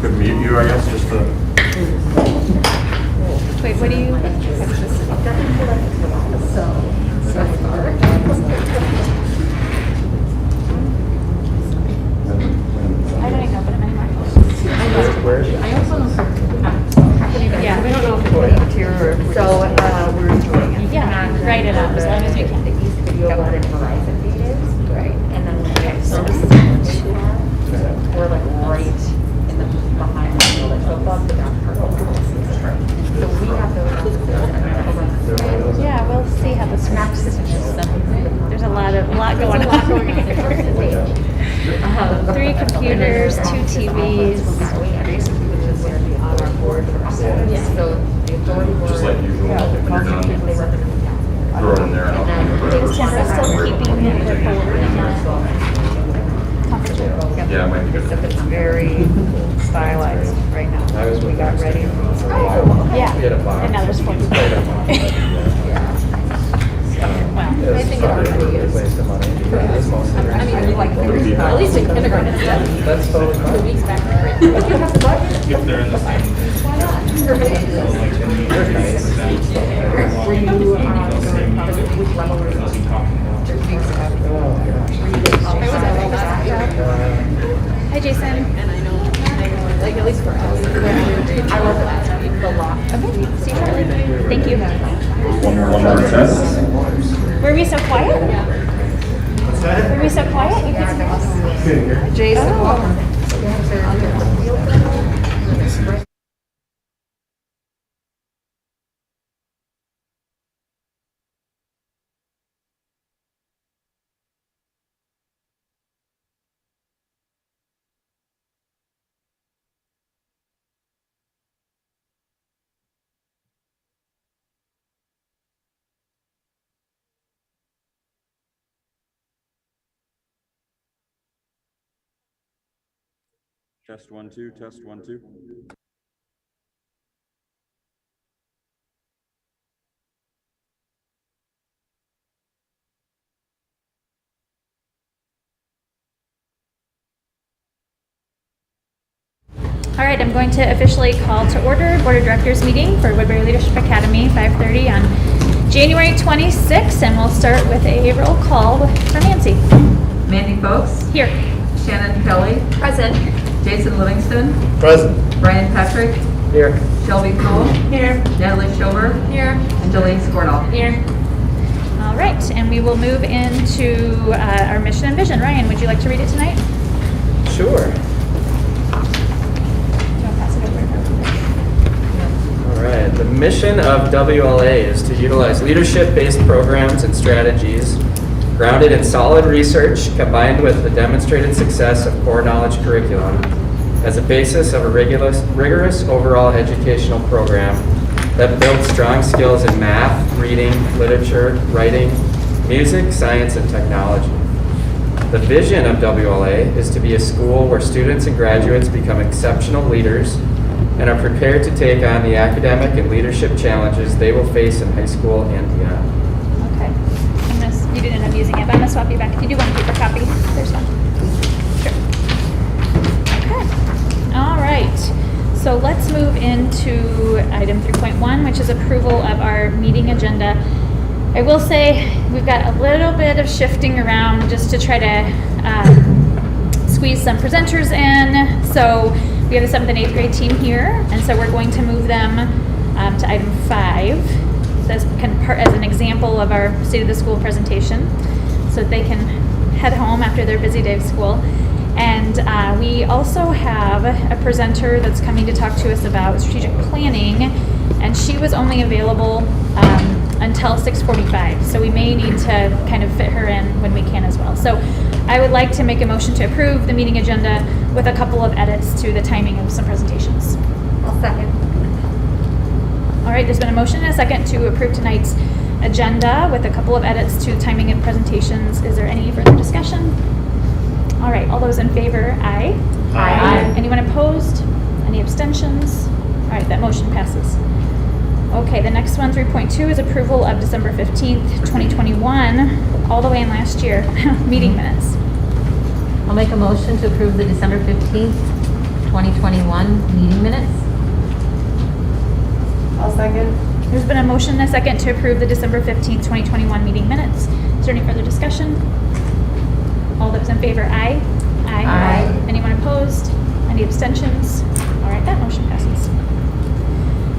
could mute you, I guess, just to. Wait, what do you? I don't know, but I'm anymore. Yeah, we don't know if it's here or. So, we're doing it. Yeah, write it up as long as we can. The East Video Board and Horizon date is. Right. And then So we're like right in the behind the building, so above the dock park. So we have those. yeah, we'll see how this works. There's a lot going on. 3 computers, 2 TVs. Basically, which is going to be on our board for us. So the authority board. Just like usual, when you're done, throw it in there and I'll. Is Kendra still keeping the report in the conference room? Yeah, it might be good. Except it's very stylized right now. We got ready. Yeah, and now there's 4 people. Well, I think it already is. Waste of money. I mean, like, at least in kindergarten, That's totally 2 fine. weeks back. But you have the budget. If they're in the same. Why not? They're nice. Were you, which level were you? 2 weeks after. Oh, Hi, Jason. And I know, like, at least for us. I love it. The law. Okay, see you shortly. Thank you. One more test. Were we so quiet? What's that? Were we so quiet? You could Jason, welcome. Test 1 2. Test 1 2. All right, I'm going to officially call to order Board of Directors meeting for Woodbury Leadership Academy, 5:30 on January 26th, and we'll start with a roll call for Nancy. Mandy Folks, Here. Shannon Kelly, Present. Jason Livingston, Present. Brian Patrick, Here. Shelby Cole, Here. Natalie Schober, Here. and Jolene Skordal. Here. All right, and we will move into our mission and vision. Ryan, would you like to read it tonight? Sure. Do you want to pass it over? All right. The mission of WLA is to utilize leadership-based programs and strategies grounded in solid research combined with the demonstrated success of core knowledge curriculum as a basis of a rigorous overall educational program that builds strong skills in math, reading, literature, writing, music, science, and technology. The vision of WLA is to be a school where students and graduates become exceptional leaders and are prepared to take on the academic and leadership challenges they will face in high school and beyond. Okay. You didn't end up using it, but I'm going to swap you back. If you do want a paper copy, there's one. Sure. Okay. All right. So let's move into item 3.1, which is approval of our meeting agenda. I will say we've got a little bit of shifting around just to try to squeeze some presenters in. So we have the 7th and 8th grade team here, and so we're going to move them to item 5. So as an example of our State of the School presentation, so that they can head home after their busy day of school. And we also have a presenter that's coming to talk to us about strategic planning, and she was only available until 6:45, so we may need to kind of fit her in when we can as well. So I would like to make a motion to approve the meeting agenda with a couple of edits to the timing of some presentations. I'll second. All right, there's been a motion and a second to approve tonight's agenda with a couple of edits to timing and presentations. Is there any further discussion? All right, all those in favor, aye. Aye. Anyone opposed? Any abstentions? All right, that motion passes. Okay, the next one, 3.2, is approval of December 15th, 2021, all the way in last year, meeting minutes. I'll make a motion to approve the December 15th, 2021 meeting minutes. I'll second. There's been a motion and a second to approve the December 15th, 2021 meeting minutes. Is there any further discussion? All those in favor, aye. Aye. Anyone opposed? Any abstentions? All right, that motion passes.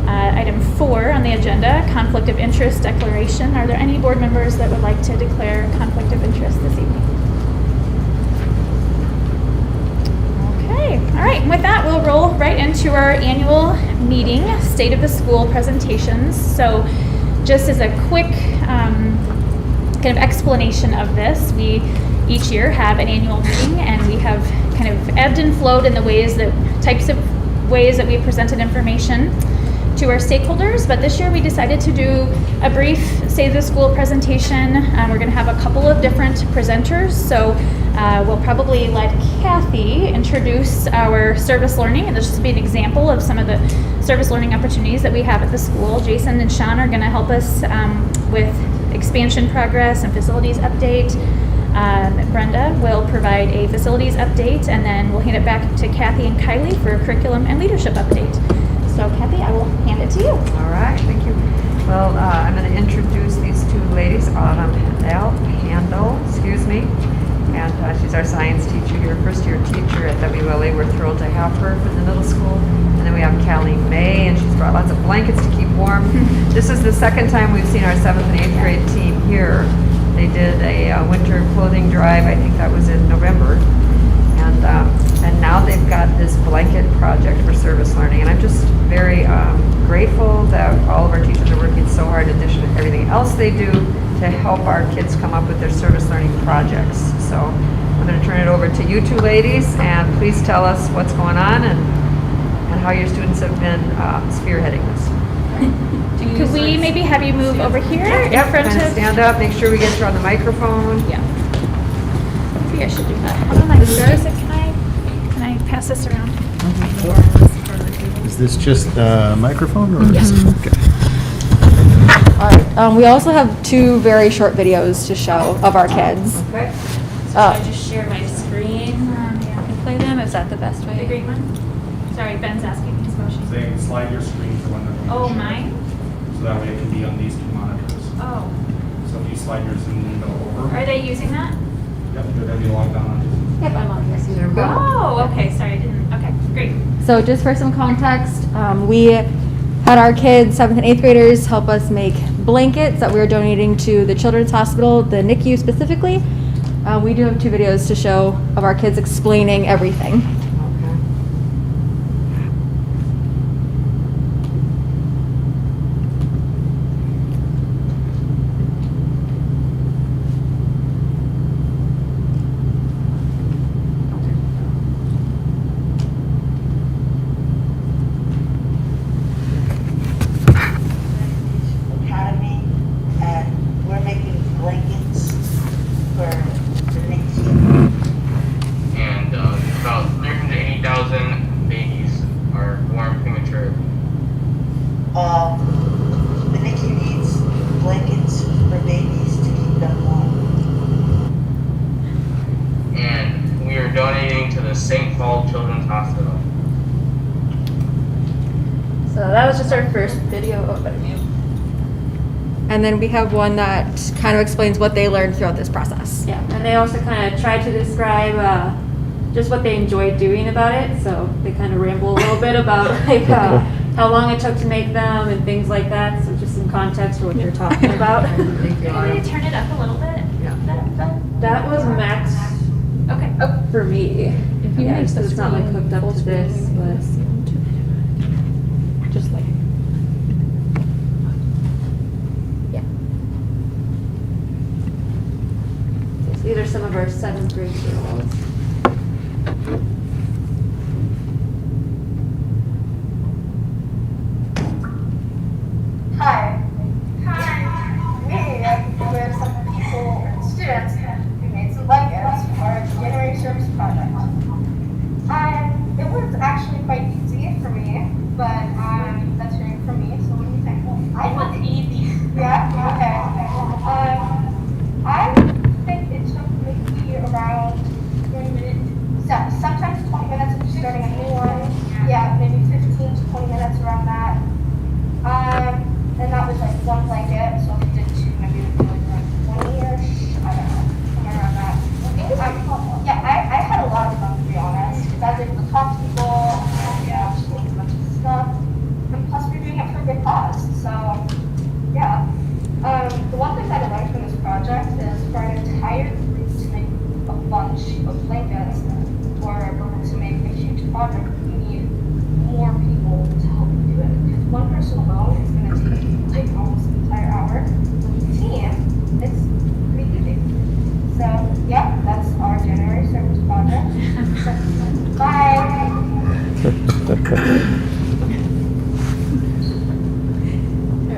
Item 4 on the agenda, conflict of interest declaration. Are there any board members that would like to declare a conflict of interest this evening? Okay, all right. With that, we'll roll right into our annual meeting, State of the School presentations. So just as a quick kind of explanation of this, we each year have an annual meeting, and we have kind of ebbed and flowed in the types of ways that we've presented information to our stakeholders, but this year we decided to do a brief State of the School presentation. We're going to have a couple of different presenters, so we'll probably let Kathy introduce our service learning, and this will be an example of some of the service learning opportunities that we have at the school. Jason and Sean are going to help us with expansion progress and facilities update. Brenda will provide a facilities update, and then we'll hand it back to Kathy and Kylie for a curriculum and leadership update. So Kathy, I will hand it to you. All right, thank you. Well, I'm going to introduce these two ladies, Autumn Handel, and she's our science teacher here, first year teacher at WLA. We're thrilled to have her for the middle school. And then we have Callie May, and she's brought lots of blankets to keep warm. This is the second time we've seen our 7th and 8th grade team here. They did a winter clothing drive, I think that was in November. And now they've got this blanket project for service learning. And I'm just very grateful that all of our teachers are working so hard in addition to everything else they do to help our kids come up with their service learning projects. So I'm going to turn it over to you two ladies, and please tell us what's going on and how your students have been spearheading this. Could we maybe have you move over here in Yep, front kind of of? stand up, make sure we get you on the microphone. Yeah. Maybe I should do that. Hold on, like, Jason, can I pass this around? Is this just a microphone or? Yes. Okay. All right. We also have 2 very short videos to show of our kids. Okay. So I just share my screen Yeah. and play them? Is that the best The way? green one? Sorry, Ben's asking his motion. Saying slide your screen for when they're going to Oh, share. mine? So that way it can be on these 2 monitors. Oh. So if you slide your Zoom window over. Are they using that? Yep, you're going to be logged on. Yep, I'm on this. There we go. Oh, okay, sorry, I didn't, okay, great. So just for some context, we had our kids, 7th and 8th graders, help us make blankets that we are donating to the Children's Hospital, the NICU specifically. We do have 2 videos to show of our kids explaining everything. Academy, and we're making blankets for the next year. And about 380,000 babies are born premature. The NICU needs blankets for babies to keep them warm. And we are donating to the St. Paul Children's Hospital. So that was just our first video of it. And then we have one that kind of explains what they learned throughout this process. Yeah, and they also kind of tried to describe just what they enjoyed doing about it. So they kind of ramble a little bit about like how long it took to make them and things like that. So just some context for what they're talking about. Thank you, Maybe Autumn. turn it up a little bit? Yeah. That was max Okay. for me. If you Yeah, make so the it's not like screen hooked up full to this, screen, maybe but. Just like. These are some of our 7th grade girls. Hi. We're some students who made some blankets for our January service project. It was actually quite easy for me, but that's hearing from me, so what do you think? I thought it easy. Yeah? Okay. I think it took maybe around 20 There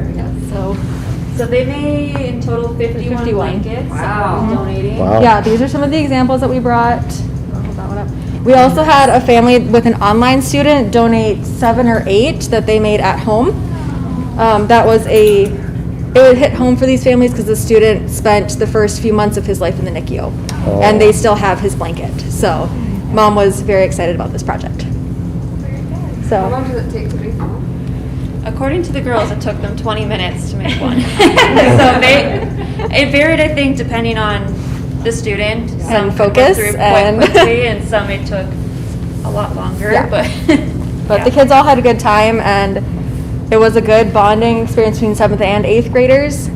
we go. So they made in total 51 51. blankets. Wow. Donating. Wow. Yeah, these are some of the examples that we brought. I'll hold that one up. We also had a family with an online student donate 7 or 8 that they made at home. It would hit home for these families because the student spent the first few months of his life in the NICU. Oh. And they still have his blanket. So mom was very excited about this project. How So, long does it take to make one? According to the girls, it took them 20 minutes to make one. So it varied, I think, depending on the student. Some could focus work through and- quite quickly, and some it took a lot longer. Yeah. But the kids all had a good time, and it was a good bonding experience between 7th and 8th graders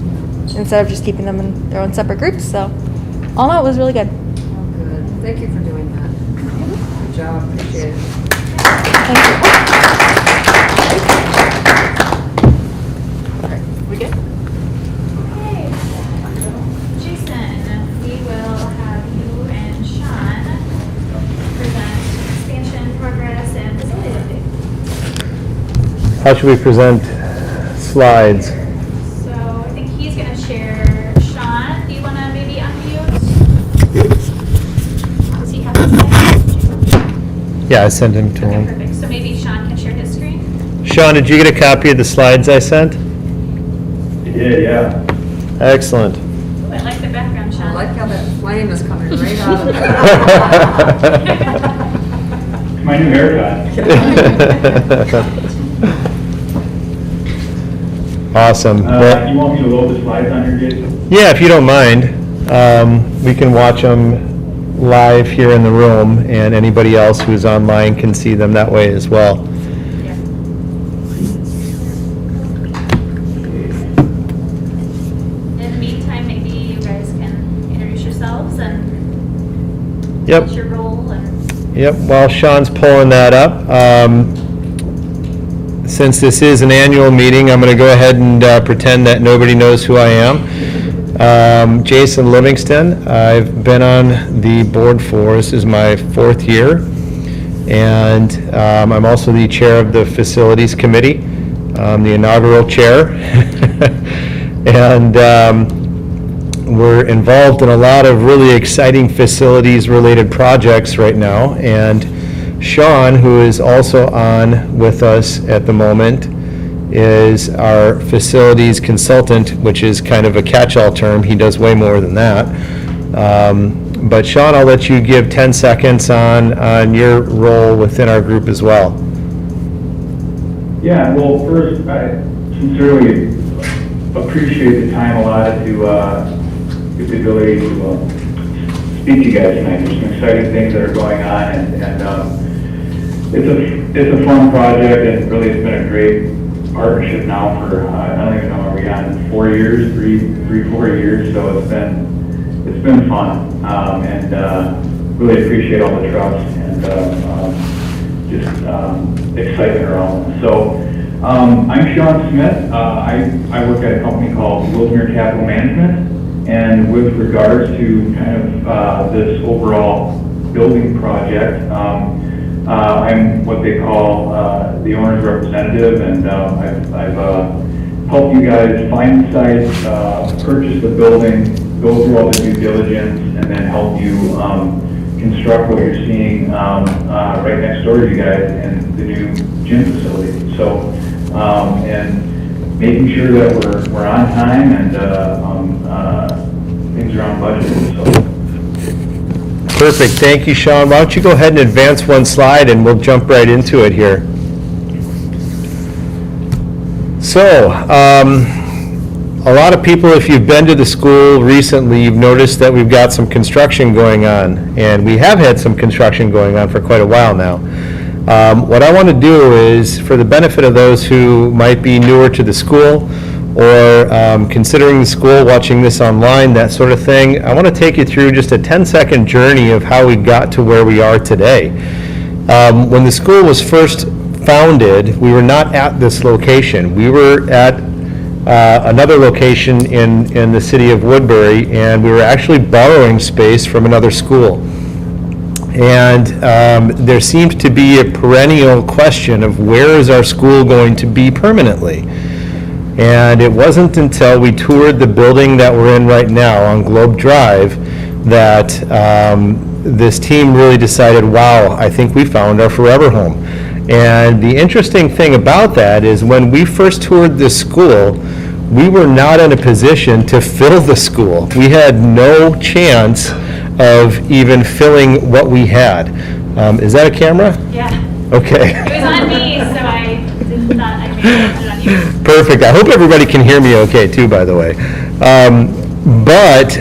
instead of just keeping them in their own separate groups. So, all in all, it was really good. Oh, good. Thank you for doing that. Good job, appreciate it. We good? Okay. Jason, we will have you and Sean present expansion, progress, and facility update. How should we present slides? So I think he's going to share. Sean, do you want to maybe unmute? Does he have his slide? Yeah, I sent him to Okay, him. perfect. So maybe Sean can share his screen. Sean, did you get a copy of the slides I sent? Yeah. Excellent. Ooh, I like the background, Sean. I like how that flame is coming right out of it. My new haircut. Awesome. Well, You want me to load the slides on here, Jason? yeah, if you don't mind, we can watch them live here in the room, and anybody else who's online can see them that way as well. In the meantime, maybe you guys can introduce yourselves and Yep. what's your role and Yep, while Sean's pulling that up, since this is an annual meeting, I'm going to go ahead and pretend that nobody knows who I am. Jason Livingston, I've been on the board for, this is my 4th year, and I'm also the chair of the Facilities Committee, the inaugural chair. And we're involved in a lot of really exciting facilities-related projects right now, and Sean, who is also on with us at the moment, is our facilities consultant, which is kind of a catch-all term. He does way more than that. But Sean, I'll let you give 10 seconds on your role within our group as well. Yeah, well, first, I sincerely appreciate the time allotted to get the ability to speak to you guys tonight. There's some exciting things that are going on, and it's a fun project, and really it's been a great partnership now for, I don't even know, are we on 4 years, 4 years, so it's been fun, and really appreciate all the trust and just excitement around. So I'm Sean Smith. I work at a company called Woodbury Capital Management, and with regards to kind of this overall building project, I'm what they call the owner's representative, and I've helped you guys find the site, purchase the building, go through all the due diligence, and then help you construct what you're seeing right next door to you guys in the new gym facility. So, and making sure that we're on time and things are on budget. So. Perfect, thank you, Sean. Why don't you go ahead and advance one slide and we'll jump right into it here. So, a lot of people, if you've been to the school recently, you've noticed that we've got some construction going on, and we have had some construction going on for quite a while now. What I want to do is, for the benefit of those who might be newer to the school or considering the school, watching this online, that sort of thing, I want to take you through just a 10-second journey of how we got to where we are today. When the school was first founded, we were not at this location. We were at another location in the city of Woodbury, and we were actually borrowing space from another school. And there seems to be a perennial question of where is our school going to be permanently? And it wasn't until we toured the building that we're in right now on Globe Drive that this team really decided, wow, I think we found our forever home. And the interesting thing about that is when we first toured this school, we were not in a position to fill the school. We had no chance of even filling what we had. Is that a camera? Yeah. Okay. It was on me, so I did not, I made it on you. Perfect. I hope everybody can hear me okay too, by the way. But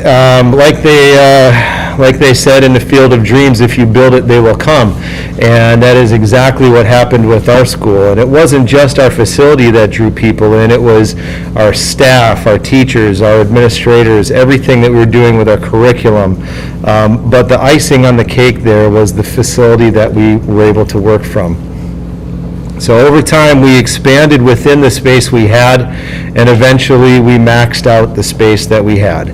like they said in the Field of Dreams, if you build it, they will come. And that is exactly what happened with our school. And it wasn't just our facility that drew people in, it was our staff, our teachers, our administrators, everything that we were doing with our curriculum. But the icing on the cake there was the facility that we were able to work from. So over time, we expanded within the space we had, and eventually we maxed out the space that we had.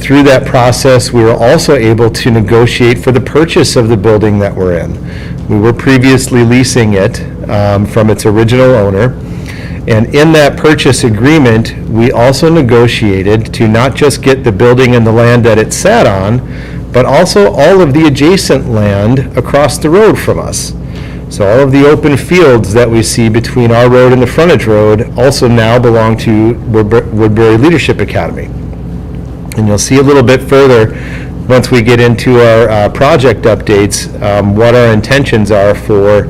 Through that process, we were also able to negotiate for the purchase of the building that we're in. We were previously leasing it from its original owner, and in that purchase agreement, we also negotiated to not just get the building and the land that it sat on, but also all of the adjacent land across the road from us. So all of the open fields that we see between our road and the frontage road also now belong to Woodbury Leadership Academy. And you'll see a little bit further once we get into our project updates, what our intentions are for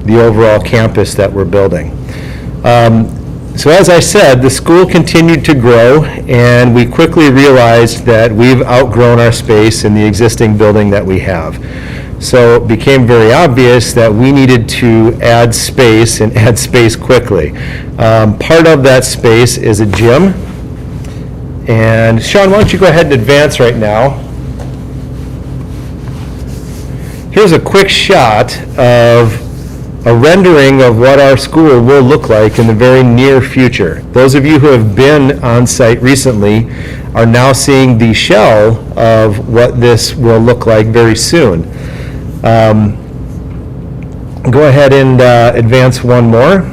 the overall campus that we're building. So as I said, the school continued to grow, and we quickly realized that we've outgrown our space in the existing building that we have. So it became very obvious that we needed to add space and add space quickly. Part of that space is a gym. And Sean, why don't you go ahead and advance right now. Here's a quick shot of a rendering of what our school will look like in the very near future. Those of you who have been on site recently are now seeing the shell of what this will look like very soon. Go ahead and advance one more.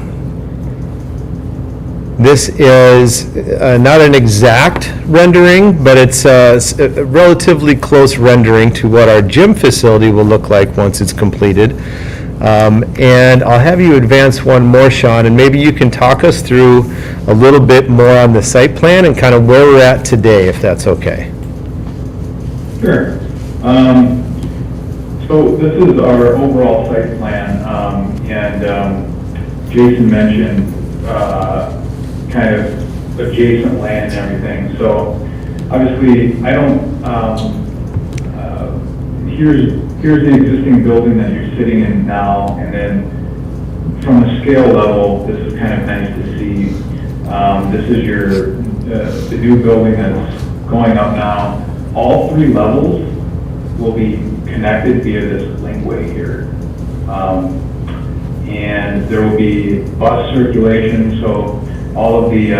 This is not an exact rendering, but it's a relatively close rendering to what our gym facility will look like once it's completed. And I'll have you advance one more, Sean, and maybe you can talk us through a little bit more on the site plan and kind of where we're at today, if that's okay. Sure. So this is our overall site plan, and Jason mentioned kind of adjacent land and everything. So obviously, I don't. Here's the existing building that you're sitting in now, and then from a scale level, this is kind of nice to see. This is the new building that's going up now. All three levels will be connected via this linkway here. And there will be bus circulation, so all of the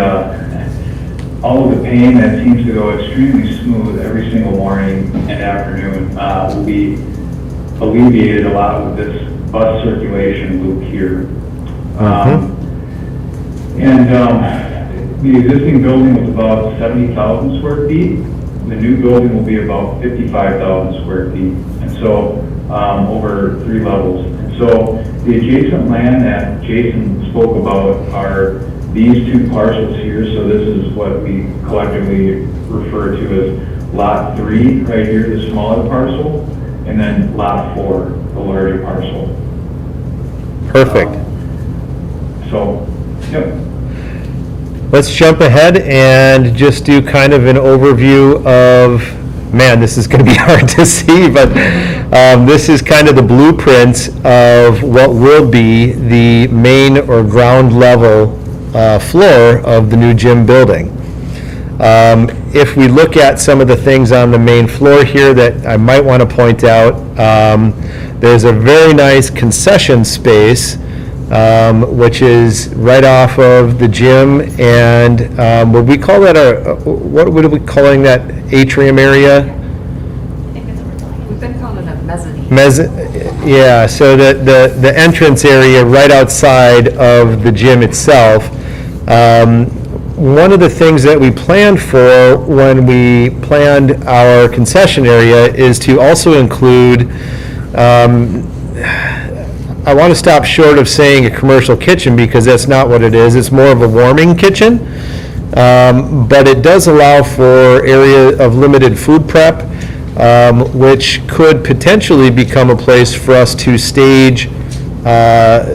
pain that seems to go extremely smooth every single morning and afternoon will be alleviated a lot with this bus circulation loop here. The existing building was about 70,000 square feet. The new building will be about 55,000 square feet, and so over three levels. And so the adjacent land that Jason spoke about are these two parcels here. So this is what we collectively refer to as Lot 3 right here, the smaller parcel, and then Lot 4, the larger parcel. Perfect. Yep. Let's jump ahead and just do kind of an overview of, man, this is going to be hard to see, but this is kind of the blueprints of what will be the main or ground level floor of the new gym building. If we look at some of the things on the main floor here that I might want to point out, there's a very nice concession space which is right off of the gym, and would we call that what would we calling that atrium area? We've been calling it a mezzanine. Yeah, so the entrance area right outside of the gym itself, one of the things that we planned for when we planned our concession area is to also include, I want to stop short of saying a commercial kitchen because that's not what it is. It's more of a warming kitchen. But it does allow for area of limited food prep, which could potentially become a place for us to stage, a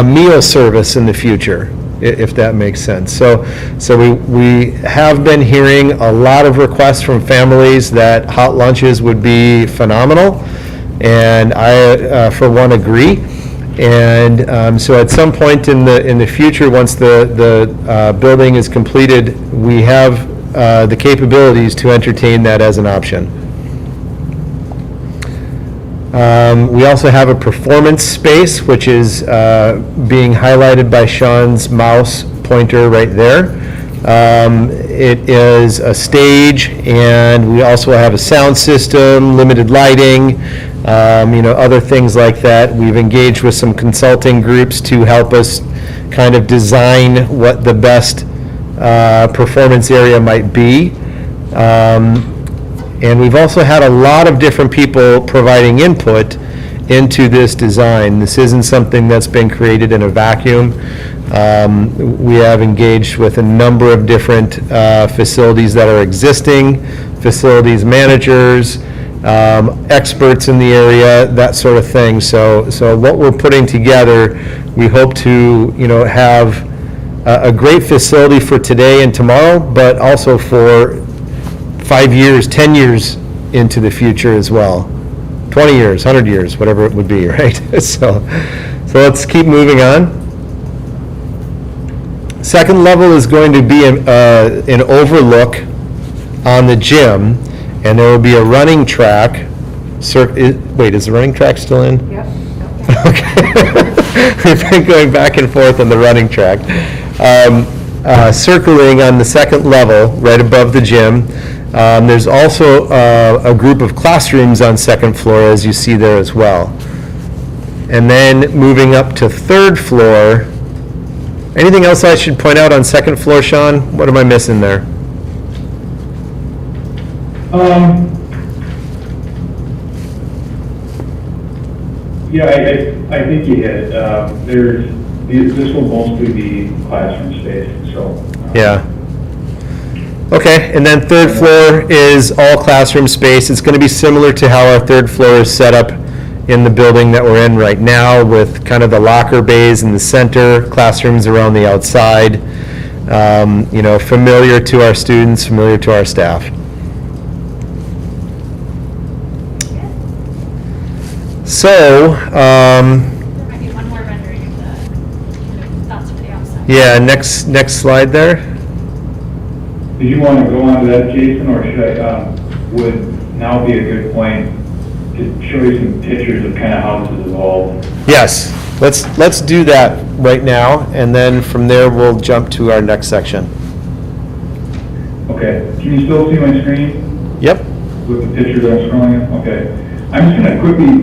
meal service in the future, if that makes sense. So we have been hearing a lot of requests from families that hot lunches would be phenomenal, and I, for one, agree. And so at some point in the future, once the building is completed, we have the capabilities to entertain that as an option. We also have a performance space, which is being highlighted by Sean's mouse pointer right there. It is a stage, and we also have a sound system, limited lighting, other things like that. We've engaged with some consulting groups to help us kind of design what the best performance area might be. And we've also had a lot of different people providing input into this design. This isn't something that's been created in a vacuum. We have engaged with a number of different facilities that are existing, facilities managers, experts in the area, that sort of thing. So what we're putting together, we hope to, have a great facility for today and tomorrow, but also for 5 years, 10 years into the future as well. 20 years, 100 years, whatever it would be, right? So let's keep moving on. Second level is going to be an overlook on the gym, and there will be a running track. Wait, is the running track still in? Yep. Okay. We've been going back and forth on the running track. Circling on the second level, right above the gym. There's also a group of classrooms on second floor, as you see there as well. And then moving up to third floor. Anything else I should point out on second floor, Sean? What am I missing there? Yeah, I think you hit it. This will mostly be classroom space, so. Yeah. Okay, and then third floor is all classroom space. It's going to be similar to how our third floor is set up in the building that we're in right now, with kind of the locker bays in the center, classrooms around the outside, familiar to our students, familiar to our staff. So, There might be one more rendering of the thoughts for the outside. yeah, next slide there. Did you want to go on to that, Jason, or should I, would now be a good point to show you some pictures of kind of how this has evolved? Yes, let's do that right now, and then from there we'll jump to our next section. Okay, can you still see my screen Yep. with the pictures I'm scrolling at? Okay, I'm just going to quickly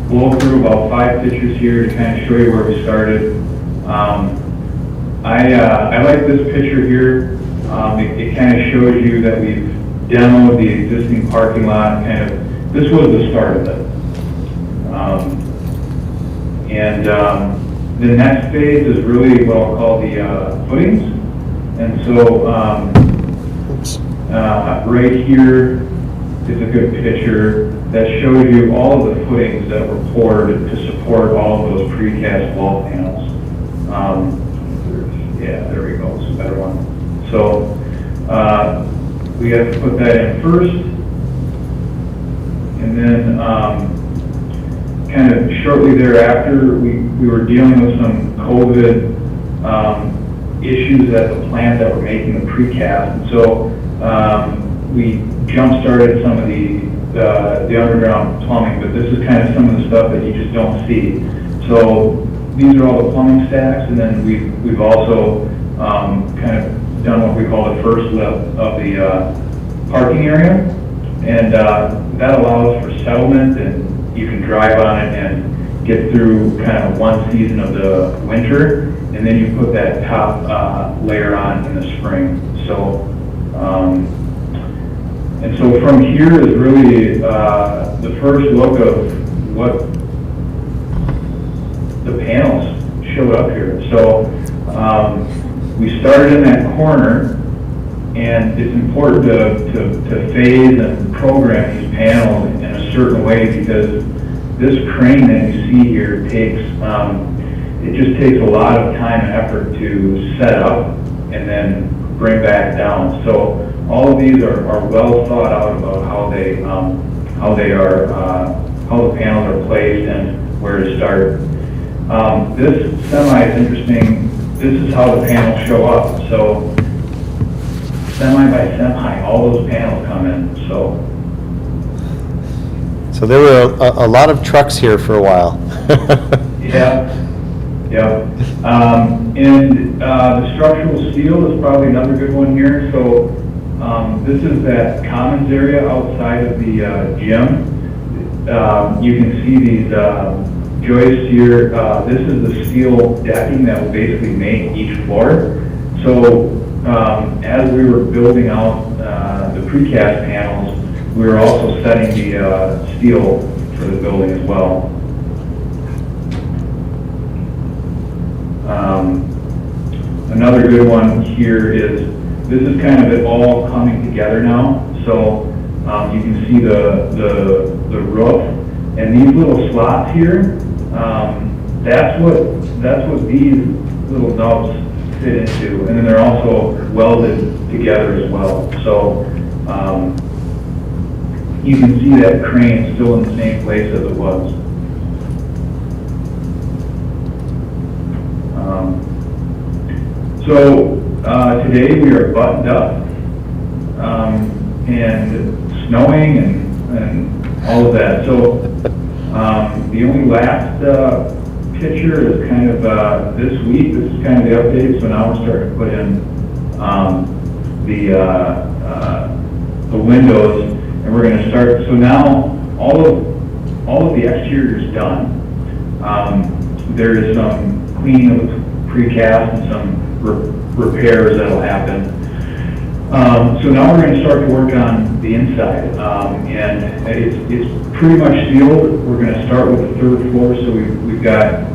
blow through about 5 pictures here to kind of show you where we started. I like this picture here. It kind of shows you that we've demoed the existing parking lot. This was the start of it. The next phase is really what I'll call the footings. And so right here is a good picture that shows you all of the footings that were poured to support all of those precast wall panels. Yeah, there we go, it's a better one. So we have to put that in first, and then kind of shortly thereafter, we were dealing with some COVID issues at the plant that were making the precast, and so we jump-started some of the underground plumbing, but this is kind of some of the stuff that you just don't see. So these are all the plumbing stacks, and then we've also kind of done what we call the first lift of the parking area, and that that allows for settlement, and you can drive on it and get through kind of one season of the winter, and then you put that top layer on in the spring. So, and so from here is really the first look of what the panels showed up here. So we started in that corner, and it's important to phase and program these panels in a certain way, because this crane that you see here takes, it just takes a lot of time and effort to set up and then bring back down. So all of these are well thought out about how the panels are placed and where to start. This semi is interesting. This is how the panels show up. So semi by semi, all those panels come in. So there were a lot of trucks here for a while. Yeah. And the structural steel is probably another good one here. So this is that commons area outside of the gym. You can see these joists here. This is the steel decking that will basically make each floor. So as we were building out the precast panels, we were also setting the steel for the building as well. Another good one here is, this is kind of it all coming together now. So you can see the roof and these little slots here. That's what these little nubs fit into, and then they're also welded together as well. So you can see that crane still in the same place as it was. So today we are buttoned up and snowing and all of that. So the only last picture is kind of this week. This is kind of the update. So now we're starting to put in the windows, and we're going to start. So now all of the exterior is done. There is some cleaning of the precast and some repairs that'll happen. So now we're going to start to work on the inside, and it's pretty much sealed. We're going to start with the third floor, so we've got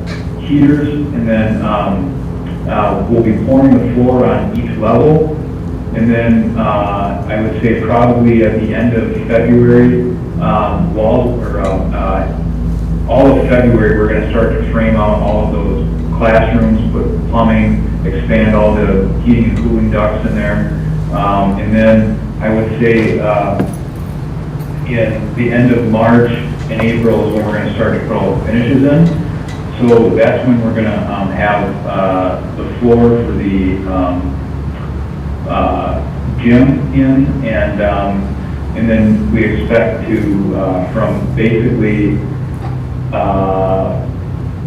heaters, and then we'll be pouring the floor on each level, and then I would say probably at the end of February, all of February, we're going to start to frame out all of those classrooms, put plumbing, expand all the heating and cooling ducts in there. And then I would say in the end of March and April is when we're going to start to put all the finishes in. So that's when we're going to have the floor for the gym in, and then we expect to from basically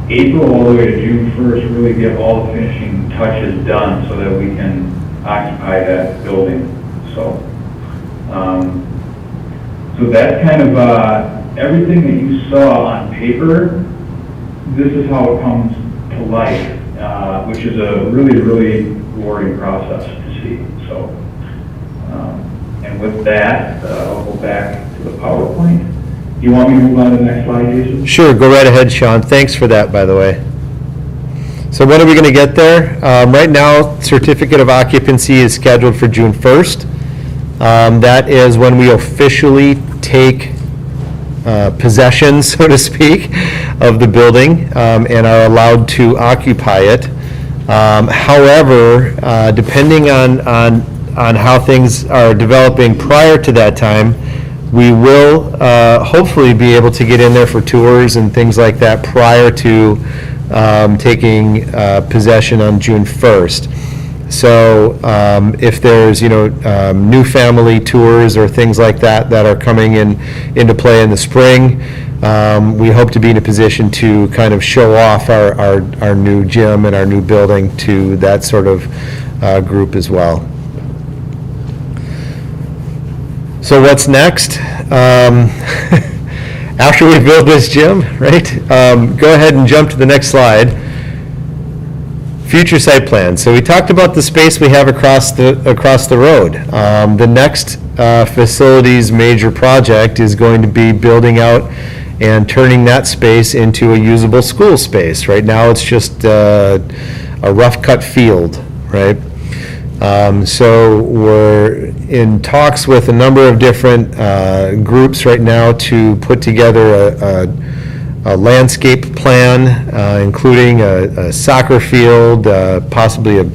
April all the way to June 1st, really get all the finishing touches done so that we can occupy that building. So, so that's kind of everything that you saw on paper. This is how it comes to life, which is a really, really rewarding process to see. So, and with that, I'll go back to the PowerPoint. Do you want me to move on to the next slide, Jason? Sure, go right ahead, Sean. Thanks for that, by the way. So when are we going to get there? Right now, certificate of occupancy is scheduled for June 1st. That is when we officially take possession, so to speak, of the building and are allowed to occupy it. However, depending on how things are developing prior to that time, we will hopefully be able to get in there for tours and things like that prior to taking possession on June 1st. So if there's, new family tours or things like that that are coming into play in the spring, we hope to be in a position to kind of show off our new gym and our new building to that sort of group as well. So what's next? After we build this gym, right? Go ahead and jump to the next slide. Future site plan. So we talked about the space we have across the road. The next facilities major project is going to be building out and turning that space into a usable school space. Right now, it's just a rough cut field, right? So we're in talks with a number of different groups right now to put together a landscape plan, including a soccer field, possibly a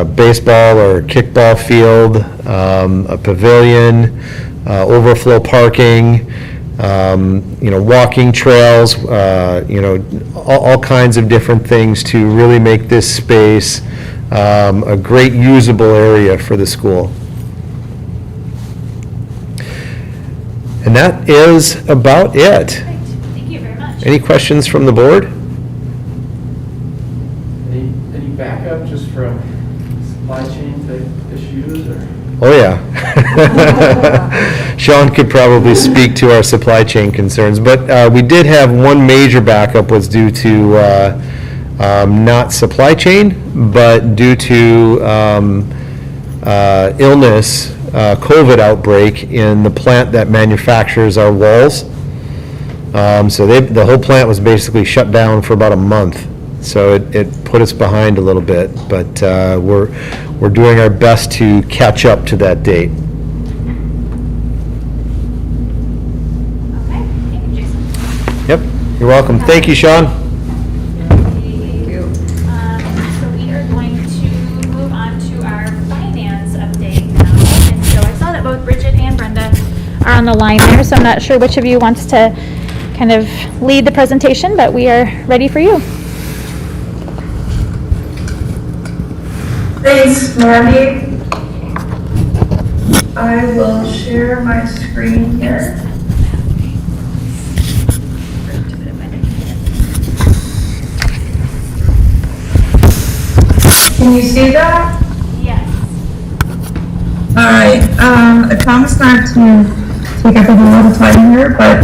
baseball or kickball field, a pavilion, overflow parking, walking trails, all kinds of different things to really make this space a great usable area for the school. And that is about it. Thank you very much. Any questions from the board? Any backup just from supply chain type issues or? Oh, yeah. Sean could probably speak to our supply chain concerns, but we did have one major backup was due to not supply chain, but due to illness, COVID outbreak in the plant that manufactures our walls. So the whole plant was basically shut down for about a month. So it put us behind a little bit, but we're doing our best to catch up to that date. Okay, thank you, Jason. Yep, you're welcome. Thank you, Sean. So we are going to move on to our finance update now. And so I saw that both Bridget and Brenda are on the line there, so I'm not sure which of you wants to kind of lead the presentation, but we are ready for you. Thanks, Marty. I will share my screen here. Can you see that? Yes. All right. I promise not to take up a whole lot of time here, but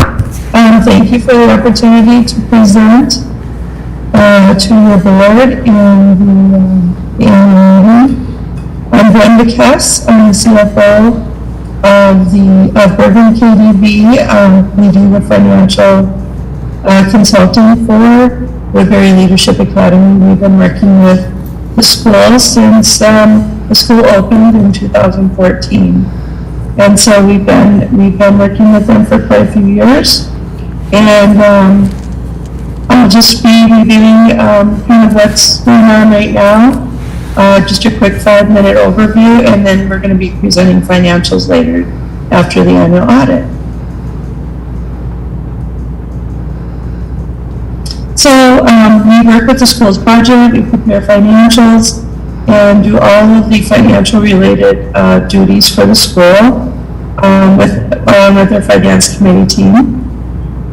thank you for the opportunity to present to your board and the annual meeting. I'm Brenda Kess. I'm the CFO of Bergen KDB. We do the financial consulting for Woodbury Leadership Academy. We've been working with the school since the school opened in 2014, and so we've been working with them for quite a few years. And I'll just be reviewing kind of what's going on right now. Just a quick 5-minute overview, and then we're going to be presenting financials later after the annual audit. So we work with the school's budget, we prepare financials, and do all of the financial related duties for the school with our finance committee team.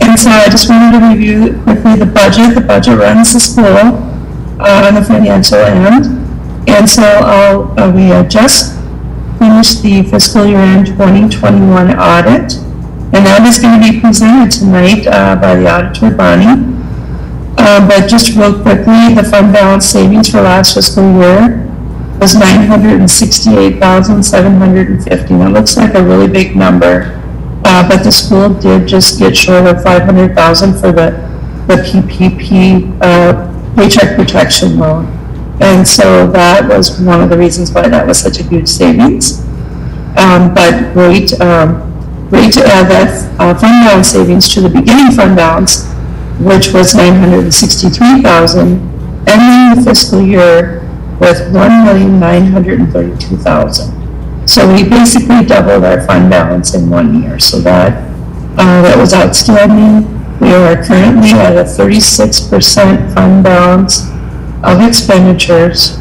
And so I just wanted to review quickly the budget. The budget runs the school on the financial end. And so we just finished the fiscal year end 2021 audit, and that is going to be presented tonight by the auditor, Bonnie. But just real quickly, the fund balance savings for last fiscal year was $968,750. That looks like a really big number, but the school did just get short of $500,000 for the PPP Paycheck Protection Loan. And so that was one of the reasons why that was such a huge savings. But great to add that fund balance savings to the beginning fund balance, which was $963,000, ending the fiscal year with $1,932,000. So we basically doubled our fund balance in 1 year. So that was outstanding. We are currently at a 36% fund balance of expenditures,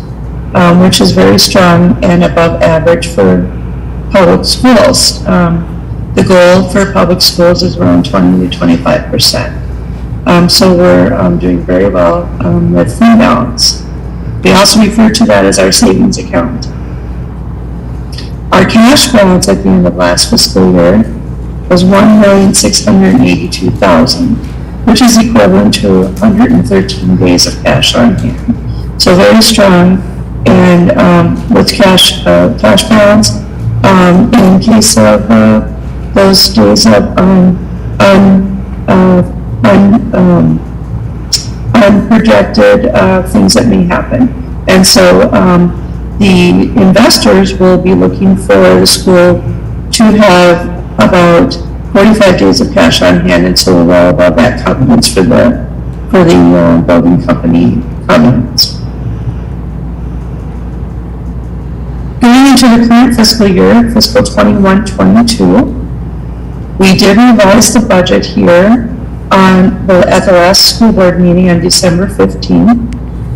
which is very strong and above average for public schools. The goal for public schools is around 20 to 25%. So we're doing very well with fund balance. We also refer to that as our savings account. Our cash balance at the end of last fiscal year was $1,682,000, which is equivalent to 113 days of cash on hand. So very strong, and with cash balance, in case of those days of unprojected things that may happen. And so the investors will be looking for the school to have about 45 days of cash on hand, and so we're well above that covenants for the building company covenants. Going into the current fiscal year, fiscal 21-22, we did revise the budget here at the last school board meeting on December 15.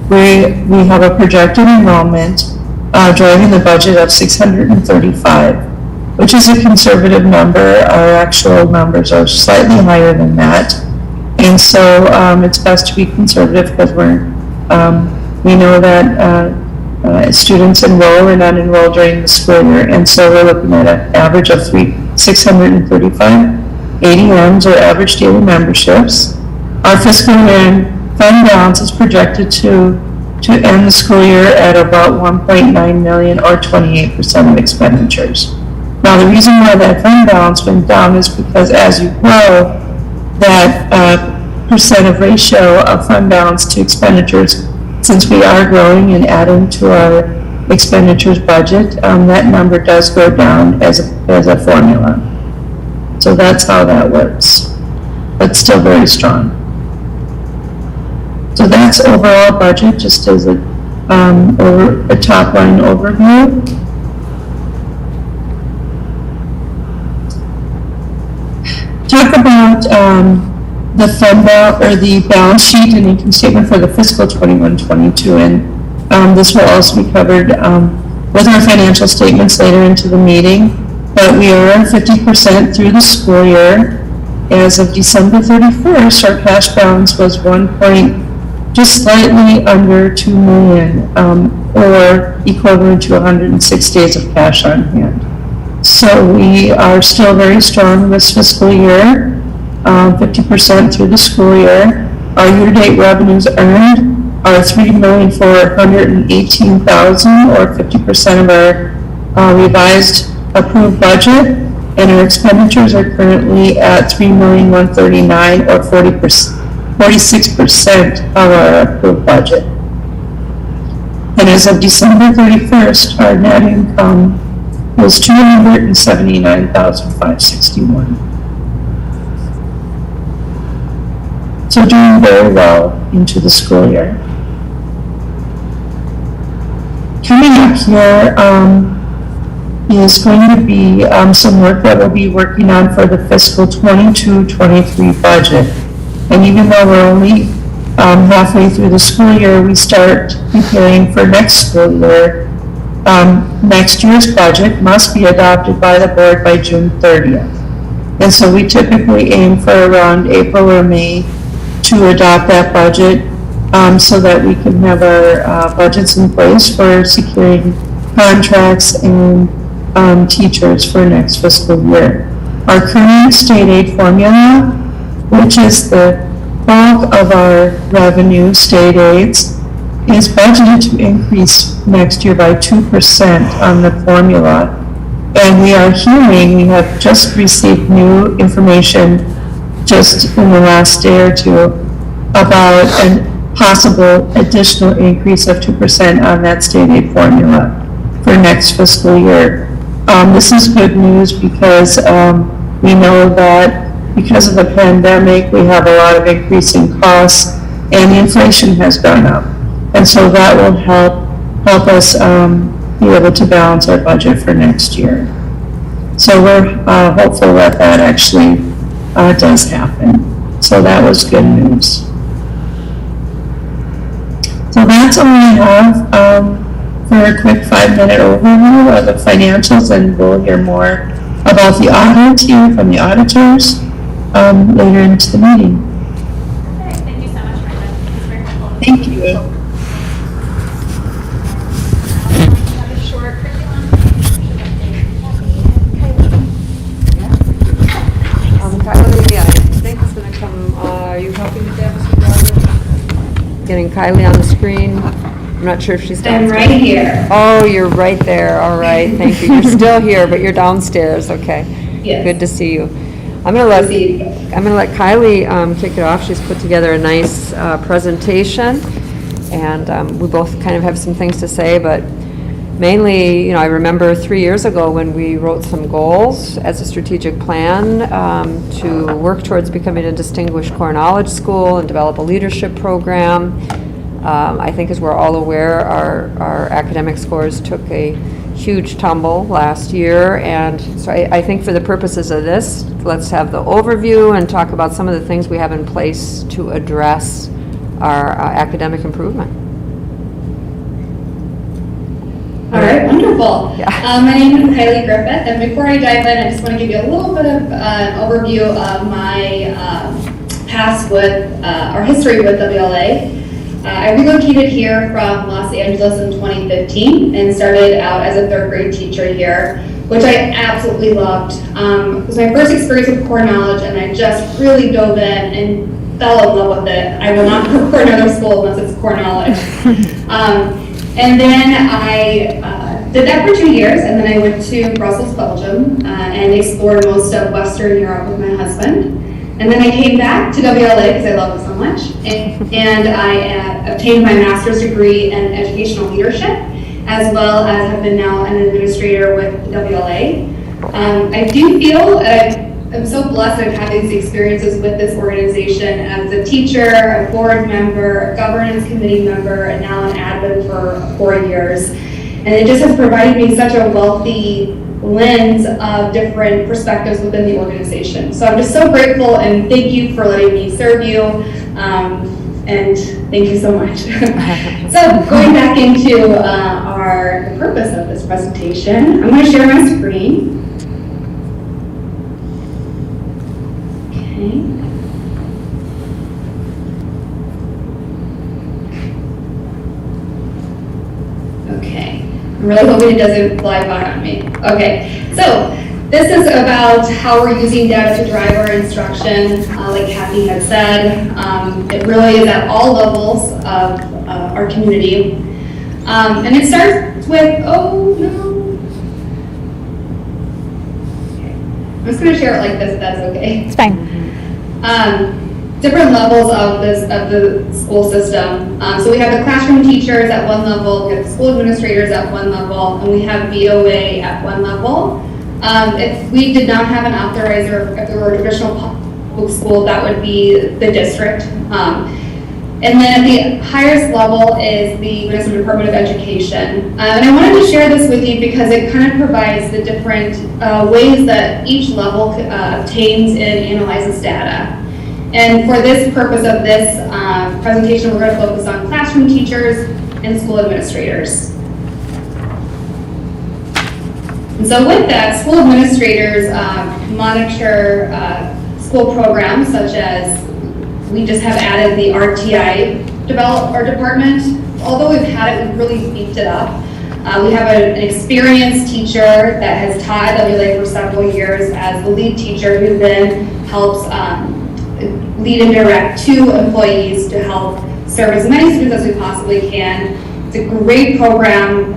We have a projected enrollment driving the budget of 635, which is a conservative number. Our actual numbers are slightly higher than that. And so it's best to be conservative because we know that students enroll and unenroll during the school year. And so we're looking at an average of 635 ADMs, or average daily memberships. Our fiscal year fund balance is projected to end the school year at about 1.9 million, or 28% of expenditures. Now, the reason why that fund balance went down is because as you grow, that percent of ratio of fund balance to expenditures, since we are growing and adding to our expenditures budget, that number does go down as a formula. So that's how that works, but still very strong. So that's overall budget, just as a top line overview. Talk about the the balance sheet and income statement for the fiscal 21-22, and this will also be covered with our financial statements later into the meeting. But we are 50% through the school year. As of December 31st, our cash balance was just slightly under 2 million, or equivalent to 106 days of cash on hand. So we are still very strong this fiscal year, 50% through the school year. Our year-to-date revenues earned are $3,418,000, or 50% of our revised approved budget, and our expenditures are currently at $3,139,000, or 46% of our approved budget. And as of December 31st, our net income was $279,561. So doing very well into the school year. Coming up here is going to be some work that we'll be working on for the fiscal 22-23 budget. And even though we're only halfway through the school year, we start preparing for next school year. Next year's budget must be adopted by the board by June 30th. And so we typically aim for around April or May to adopt that budget so that we can have our budgets in place for securing contracts and teachers for next fiscal year. Our current state aid formula, which is the bulk of our revenue, state aids, is budgeted to increase next year by 2% on the formula. And we are hearing, we have just received new information just in the last day or two about a possible additional increase of 2% on that state aid formula for next fiscal year. This is good news because we know that because of the pandemic, we have a lot of increasing costs and the inflation has gone up. And so that will help us be able to balance our budget for next year. So we're hopeful that that actually does happen. So that was good news. So that's all I have for a quick 5-minute overview of the financials, and we'll hear more about the audit here from the auditors later into the meeting. Okay, thank you so much, Brenda. It's very helpful. Thank you. Have a short curriculum update. getting Kylie on the screen. I'm not sure if she's downstairs. I'm right here. Oh, you're right there. All right, thank you. You're still here, but you're downstairs. Okay. Yes. Good to see you. I'm gonna let Kylie kick it off. She's put together a nice presentation, and we both kind of have some things to say, but mainly, I remember 3 years ago when we wrote some goals as a strategic plan to work towards becoming a distinguished core knowledge school and develop a leadership program. I think, as we're all aware, our academic scores took a huge tumble last year, and so I think for the purposes of this, let's have the overview and talk about some of the things we have in place to address our academic improvement. All right, wonderful. Yeah. My name is Kylie Griffith, and before I dive in, I just want to give you a little bit of an overview of my past with, our history with WLA. I relocated here from Los Angeles in 2015 and started out as a third grade teacher here, which I absolutely loved. It was my first experience with core knowledge, and I just really dove in and fell in love with it. I will not work for another school unless it's core knowledge. And then I did that for 2 years, and then I went to Brussels, Belgium, and explored most of Western Europe with my husband. And then I came back to WLA because I love it so much, and I obtained my master's degree in educational leadership, as well as have been now an administrator with WLA. I do feel that I'm so blessed that I've had these experiences with this organization as a teacher, a board member, a governance committee member, and now an admin for 4 years. And it just has provided me such a wealthy lens of different perspectives within the organization. So I'm just so grateful, and thank you for letting me serve you, and thank you so much. So going back into the purpose of this presentation, I'm going to share my screen. Okay. Okay. I'm really hoping it doesn't fly by on me. Okay, so this is about how we're using data to drive our instruction, like Kathy had said. It really is at all levels of our community. And it starts with, oh no. Okay. I'm just gonna share it like this, if that's okay. It's fine. Different levels of the school system. So we have the classroom teachers at one level, we have the school administrators at one level, and we have VOA at one level. If we did not have an authorizer, if we were a traditional public school, that would be the district. And then at the highest level is the Minnesota Department of Education. And I wanted to share this with you because it kind of provides the different ways that each level obtains and analyzes data. And for this purpose of this presentation, we're going to focus on classroom teachers and school administrators. And so with that, school administrators monitor school programs such as, we just have added the RTI department. Although we've had it, we've really beefed it up. We have an experienced teacher that has taught at WLA for several years as the lead teacher, who then helps lead and direct 2 employees to help serve as many students as we possibly can. It's a great program.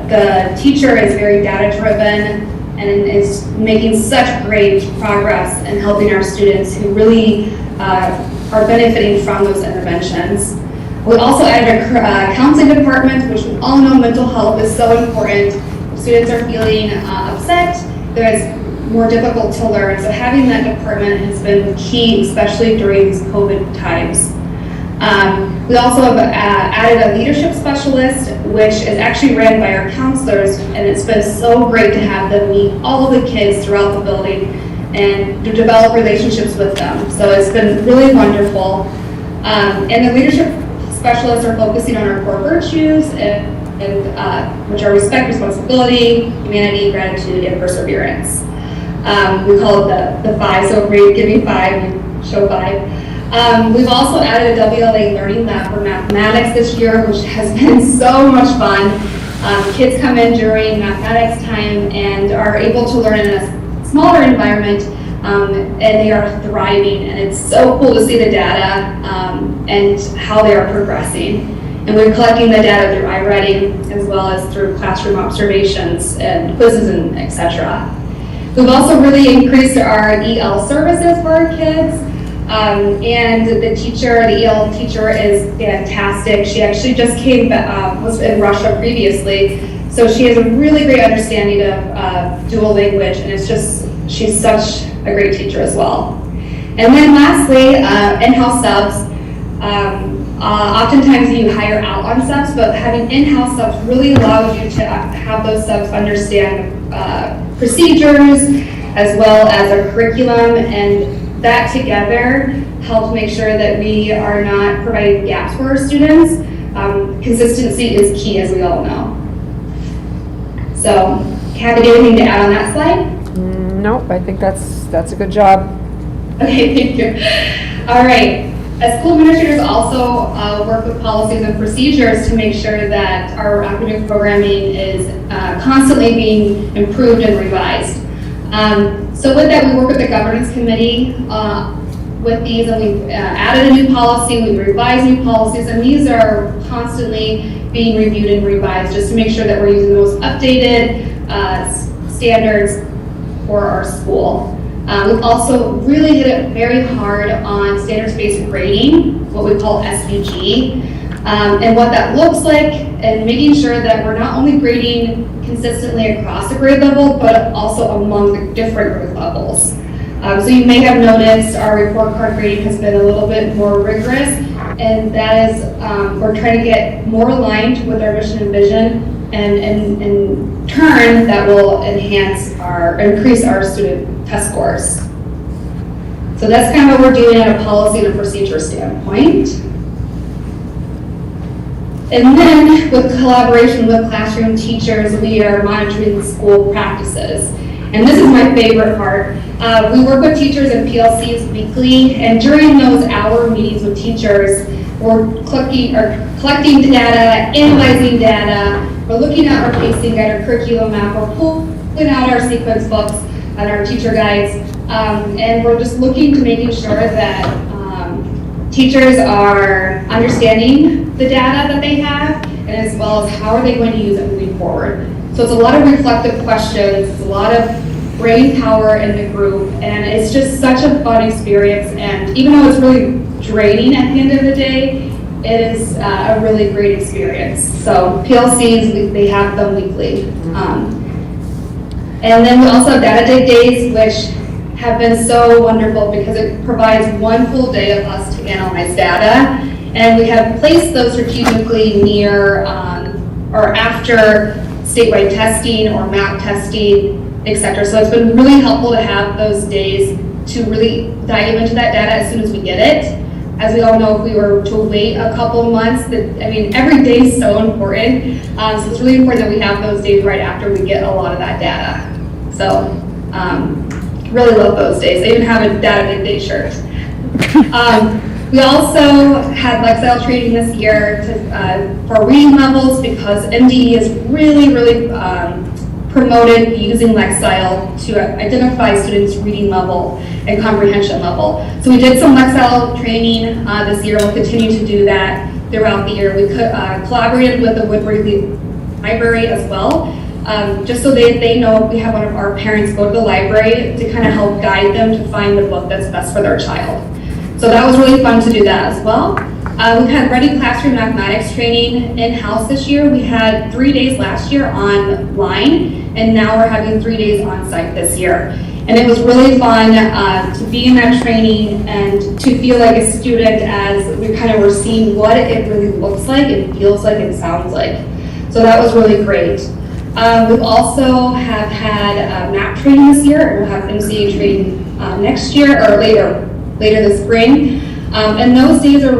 The teacher is very data driven and is making such great progress in helping our students who really are benefiting from those interventions. We also added a counseling department, which we all know mental health is so important. If students are feeling upset, there's more difficult to learn. So having that department has been key, especially during these COVID times. We also have added a leadership specialist, which is actually ran by our counselors, and it's been so great to have them meet all of the kids throughout the building and to develop relationships with them. So it's been really wonderful. And the leadership specialists are focusing on our core virtues, which are respect, responsibility, humanity, gratitude, and perseverance. We call it the 5, so if we give you 5, you show 5. We've also added a WLA Learning Lab for mathematics this year, which has been so much fun. Kids come in during mathematics time and are able to learn in a smaller environment, and they are thriving, and it's so cool to see the data. and how they are progressing. And we're collecting the data through iWriting as well as through classroom observations and quizzes and etc. We've also really increased our EL services for our kids. And the teacher, the EL teacher is fantastic. She actually just came back, was in Russia previously. So she has a really great understanding of dual language, and it's just, she's such a great teacher as well. And then lastly, in-house subs. Oftentimes you hire out on subs, but having in-house subs really allows you to have those subs understand procedures as well as a curriculum, and that together helps make sure that we are not providing gaps for our students. Consistency is key, as we all know. So, Kathy, do you have anything to add on that slide? Nope, I think that's a good job. Okay, thank you. All right. As school administrators also work with policies and procedures to make sure that our academic programming is constantly being improved and revised. So with that, we work with the governance committee with these, and we've added a new policy, we've revised new policies, and these are constantly being reviewed and revised just to make sure that we're using the most updated standards for our school. We've also really hit it very hard on standards-based grading, what we call SUG, and what that looks like, and making sure that we're not only grading consistently across the grade level, but also among the different grade levels. So you may have noticed our report card grading has been a little bit more rigorous, and that is, we're trying to get more aligned with our mission and vision, and in turn, that will increase our student test scores. So that's kind of what we're doing at a policy and a procedure standpoint. And then with collaboration with classroom teachers, we are monitoring the school practices. And this is my favorite part. We work with teachers and PLCs weekly, and during those hour meetings with teachers, we're collecting data, analyzing data, we're looking at our pacing guide, our curriculum map, we're pulling out our sequence books and our teacher guides, and we're just looking to making sure that teachers are understanding the data that they have, and as well as how are they going to use it moving forward. So it's a lot of reflective questions, it's a lot of brain power in the group, and it's just such a fun experience, and even though it's really draining at the end of the day, it is a really great experience. So PLCs, they have them weekly. And then we also have data dig days, which have been so wonderful because it provides one full day of us to analyze data. And we have placed those strategically near or after statewide testing or map testing, etc. So it's been really helpful to have those days to really dive into that data as soon as we get it. As we all know, if we were to wait a couple months, every day is so important. So it's really important that we have those days right after we get a lot of that data. So really love those days. I even have a data dig day shirt. We also had Lexile training this year for reading levels because MDE is really promoted using Lexile to identify students' reading level and comprehension level. So we did some Lexile training this year. We'll continue to do that throughout the year. We collaborated with the Woodbury Library as well, just so they know we have one of our parents go to the library to kind of help guide them to find the book that's best for their child. So that was really fun to do that as well. We've had Ready Classroom Mathematics training in-house this year. We had 3 days last year online, and now we're having 3 days on-site this year. And it was really fun to be in that training and to feel like a student as we kind of were seeing what it really looks like and feels like and sounds like. So that was really great. We've also have had MAP training this year, and we'll have MCA training next year or later this spring. And those trainings are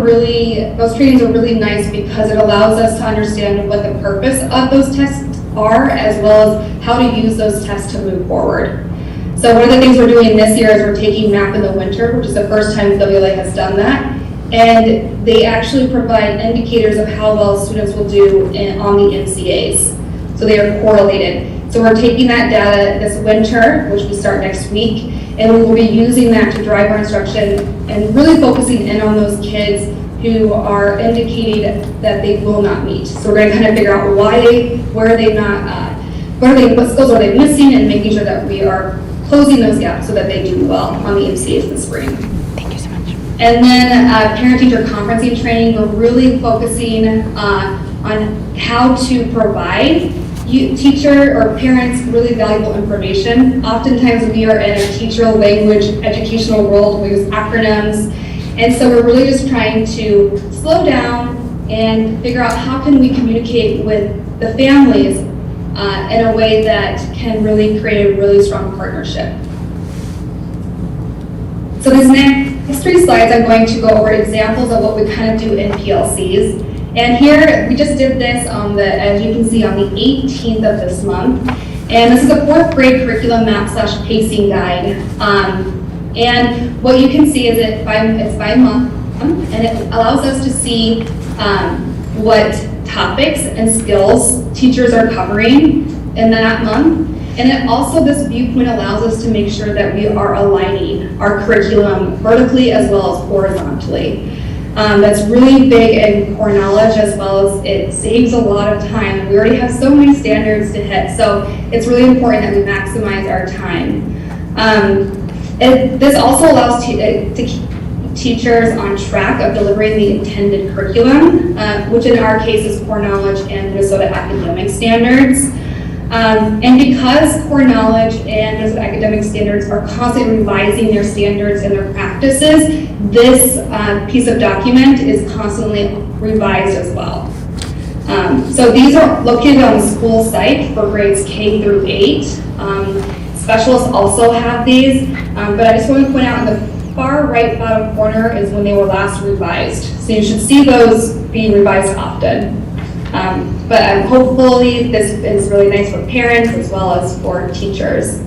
really nice because it allows us to understand what the purpose of those tests are, as well as how to use those tests to move forward. So one of the things we're doing this year is we're taking MAP in the winter, which is the first time WLA has done that. And they actually provide indicators of how well students will do on the MCAs. So they are correlated. So we're taking that data this winter, which we start next week, and we will be using that to drive our instruction and really focusing in on those kids who are indicating that they will not meet. So we're going to kind of figure out what skills are they missing, and making sure that we are closing those gaps so that they do well on the MCAs in the spring. Thank you so much. And then parent-teacher conferencing training, we're really focusing on how to provide teacher or parents really valuable information. Oftentimes we are in a teacher language educational world, we use acronyms, and so we're really just trying to slow down and figure out how can we communicate with the families in a way that can really create a really strong partnership. So these next 3 slides, I'm going to go over examples of what we kind of do in PLCs. And here, we just did this on as you can see, on the 18th of this month. And this is a 4th grade curriculum map/pacing guide. And what you can see is it's by month, and it allows us to see what topics and skills teachers are covering in that month. And it also, this viewpoint allows us to make sure that we are aligning our curriculum vertically as well as horizontally. That's really big in core knowledge, as well as it saves a lot of time. We already have so many standards to hit, so it's really important that we maximize our time. This also allows to keep teachers on track of delivering the intended curriculum, which in our case is core knowledge and Minnesota academic standards. And because core knowledge and Minnesota academic standards are constantly revising their standards and their practices, this piece of document is constantly revised as well. So these are located on the school site for grades K through 8. Specialists also have these, but I just want to point out in the far right bottom corner is when they were last revised. So you should see those being revised often. But hopefully this is really nice for parents as well as for teachers.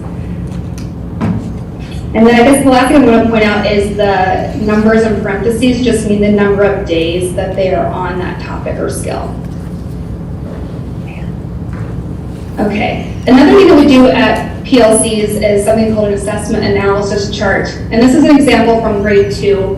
And then I guess the last thing I want to point out is the numbers in parentheses just mean the number of days that they are on that topic or skill. Okay, another thing that we do at PLCs is something called an assessment analysis chart. And this is an example from grade 2.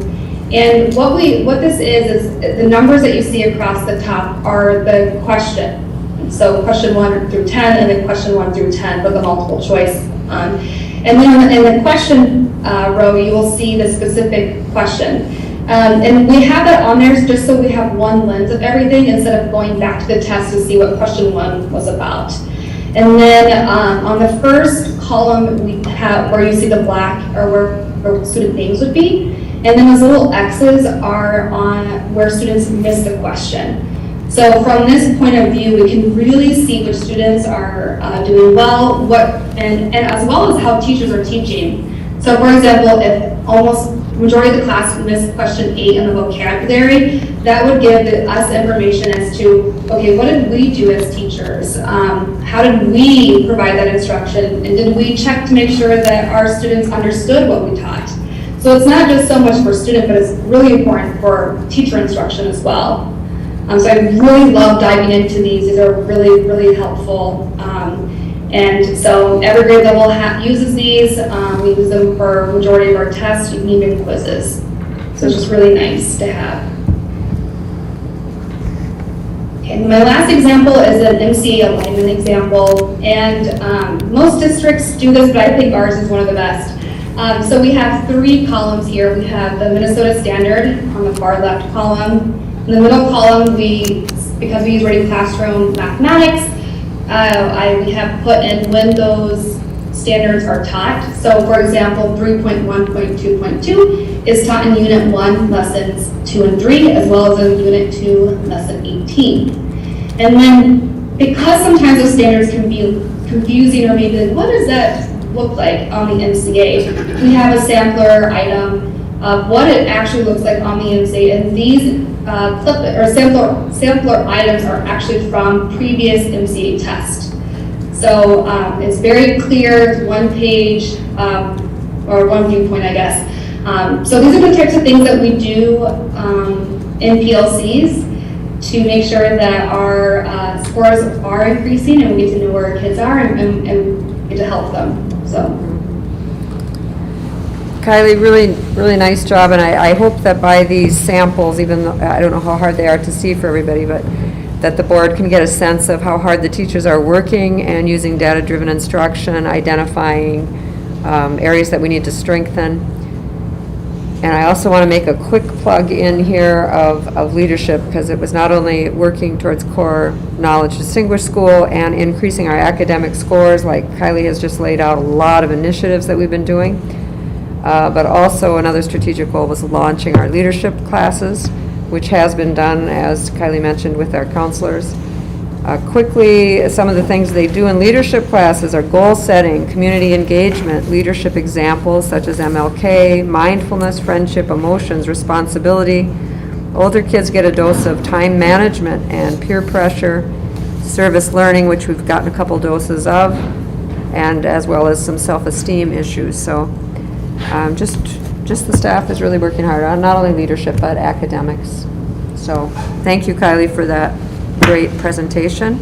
And what this is the numbers that you see across the top are the question. So question 1 through 10, and then question 1 through 10 with a multiple choice. And then in the question row, you will see the specific question. And we have that on there just so we have one lens of everything instead of going back to the test to see what question 1 was about. And then on the first column, we have where you see the black or where student names would be. And then those little X's are on where students missed the question. So from this point of view, we can really see which students are doing well, and as well as how teachers are teaching. So for example, if almost majority of the class missed question 8 in the vocabulary, that would give us information as to, okay, what did we do as teachers? How did we provide that instruction? And did we check to make sure that our students understood what we taught? So it's not just so much for student, but it's really important for teacher instruction as well. So I really love diving into these. These are really, really helpful. And so every grade level uses these. We use them for majority of our tests, and even quizzes. So it's just really nice to have. Okay, my last example is an MCA alignment example. And most districts do this, but I think ours is one of the best. So we have 3 columns here. We have the Minnesota Standard on the far left column. In the middle column, because we use Ready Classroom mathematics, we have put in when those standards are taught. So for example, 3.1.2.2 is taught in Unit 1, Lessons 2 and 3, as well as in Unit 2, Lesson 18. And then, because sometimes those standards can be confusing or maybe like, what does that look like on the MCA? We have a sampler item of what it actually looks like on the MCA, and these sampler items are actually from previous MCA tests. So it's very clear, one page, or one viewpoint, I guess. So these are the types of things that we do in PLCs to make sure that our scores are increasing and we get to know where our kids are and get to help them. So. Kylie, really nice job, and I hope that by these samples, even though, I don't know how hard they are to see for everybody, but that the board can get a sense of how hard the teachers are working and using data-driven instruction, identifying areas that we need to strengthen. And I also want to make a quick plug in here of leadership, because it was not only working towards core knowledge distinguished school and increasing our academic scores, like Kylie has just laid out a lot of initiatives that we've been doing, but also another strategic goal was launching our leadership classes, which has been done, as Kylie mentioned, with our counselors. Quickly, some of the things they do in leadership classes are goal setting, community engagement, leadership examples such as MLK, mindfulness, friendship, emotions, responsibility. Older kids get a dose of time management and peer pressure, service learning, which we've gotten a couple doses of, and as well as some self-esteem issues. So just the staff is really working hard on not only leadership but academics. So thank you, Kylie, for that great presentation.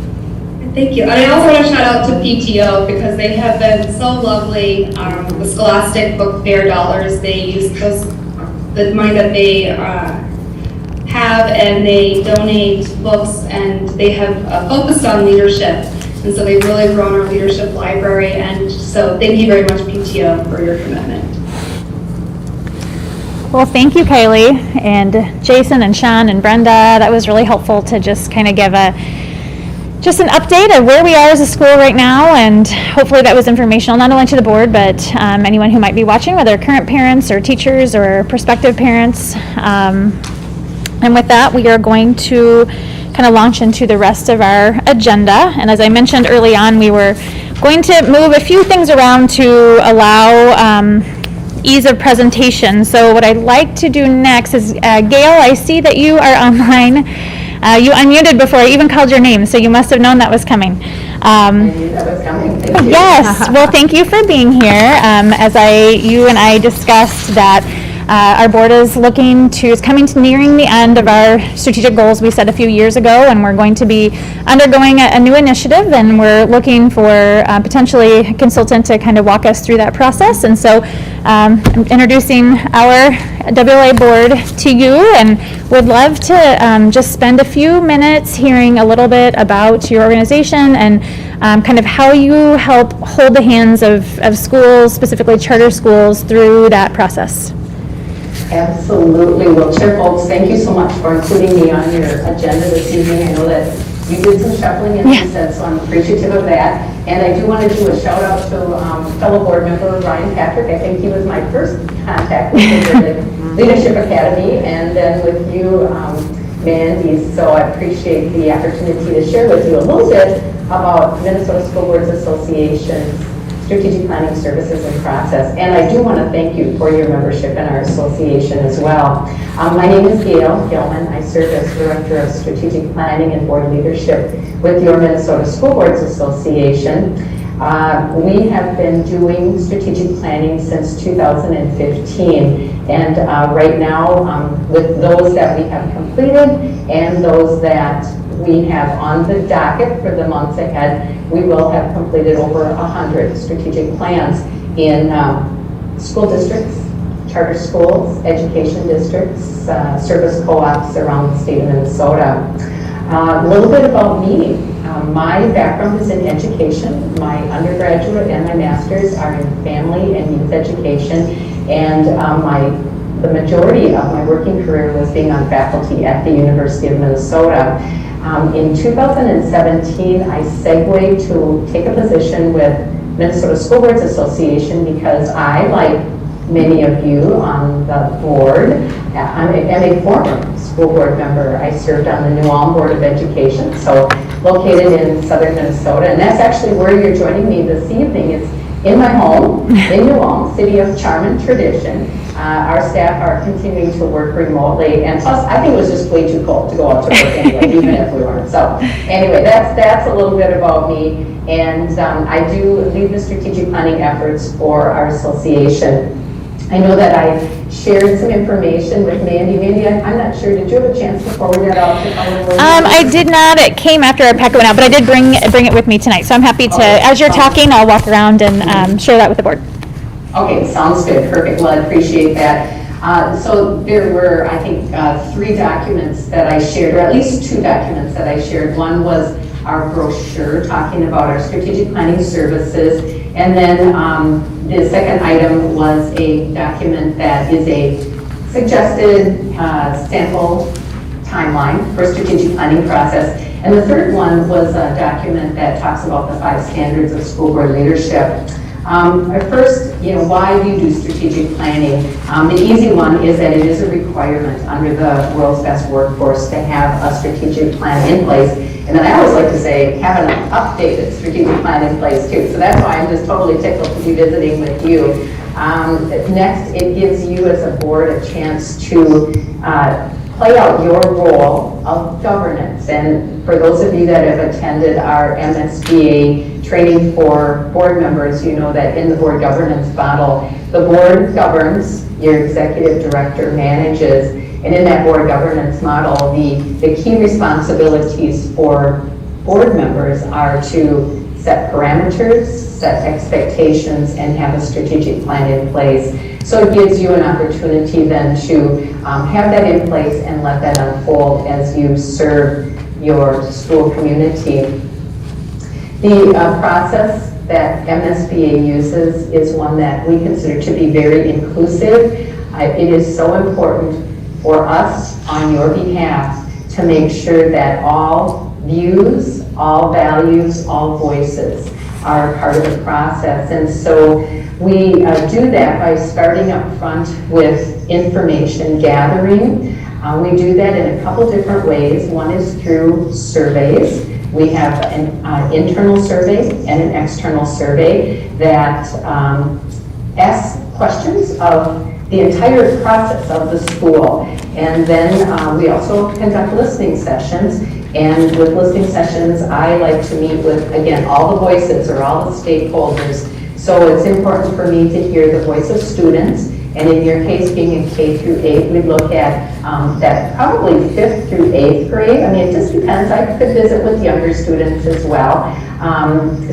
Thank you. And I also want to shout out to PTO because they have been so lovely. The Scholastic Book Fair dollars, they use the money that they have, and they donate books, and they have focused on leadership. And so they've really grown our leadership library. And so thank you very much, PTO, for your commitment. Well, thank you, Kylie, and Jason, and Sean, and Brenda. That was really helpful to just kind of give just an update of where we are as a school right now, and hopefully that was informational not only to the board, but anyone who might be watching, whether current parents or teachers or prospective parents. And with that, we are going to kind of launch into the rest of our agenda. And as I mentioned early on, we were going to move a few things around to allow ease of presentation. So what I'd like to do next is, Gail, I see that you are online. You unmuted before I even called your name, so you must have known that was coming. I knew that was coming. Thank you. Yes, well, thank you for being here. As you and I discussed that our board is coming to nearing the end of our strategic goals we set a few years ago, and we're going to be undergoing a new initiative, and we're looking for potentially a consultant to kind of walk us through that process. And so I'm introducing our WLA board to you, and would love to just spend a few minutes hearing a little bit about your organization and kind of how you help hold the hands of schools, specifically charter schools, through that process. Absolutely. Well, Chair Folks, thank you so much for including me on your agenda this evening. I know that you did some shuffling in this, so I'm appreciative of that. And I do want to do a shout out to fellow board member Ryan Patrick. I think he was my first contact with the Leadership Academy, and then with you, Mandy. So I appreciate the opportunity to share with you a little bit about Minnesota School Boards Association's strategic planning services and process. And I do want to thank you for your membership in our association as well. My name is Gail Gilman. I serve as Director of Strategic Planning and Board Leadership with your Minnesota School Boards Association. We have been doing strategic planning since 2015. And right now, with those that we have completed and those that we have on the docket for the months ahead, we will have completed over 100 strategic plans in school districts, charter schools, education districts, service co-ops around the state of Minnesota. A little bit about me. My background is in education. My undergraduate and my master's are in family and youth education, and the majority of my working career was being on faculty at the University of Minnesota. In 2017, I segued to take a position with Minnesota School Boards Association because I, like many of you on the board, am a former school board member. I served on the New Ulm Board of Education, so located in southern Minnesota, and that's actually where you're joining me this evening. It's in my home in New Ulm, city of charm and tradition. Our staff are continuing to work remotely, and plus I think it was just way too cold to go out to work anyway, even if we weren't. So anyway, that's a little bit about me, and I do lead the strategic planning efforts for our association. I know that I shared some information with Mandy. Mandy, I'm not sure, did you have a chance to forward that out to everyone? I did not. It came after our packet went out, but I did bring it with me tonight. So I'm happy to, as you're talking, I'll walk around and share that with the board. Okay, sounds good, perfect, well, I appreciate that. So there were, I think, 3 documents that I shared, or at least 2 documents that I shared. One was our brochure talking about our strategic planning services, and then the second item was a document that is a suggested sample timeline for strategic planning process. And the third one was a document that talks about the 5 standards of school board leadership. First, why do you do strategic planning? The easy one is that it is a requirement under the world's best workforce to have a strategic plan in place. And then I always like to say, have an updated strategic plan in place too. So that's why I'm just totally tickled to be visiting with you. Next, it gives you as a board a chance to play out your role of governance. And for those of you that have attended our MSBA training for board members, you know that in the board governance model, the board governs, your executive director manages, and in that board governance model, the key responsibilities for board members are to set parameters, set expectations, and have a strategic plan in place. So it gives you an opportunity then to have that in place and let that unfold as you serve your school community. The process that MSBA uses is one that we consider to be very inclusive. It is so important for us on your behalf to make sure that all views, all values, all voices are part of the process. And so we do that by starting up front with information gathering. We do that in a couple different ways. One is through surveys. We have an internal survey and an external survey that asks questions of the entire process of the school. And then we also conduct listening sessions. And with listening sessions, I like to meet with, again, all the voices or all the stakeholders. So it's important for me to hear the voice of students. And in your case, being in K through 8, we look at that probably 5th through 8th grade. I mean, it just depends. I could visit with younger students as well.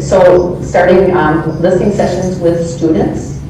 So starting listening sessions with students,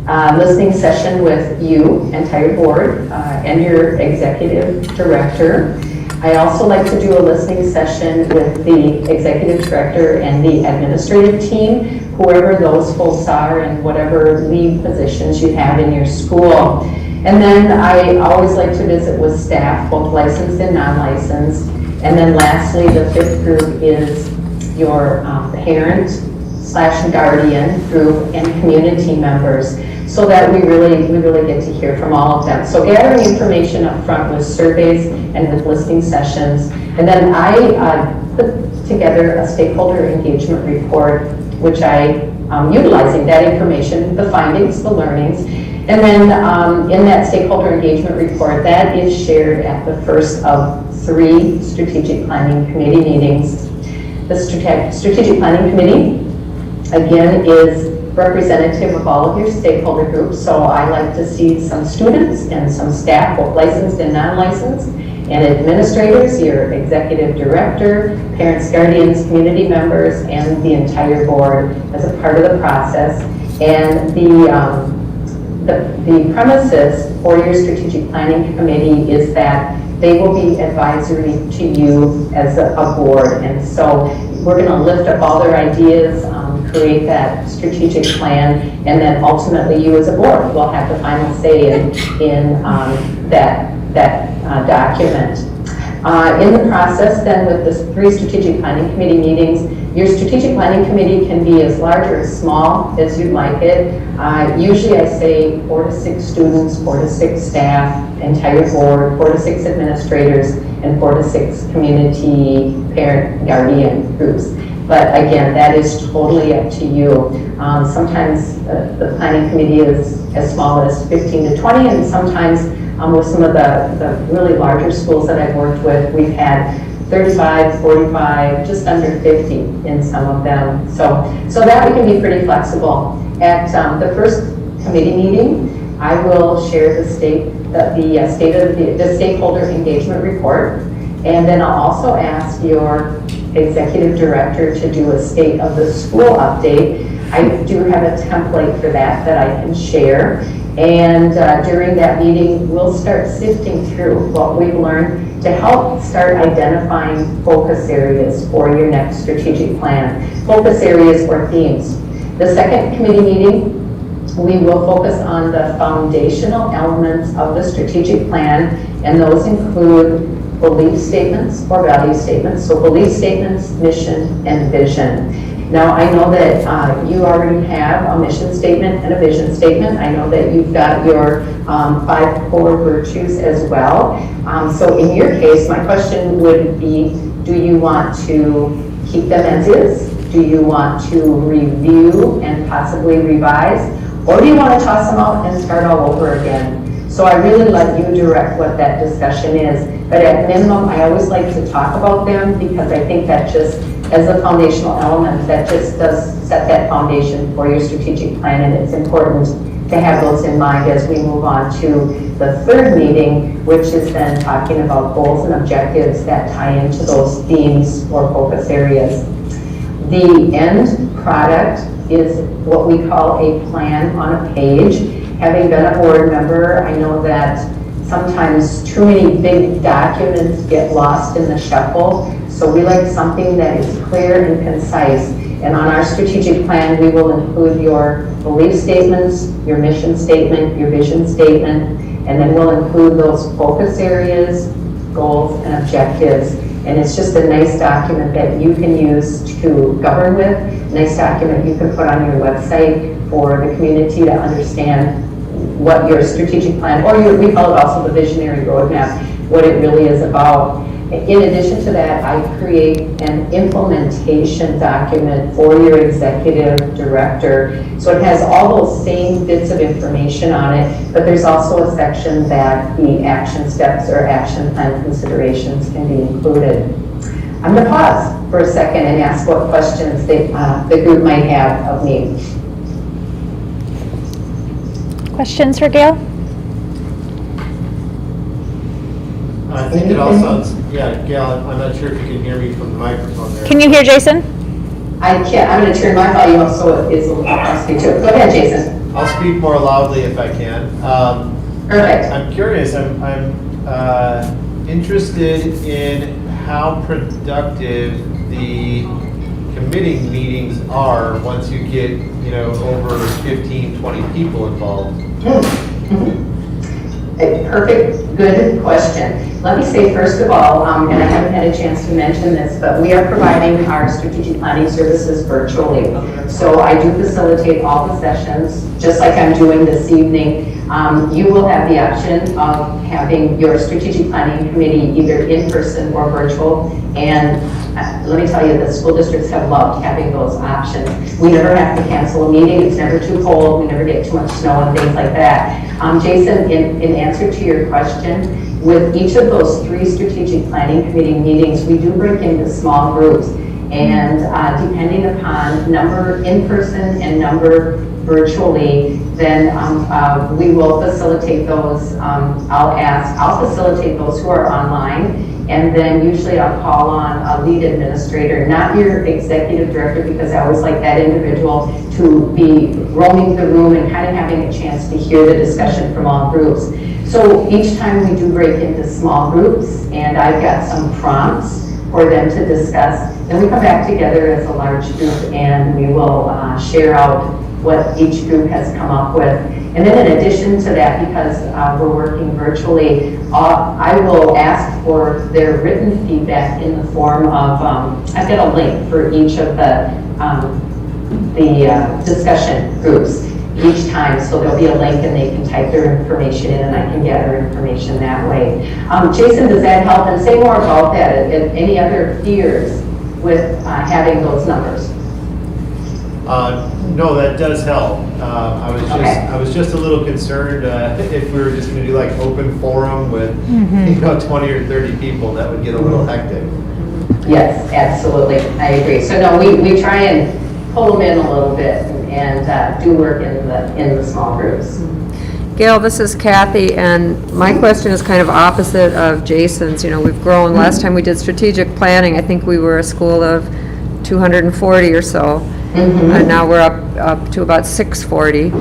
listening session with you, entire board, and your executive director. I also like to do a listening session with the executive director and the administrative team, whoever those folks are and whatever lead positions you have in your school. And then I always like to visit with staff, both licensed and non-licensed. And then lastly, the 5th group is your parent/guardian group and community members, so that we really get to hear from all of them. So gathering information up front with surveys and with listening sessions. And then I put together a stakeholder engagement report, which I, utilizing that information, the findings, the learnings. And then in that stakeholder engagement report, that is shared at the first of 3 strategic planning committee meetings. The strategic planning committee, again, is representative of all of your stakeholder groups. So I like to see some students and some staff, both licensed and non-licensed, and administrators, your executive director, parents, guardians, community members, and the entire board as a part of the process. And the premises for your strategic planning committee is that they will be advisory to you as a board. And so we're going to lift up all their ideas, create that strategic plan, and then ultimately you as a board will have the final say in that document. In the process then with the 3 strategic planning committee meetings, your strategic planning committee can be as large or as small as you'd like it. Usually I say 4 to 6 students, 4 to 6 staff, entire board, 4 to 6 administrators, and 4 to 6 community parent guardian groups. But again, that is totally up to you. Sometimes the planning committee is as small as 15 to 20, and sometimes with some of the really larger schools that I've worked with, we've had 35, 45, just under 50 in some of them. So that we can be pretty flexible. At the first committee meeting, I will share the stakeholder engagement report, and then I'll also ask your executive director to do a state of the school update. I do have a template for that I can share. And during that meeting, we'll start sifting through what we've learned to help start identifying focus areas for your next strategic plan, focus areas or themes. The second committee meeting, we will focus on the foundational elements of the strategic plan, and those include belief statements or value statements. So belief statements, mission, and vision. Now, I know that you already have a mission statement and a vision statement. I know that you've got your 5 core virtues as well. So in your case, my question would be, do you want to keep them as is? Do you want to review and possibly revise? Or do you want to toss them out and start all over again? So I really let you direct what that discussion is. But at minimum, I always like to talk about them because I think that just, as a foundational element, that just does set that foundation for your strategic plan, and it's important to have those in mind as we move on to the third meeting, which is then talking about goals and objectives that tie into those themes or focus areas. The end product is what we call a plan on a page. Having been a board member, I know that sometimes too many big documents get lost in the shuffle. So we like something that is clear and concise. And on our strategic plan, we will include your belief statements, your mission statement, your vision statement, and then we'll include those focus areas, goals, and objectives. And it's just a nice document that you can use to govern with, nice document you can put on your website for the community to understand what your strategic plan, or we call it also the visionary roadmap, what it really is about. In addition to that, I create an implementation document for your executive director. So it has all those same bits of information on it, but there's also a section that the action steps or action plan considerations can be included. I'm going to pause for a second and ask what questions the group might have of me. Questions for Gail? I think it all sounds, yeah, Gail, I'm not sure if you can hear me from the microphone there. Can you hear Jason? I can't. I'm going to turn my volume up so it's a little speak to it. Go ahead, Jason. I'll speak more loudly if I can. Perfect. I'm curious. I'm interested in how productive the committee meetings are once you get, over 15, 20 people involved. A perfect, good question. Let me say first of all, and I haven't had a chance to mention this, but we are providing our strategic planning services virtually. So I do facilitate all the sessions, just like I'm doing this evening. You will have the option of having your strategic planning committee either in person or virtual. And let me tell you, the school districts have loved having those options. We never have to cancel a meeting. It's never too cold. We never get too much snow and things like that. Jason, in answer to your question, with each of those 3 strategic planning committee meetings, we do break into small groups. And depending upon number in person and number virtually, then we will facilitate those. I'll facilitate those who are online. And then usually I'll call on a lead administrator, not your executive director, because I always like that individual to be roaming the room and kind of having a chance to hear the discussion from all groups. So each time we do break into small groups, and I've got some prompts for them to discuss. Then we come back together as a large group and we will share out what each group has come up with. And then in addition to that, because we're working virtually, I will ask for their written feedback in the form of, I've got a link for each of the discussion groups each time. So there'll be a link and they can type their information in and I can gather information that way. Jason, does that help? And say more about that. Any other fears with having those numbers? No, that does help. I was just a little concerned if we were just going to do like open forum with 20 or 30 people, that would get a little hectic. Yes, absolutely. I agree. So no, we try and pull them in a little bit and do work in the small groups. Gail, this is Kathy, and my question is kind of opposite of Jason's. We've grown. Last time we did strategic planning, I think we were a school of 240 or so. And now we're up to about 640.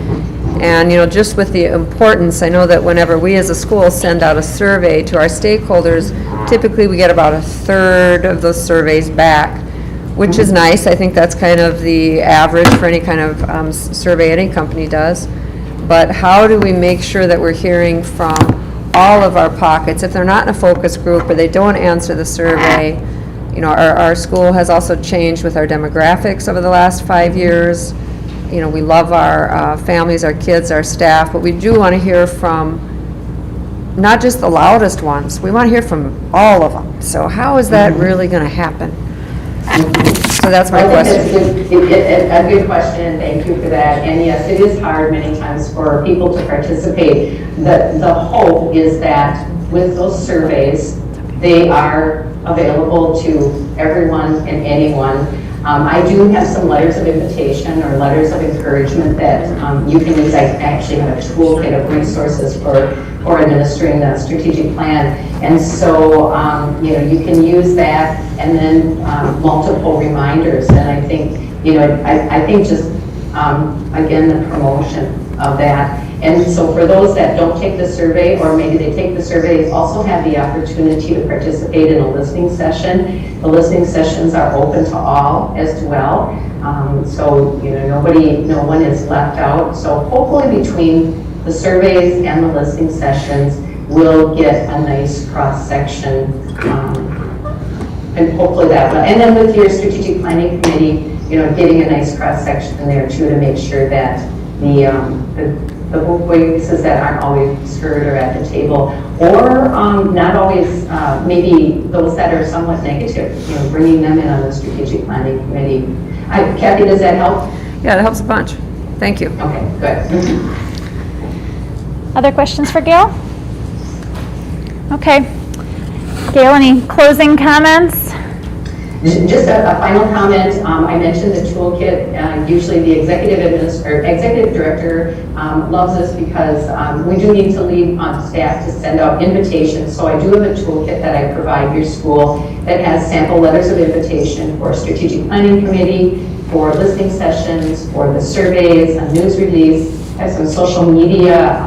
And, just with the importance, I know that whenever we as a school send out a survey to our stakeholders, typically we get about a third of those surveys back, which is nice. I think that's kind of the average for any kind of survey any company does. But how do we make sure that we're hearing from all of our pockets? If they're not in a focus group or they don't answer the survey, our school has also changed with our demographics over the last 5 years. We love our families, our kids, our staff, but we do want to hear from not just the loudest ones. We want to hear from all of them. So how is that really going to happen? So that's my question. A good question, thank you for that. And yes, it is hard many times for people to participate. The hope is that with those surveys, they are available to everyone and anyone. I do have some letters of invitation or letters of encouragement that you can use. I actually have a toolkit of resources for administering the strategic plan. And so, you can use that and then multiple reminders. And I think, I think just, again, the promotion of that. And so for those that don't take the survey, or maybe they take the survey, they also have the opportunity to participate in a listening session. The listening sessions are open to all as well. So, no one is left out. So hopefully between the surveys and the listening sessions, we'll get a nice cross-section. And hopefully that one. And then with your strategic planning committee, getting a nice cross-section there too, to make sure that the voices that aren't always heard or at the table, or not always, maybe those that are somewhat negative, bringing them in on the strategic planning committee. Kathy, does that help? Yeah, that helps a bunch. Thank you. Okay, good. Other questions for Gail? Okay. Gail, any closing comments? Just a final comment. I mentioned the toolkit. Usually the executive director loves this because we do need to lead on staff to send out invitations. So I do have a toolkit that I provide your school that has sample letters of invitation for strategic planning committee, for listening sessions, for the surveys, a news release, has some social media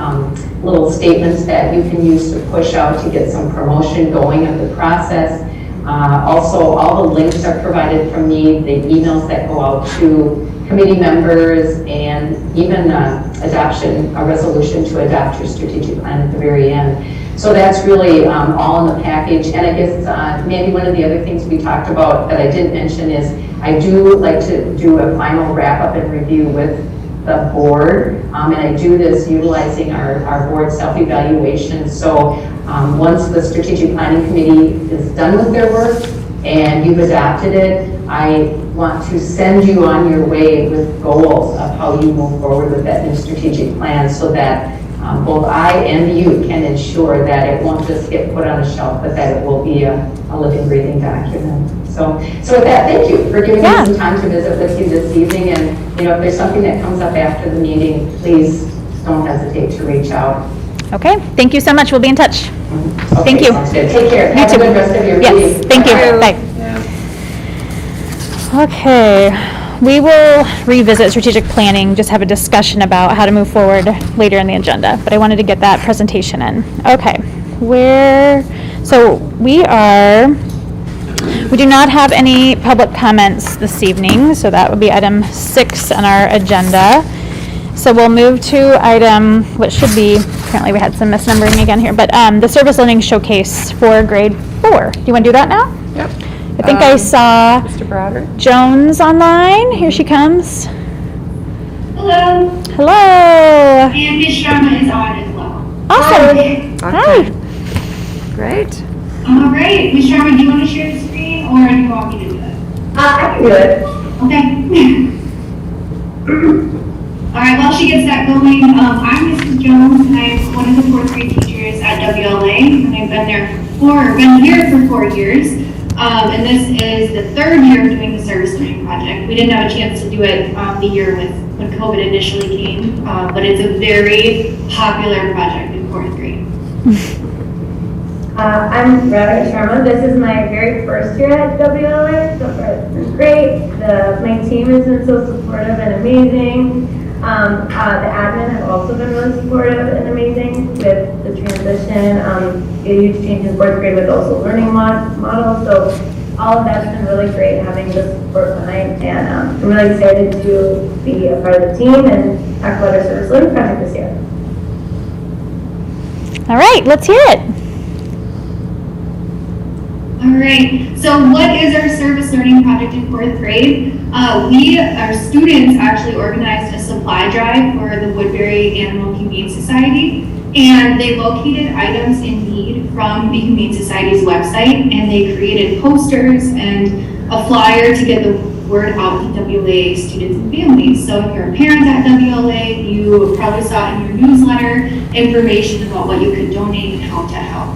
little statements that you can use to push out to get some promotion going of the process. Also, all the links are provided from me, the emails that go out to committee members, and even a resolution to adopt your strategic plan at the very end. So that's really all in the package. And I guess maybe one of the other things we talked about that I didn't mention is I do like to do a final wrap-up and review with the board, and I do this utilizing our board self-evaluation. So once the strategic planning committee is done with their work and you've adopted it, I want to send you on your way with goals of how you move forward with that new strategic plan, so that both I and you can ensure that it won't just get put on a shelf, but that it will be a living, breathing document. So with that, thank you for giving me some time to visit with you this evening. And if there's something that comes up after the meeting, please don't hesitate to reach out. Okay, thank you so much. We'll be in touch. Okay, Thank you. Sounds good. Take care. You Have too. a good rest of your meeting. Yes, thank you. Bye. Okay, we will revisit strategic planning, just have a discussion about how to move forward later in the agenda, but I wanted to get that presentation in. Okay, so we do not have any public comments this evening, so that would be item 6 on our agenda. So we'll move to item, what should be, apparently we had some misnumbering again here, but the service learning showcase for grade 4. Do you want to do that now? Yep. I think I saw Mr. Broderick. Jones online. Here she comes. Hello. Hello. And Ms. Sharma is on as well. Awesome. Okay. Hi. Great. All right. Ms. Sharma, do you want to share the screen or do you want me to do it? I can do it. Okay. All right, while she gets that going, I'm Mrs. Jones, and I'm one of the 4th grade teachers at WLA, and I've been here for 4 years. And this is the 3rd year of doing the service learning project. We didn't have a chance to do it the year when COVID initially came, but it's a very popular project in 4th grade. I'm Ravika Sharma. This is my very first year at WLA, so far it's been great. My team has been so supportive and amazing. The admin have also been really supportive and amazing with the transition. A huge change in fourth grade with also learning model, so all of that's been really great having the support behind, and I'm really excited to be a part of the team and talk about our service learning project this year. All right, let's hear it. All right, so what is our service learning project in fourth grade? Our students actually organized a supply drive for the Woodbury Animal Humane Society, and they located items in need from the Humane Society's website, and they created posters and a flyer to get the word out to WLA students and families. So if you're a parent at WLA, you probably saw in your newsletter information about what you could donate and how to help.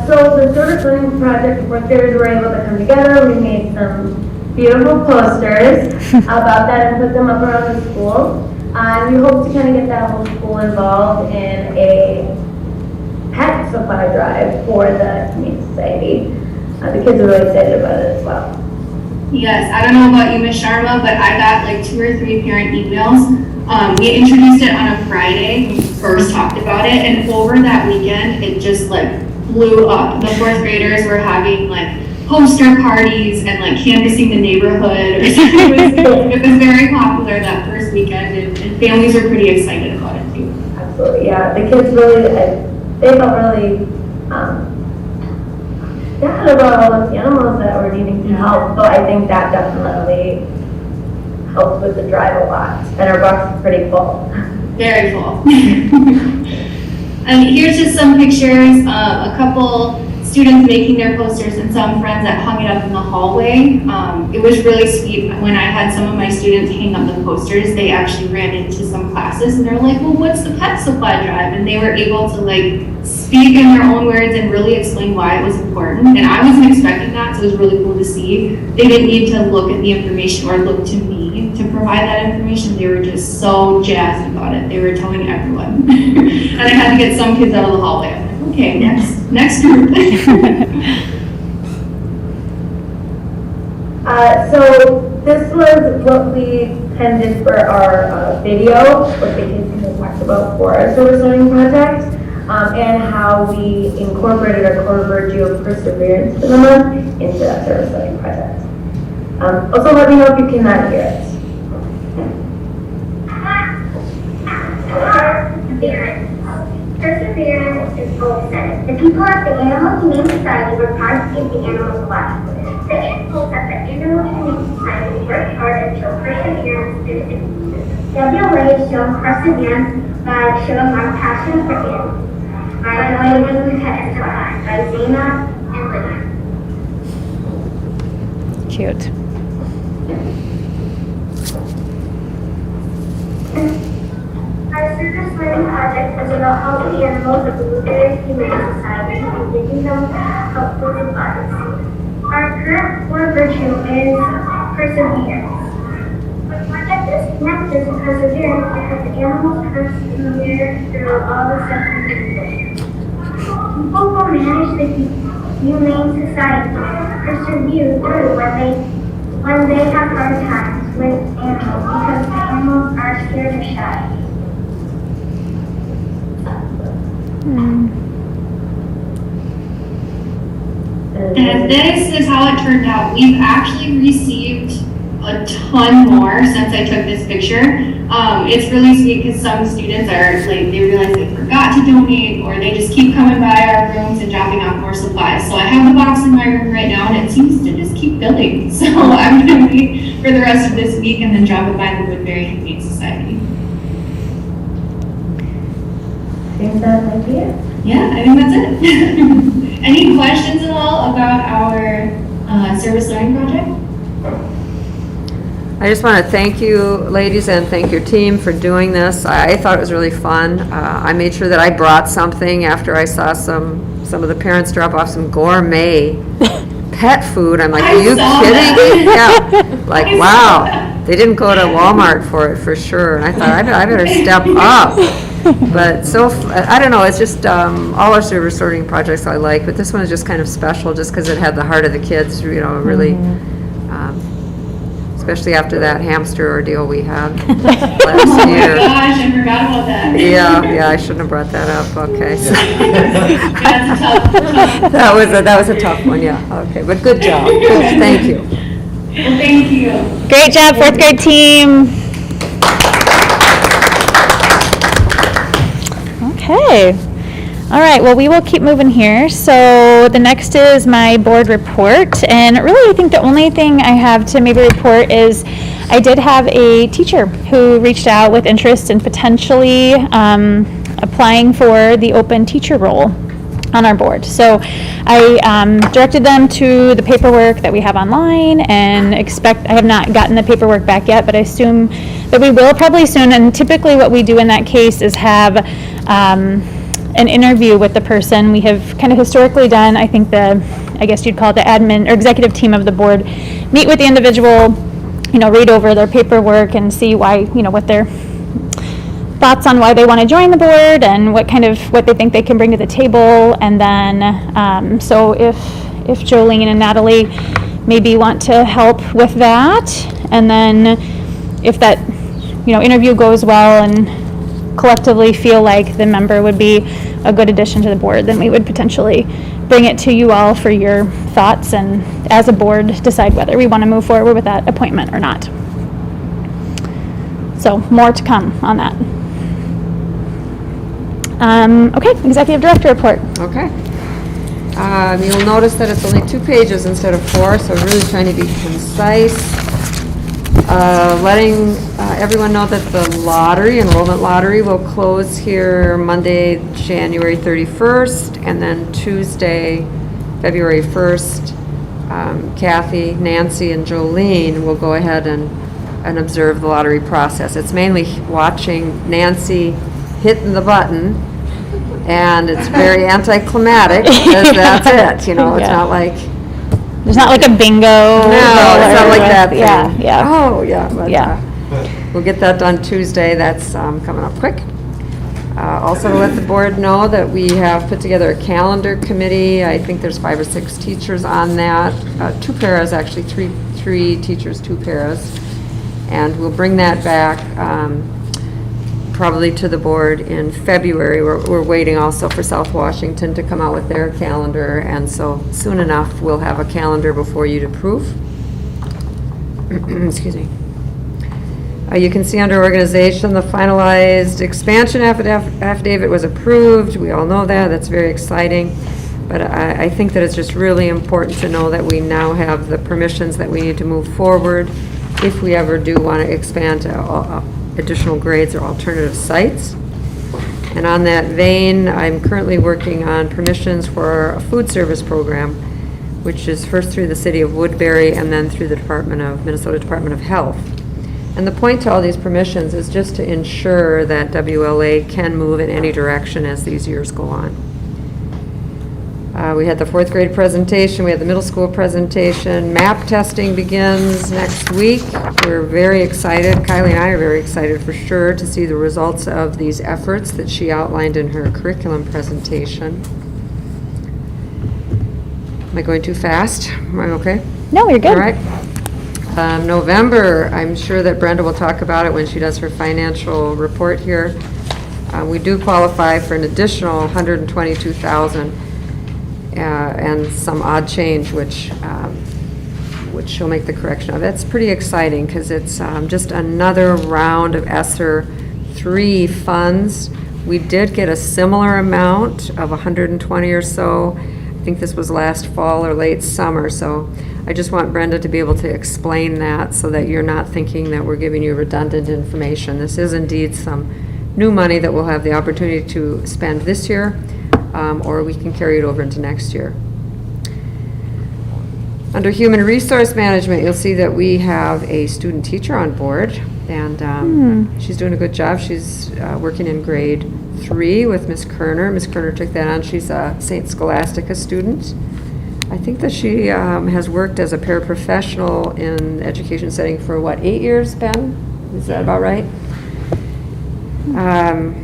So the service learning project, fourth graders were able to come together. We made some beautiful posters about that and put them up around the school. And we hope to kind of get that whole school involved in a pet supply drive for the Humane Society. The kids are really excited about it as well. Yes, I don't know about you, Ms. Sharma, but I got like 2 or 3 parent emails. We introduced it on a Friday, we first talked about it, and over that weekend, it just like blew up. The fourth graders were having like poster parties and like canvassing the neighborhood. It was very popular that first weekend, and families were pretty excited about it too. Absolutely, yeah. The kids really, they felt really sad about all of the animals that were needing some help. So I think that definitely helped with the drive a lot. And our box is pretty full. Very full. And here's just some pictures of a couple students making their posters and some friends that hung it up in the hallway. It was really sweet. When I had some of my students hang up the posters, they actually ran into some classes and they're like, well, what's the pet supply drive? And they were able to like speak in their own words and really explain why it was important. And I wasn't expecting that, so it was really cool to see. They didn't need to look at the information or look to me to provide that information. They were just so jazzed about it. They were telling everyone. And I had to get some kids out of the hallway. I'm like, okay, next group. So this was what we intended for our video, what the kids kind of talked about for our service learning project, and how we incorporated our core virtue of perseverance for the month into that service learning project. Also, let me know if you cannot hear it. Perseverance is both said. The people at the Animal Humane Society work hard to give the animals life. The animals at the Animal Humane Society work hard and show perseverance through it. WLA has shown perseverance by showing our passion for animals. By donating pet supplies by Zena and Lydia. Cute. Our service learning project is about helping animals of the Woodbury Humane Society and giving them helpful advice. Our current core virtue is perseverance. The project is connected to perseverance because the animals persevere through all the suffering. People who manage the Humane Society persevere through when they have hard times with animals because the animals are scared or shy. And this is how it turned out. We've actually received a ton more since I took this picture. It's really sweet because some students are like, they realize they forgot to donate or they just keep coming by our rooms and dropping off more supplies. So I have the box in my room right now and it seems to just keep building. So I'm going to wait for the rest of this week and then drop it by the Woodbury Humane Society. I think that might be it. Yeah, I think that's it. Any questions at all about our service learning project? I just want to thank you, ladies, and thank your team for doing this. I thought it was really fun. I made sure that I brought something after I saw some of the parents drop off some gourmet pet food. I'm like, are you kidding me? Yeah. Like, wow. They didn't go to Walmart for it, for sure, and I thought, I better step up. But I don't know, it's just, all our service sorting projects I like, but this one is just kind of special, just because it had the heart of the kids, you know, really, especially after that hamster ordeal we had last year. Oh my gosh, I forgot about that. Yeah, I shouldn't have brought that up, okay. That's tough. That was a tough one, yeah, okay, but good job, good, thank you. Well, thank you. Great job, fourth grade team. Okay. All right, well, we will keep moving here. So the next is my board report. And really, I think the only thing I have to maybe report is I did have a teacher who reached out with interest in potentially applying for the open teacher role on our board. So I directed them to the paperwork that we have online and I have not gotten the paperwork back yet, but I assume that we will probably soon. And typically what we do in that case is have an interview with the person. We have kind of historically done, I think I guess you'd call it the admin or executive team of the board, meet with the individual, you know, read over their paperwork and see why, you know, what their thoughts on why they want to join the board and what they think they can bring to the table. And then, so if Jolene and Natalie maybe want to help with that, and then if that, you know, interview goes well and collectively feel like the member would be a good addition to the board, then we would potentially bring it to you all for your thoughts and as a board decide whether we want to move forward with that appointment or not. So more to come on that. Okay, executive director report. Okay. You'll notice that it's only 2 pages instead of 4, so really trying to be concise. Letting everyone know that the enrollment lottery will close here Monday, January 31st, and then Tuesday, February 1st, Kathy, Nancy, and Jolene will go ahead and observe the lottery process. It's mainly watching Nancy hitting the button, and it's very anticlimactic because that's it, you know, it's not like... There's not like a bingo. No, it's not like that thing. Yeah. Oh, yeah. But, we'll get that done Tuesday. That's coming up quick. Also to let the board know that we have put together a calendar committee. I think there's 5 or 6 teachers on that. 2 paras, actually, 3 teachers, 2 paras. And we'll bring that back probably to the board in February. We're waiting also for South Washington to come out with their calendar, and so soon enough we'll have a calendar before you to approve. Excuse me. You can see under organization the finalized expansion affidavit was approved. We all know that. That's very exciting. But I think that it's just really important to know that we now have the permissions that we need to move forward if we ever do want to expand to additional grades or alternative sites. And on that vein, I'm currently working on permissions for a food service program, which is first through the city of Woodbury and then through the Minnesota Department of Health. And the point to all these permissions is just to ensure that WLA can move in any direction as these years go on. We had the 4th grade presentation, we had the middle school presentation. MAP testing begins next week. We're very excited, Kylie and I are very excited for sure to see the results of these efforts that she outlined in her curriculum presentation. Am I going too fast? Am I okay? No, you're good. All right. November, I'm sure that Brenda will talk about it when she does her financial report here. We do qualify for an additional $122,000 and some odd change, which she'll make the correction of. That's pretty exciting because it's just another round of ESSER 3 funds. We did get a similar amount of 120 or so. I think this was last fall or late summer, so I just want Brenda to be able to explain that so that you're not thinking that we're giving you redundant information. This is indeed some new money that we'll have the opportunity to spend this year, or we can carry it over into next year. Under Human Resource Management, you'll see that we have a student teacher on board, and she's doing a good job. She's working in grade 3 with Miss Kerner. Miss Kerner took that on. She's a St. Scholastica student. I think that she has worked as a paraprofessional in the education setting for, what, 8 years, Ben? Is that about right?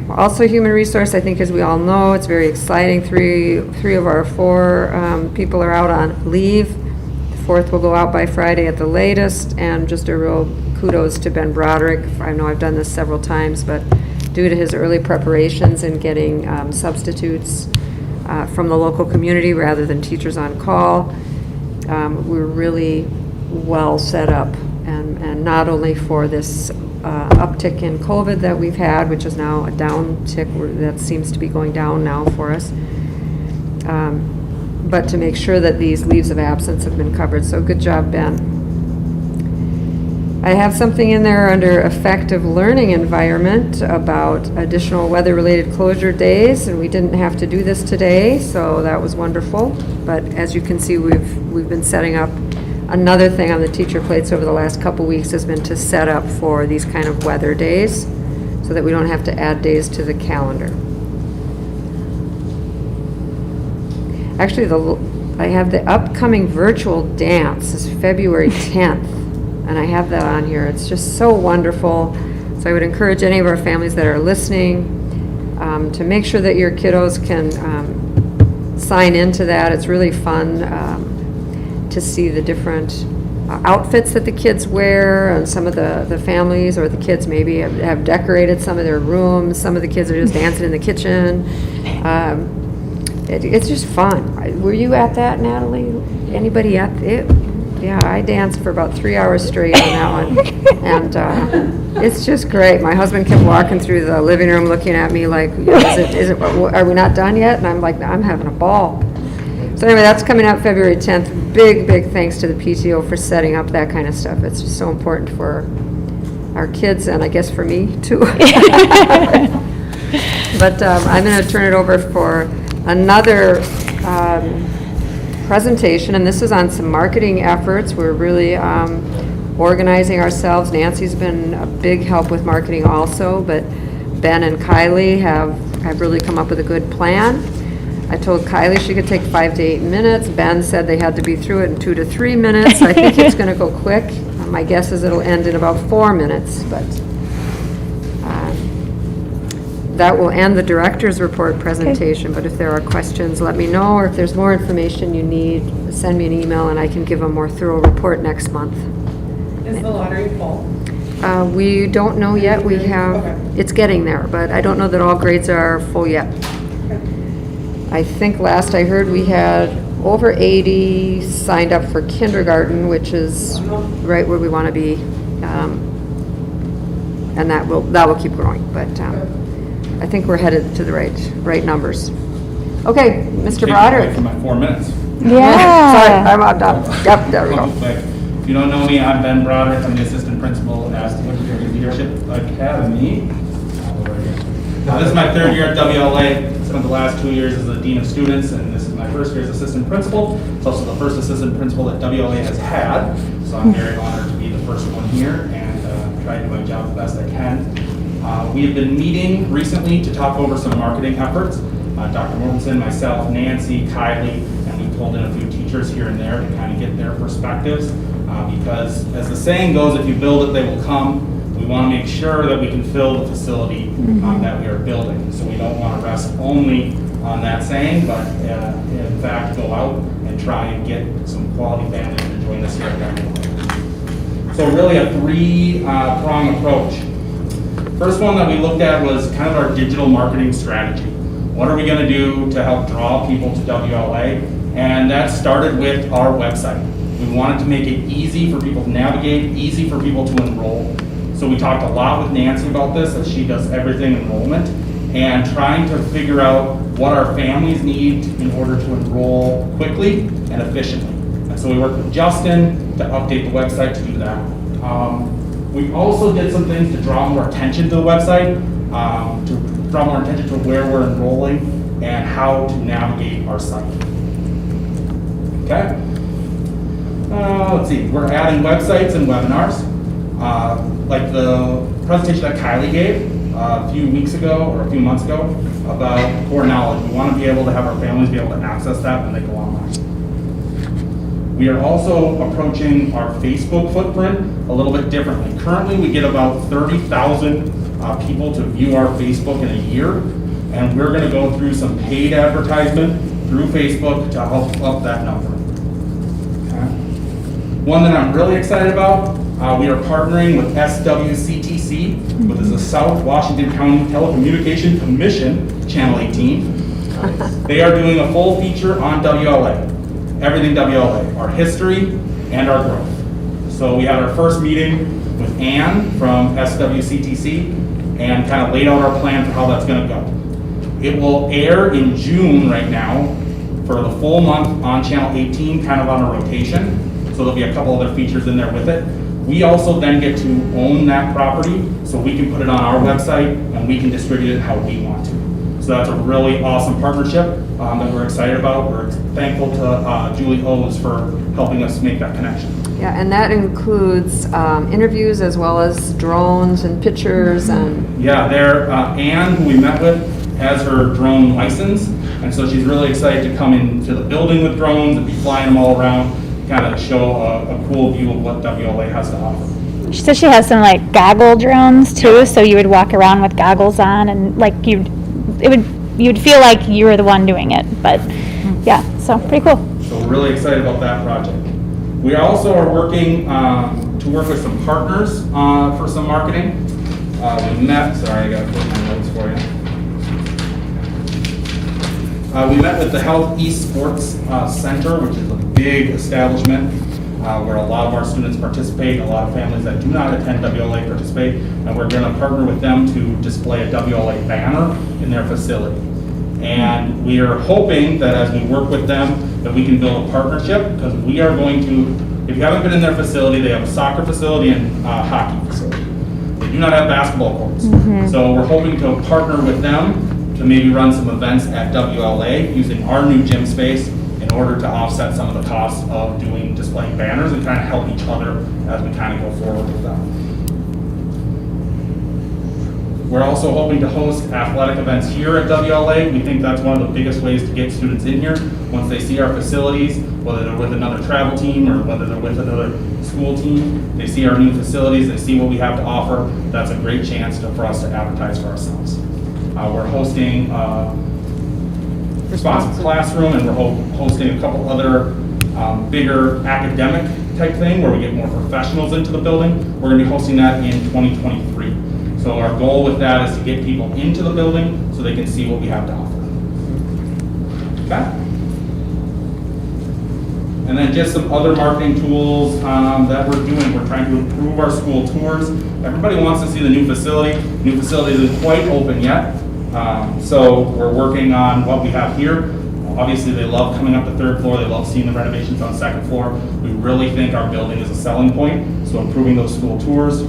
Also human resource, I think, as we all know, it's very exciting. Three of our 4 people are out on leave. The 4th will go out by Friday at the latest, and just a real kudos to Ben Broderick. I know I've done this several times, but due to his early preparations and getting substitutes from the local community rather than teachers on call, we're really well set up, and not only for this uptick in COVID that we've had, which is now a downtick, that seems to be going down now for us, but to make sure that these leaves of absence have been covered. So good job, Ben. I have something in there under effective learning environment about additional weather-related closure days, and we didn't have to do this today, so that was wonderful. But as you can see, we've been setting up. Another thing on the teacher plates over the last couple weeks has been to set up for these kind of weather days so that we don't have to add days to the calendar. Actually, I have the upcoming virtual dance is February 10th, and I have that on here. It's just so wonderful. So I would encourage any of our families that are listening to make sure that your kiddos can sign into that. It's really fun to see the different outfits that the kids wear, and some of the families or the kids maybe have decorated some of their rooms. Some of the kids are just dancing in the kitchen. It's just fun. Were you at that, Natalie? Anybody at it? Yeah, I danced for about 3 hours straight on that one, and it's just great. My husband kept walking through the living room looking at me like, are we not done yet? And I'm like, I'm having a ball. So anyway, that's coming up February 10th. Big thanks to the PTO for setting up that kind of stuff. It's just so important for our kids, and I guess for me too. But I'm going to turn it over for another presentation, and this is on some marketing efforts. We're really organizing ourselves. Nancy's been a big help with marketing also, but Ben and Kylie have really come up with a good plan. I told Kylie she could take 5 to 8 minutes. Ben said they had to be through it in 2 to 3 minutes. I think it's going to go quick. My guess is it'll end in about 4 minutes, but that will end the director's report presentation. Okay. But if there are questions, let me know, or if there's more information you need, send me an email and I can give a more thorough report next month. Is the lottery full? We don't know yet. We have, it's getting there, but I don't know that all grades are full yet. I think last I heard we had over 80 signed up for kindergarten, which is right where we want to be, and that will keep growing. But I think we're headed to the right numbers. Okay, Mr. Broderick. For my 4 minutes. Yeah. Sorry, I'm done. Yep, there we go. If you don't know me, I'm Ben Broderick. I'm the assistant principal at the Woodbury Leadership Academy. This is my 3rd year at WLA. Spent the last 2 years as the dean of students, and this is my 1st year as assistant principal. It's also the first assistant principal that WLA has had, so I'm very honored to be the first one here and try to do my job the best I can. We have been meeting recently to talk over some marketing efforts. Dr. Mortensen, myself, Nancy, Kylie, and we pulled in a few teachers here and there to kind of get their perspectives, because as the saying goes, if you build it, they will come. We want to make sure that we can fill the facility that we are building. So we don't want to rest only on that saying, but in fact go out and try and get some quality families to join us here at WLA. So really a 3-prong approach. First one that we looked at was kind of our digital marketing strategy. What are we going to do to help draw people to WLA? And that started with our website. We wanted to make it easy for people to navigate, easy for people to enroll. So we talked a lot with Nancy about this, as she does everything enrollment, and trying to figure out what our families need in order to enroll quickly and efficiently. And so we worked with Justin to update the website to do that. We also did some things to draw more attention to the website, to draw more attention to where we're enrolling and how to navigate our site. Okay? Let's see, we're adding websites and webinars. Like the presentation that Kylie gave a few weeks ago or a few months ago about core knowledge. We want to be able to have our families be able to access that when they go online. We are also approaching our Facebook footprint a little bit differently. Currently, we get about 30,000 people to view our Facebook in a year, and we're gonna go through some paid advertisement through Facebook to help up that number. Okay. One that I'm really excited about, we are partnering with SWCTC, which is the South Washington County Telecommunication Commission, Channel 18. They are doing a full feature on WLA, everything WLA, our history and our growth. So we had our first meeting with Ann from SWCTC and kind of laid out our plan for how that's gonna go. It will air in June right now for the full month on Channel 18, kind of on a rotation. So there'll be a couple other features in there with it. We also then get to own that property, so we can put it on our website and we can distribute it how we want to. So that's a really awesome partnership that we're excited about. We're thankful to Julie O's for helping us make that connection. Yeah, and that includes interviews as well as drones and pictures and... Yeah, Ann, who we met with, has her drone license, and so she's really excited to come into the building with drones and be flying them all around, kind of show a cool view of what WLA has to offer. She said she has some like goggle drones too, so you would walk around with goggles on and like you'd feel like you were the one doing it, but yeah, so pretty cool. So we're really excited about that project. We also are working to work with some partners for some marketing. We met, sorry, I got to put my notes for you. We met with the Health East Sports Center, which is a big establishment where a lot of our students participate, a lot of families that do not attend WLA participate, and we're going to partner with them to display a WLA banner in their facility. And we are hoping that as we work with them, that we can build a partnership, because we are going to, if you haven't been in their facility, they have a soccer facility and a hockey facility. They do not have basketball courts. So we're hoping to partner with them to maybe run some events at WLA using our new gym space in order to offset some of the costs of displaying banners and kind of help each other as we kind of go forward with that. We're also hoping to host athletic events here at WLA. We think that's one of the biggest ways to get students in here. Once they see our facilities, whether they're with another travel team or whether they're with another school team, they see our new facilities, they see what we have to offer. That's a great chance for us to advertise for ourselves. We're hosting Responsive Classroom, and we're hosting a couple other bigger academic type thing where we get more professionals into the building. We're going to be hosting that in 2023. So our goal with that is to get people into the building so they can see what we have to offer. Okay? And then just some other marketing tools that we're doing. We're trying to improve our school tours. Everybody wants to see the new facility. New facility isn't quite open yet. So we're working on what we have here. Obviously, they love coming up the third floor. They love seeing the renovations on the second floor. We really think our building is a selling point, so improving those school tours.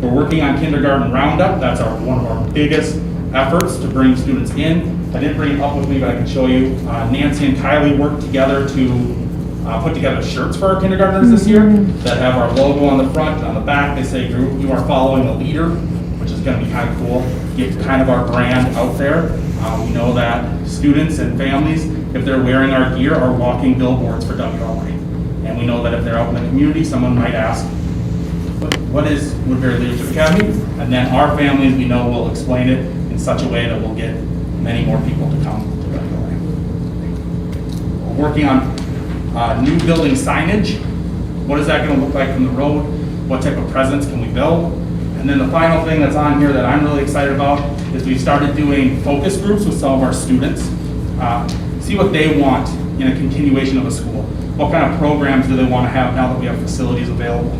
We're working on Kindergarten Roundup. That's one of our biggest efforts to bring students in. I didn't bring it up with me, but I can show you. Nancy and Kylie worked together to put together shirts for our kindergartners this year that have our logo on the front. On the back, they say, "You are following a leader," which is going to be kind of cool. Get kind of our brand out there. We know that students and families, if they're wearing our gear, are walking billboards for WLA. And we know that if they're out in the community, someone might ask, what is Woodbury Leadership Academy? And then our families, we know, will explain it in such a way that we'll get many more people to come to WLA. We're working on new building signage. What is that going to look like from the road? What type of presence can we build? And then the final thing that's on here that I'm really excited about is we've started doing focus groups with some of our students. See what they want in a continuation of a school. What kind of programs do they want to have now that we have facilities available?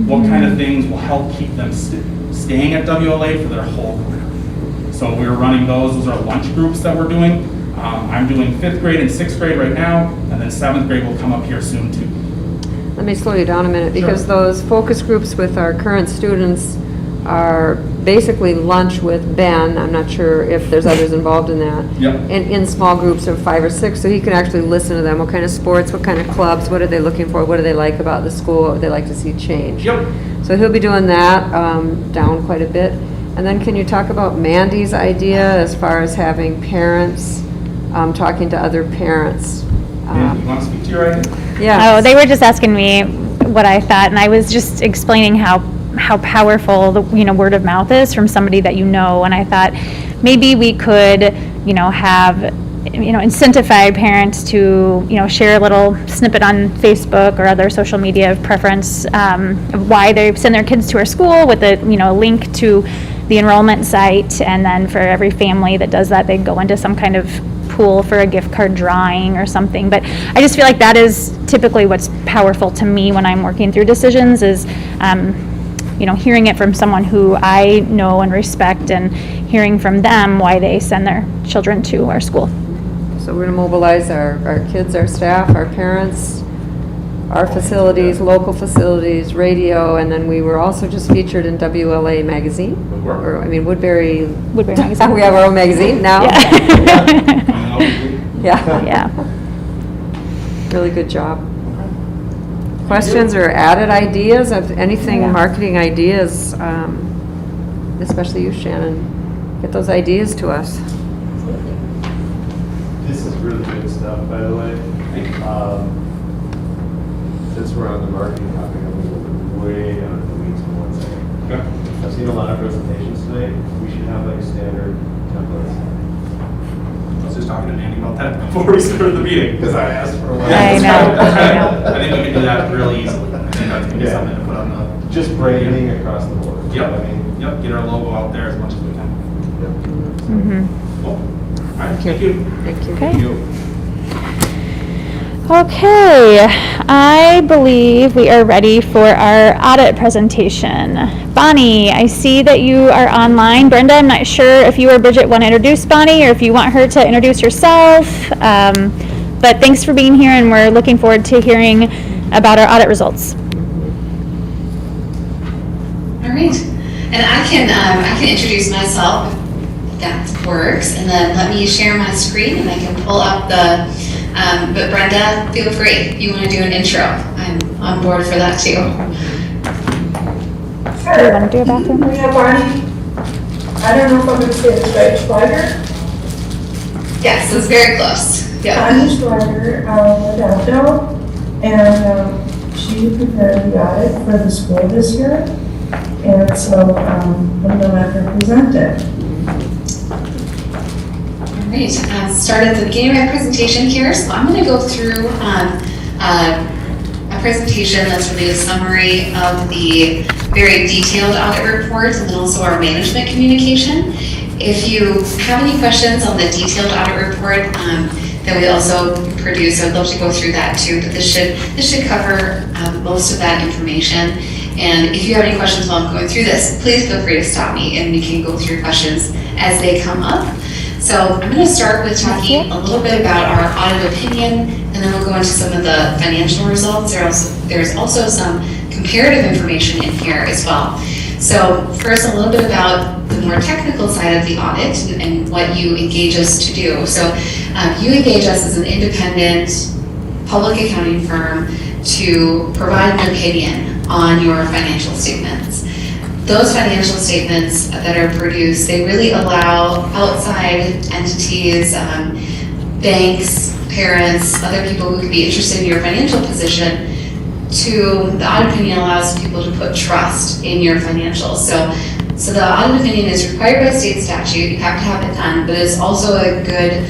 What kind of things will help keep them staying at WLA for their whole career? So we're running those. Those are lunch groups that we're doing. I'm doing 5th grade and 6th grade right now, and then 7th grade will come up here soon too. Let me slow you down a minute, because those focus groups with our current students are basically lunch with Ben. I'm not sure if there's others involved in that. Yep. And in small groups of 5 or 6, so he can actually listen to them. What kind of sports, what kind of clubs, what are they looking for, what do they like about the school, what would they like to see change? Yep. So he'll be doing that down quite a bit. And then can you talk about Mandy's idea as far as having parents talking to other parents Yeah, you want to speak to your idea? Yeah. Oh, they were just asking me what I thought, and I was just explaining how powerful the word of mouth is from somebody that you know. And I thought maybe we could have incentivize parents to share a little snippet on Facebook or other social media of preference of why they send their kids to our school with a link to the enrollment site, and then for every family that does that, they go into some kind of pool for a gift card drawing or something. But I just feel like that is typically what's powerful to me when I'm working through decisions is hearing it from someone who I know and respect, and hearing from them why they send their children to our school. So we're going to mobilize our kids, our staff, our parents, our facilities, local facilities, radio, and then we were also just featured in WLA magazine. Woodbury magazine. We have our own magazine now. Yeah. Really good job. Questions or added ideas of anything, marketing ideas, especially you, Shannon. Get those ideas to us. This is really good stuff, by the way. Since we're on the marketing topic, I'm going to go way out of the weeds for 1 second. Okay. I've seen a lot of presentations tonight. We should have like standard templates. I was just talking to Nancy about that before we started the meeting, because I asked for one. I know. I think we can do that really easily. I think that's going to be something to put on the... Just branding across the board. Yep. I mean, Yep, get our logo out there as much as we can. Mm-hmm. Cool. All right, thank you. Thank you. Okay. Okay, I believe we are ready for our audit presentation. Bonnie, I see that you are online. Brenda, I'm not sure if you or Bridget want to introduce Bonnie or if you want her to introduce herself. But thanks for being here, and we're looking forward to hearing about our audit results. All right, and I can introduce myself. That works, and then let me share my screen, and I can pull up the. But Brenda, feel free. If you want to do an intro, I'm on board for that too. Do you want to do a bathroom? Yeah, Barney. I don't know if I'm going to say this right. Schweiger? Yes, it's very close. Yeah. Barney Schweiger, with Aldo, and she prepared the audit for the school this year, and so I'm going to let her present it. Great. Start at the beginning of my presentation here. So I'm going to go through a presentation that's really a summary of the very detailed audit report and then also our management communication. If you have any questions on the detailed audit report that we also produce, I'd love to go through that too. But this should cover most of that information. And if you have any questions while I'm going through this, please feel free to stop me and we can go through questions as they come up. So I'm going to start with talking a little bit about our audit opinion, and then we'll go into some of the financial results. There's also some comparative information in here as well. So first, a little bit about the more technical side of the audit and what you engage us to do. So you engage us as an independent public accounting firm to provide an opinion on your financial statements. Those financial statements that are produced, they really allow outside entities, banks, parents, other people who could be interested in your financial position the audit opinion allows people to put trust in your financials. So the audit opinion is required by state statute. You have to have it done, but it's also a good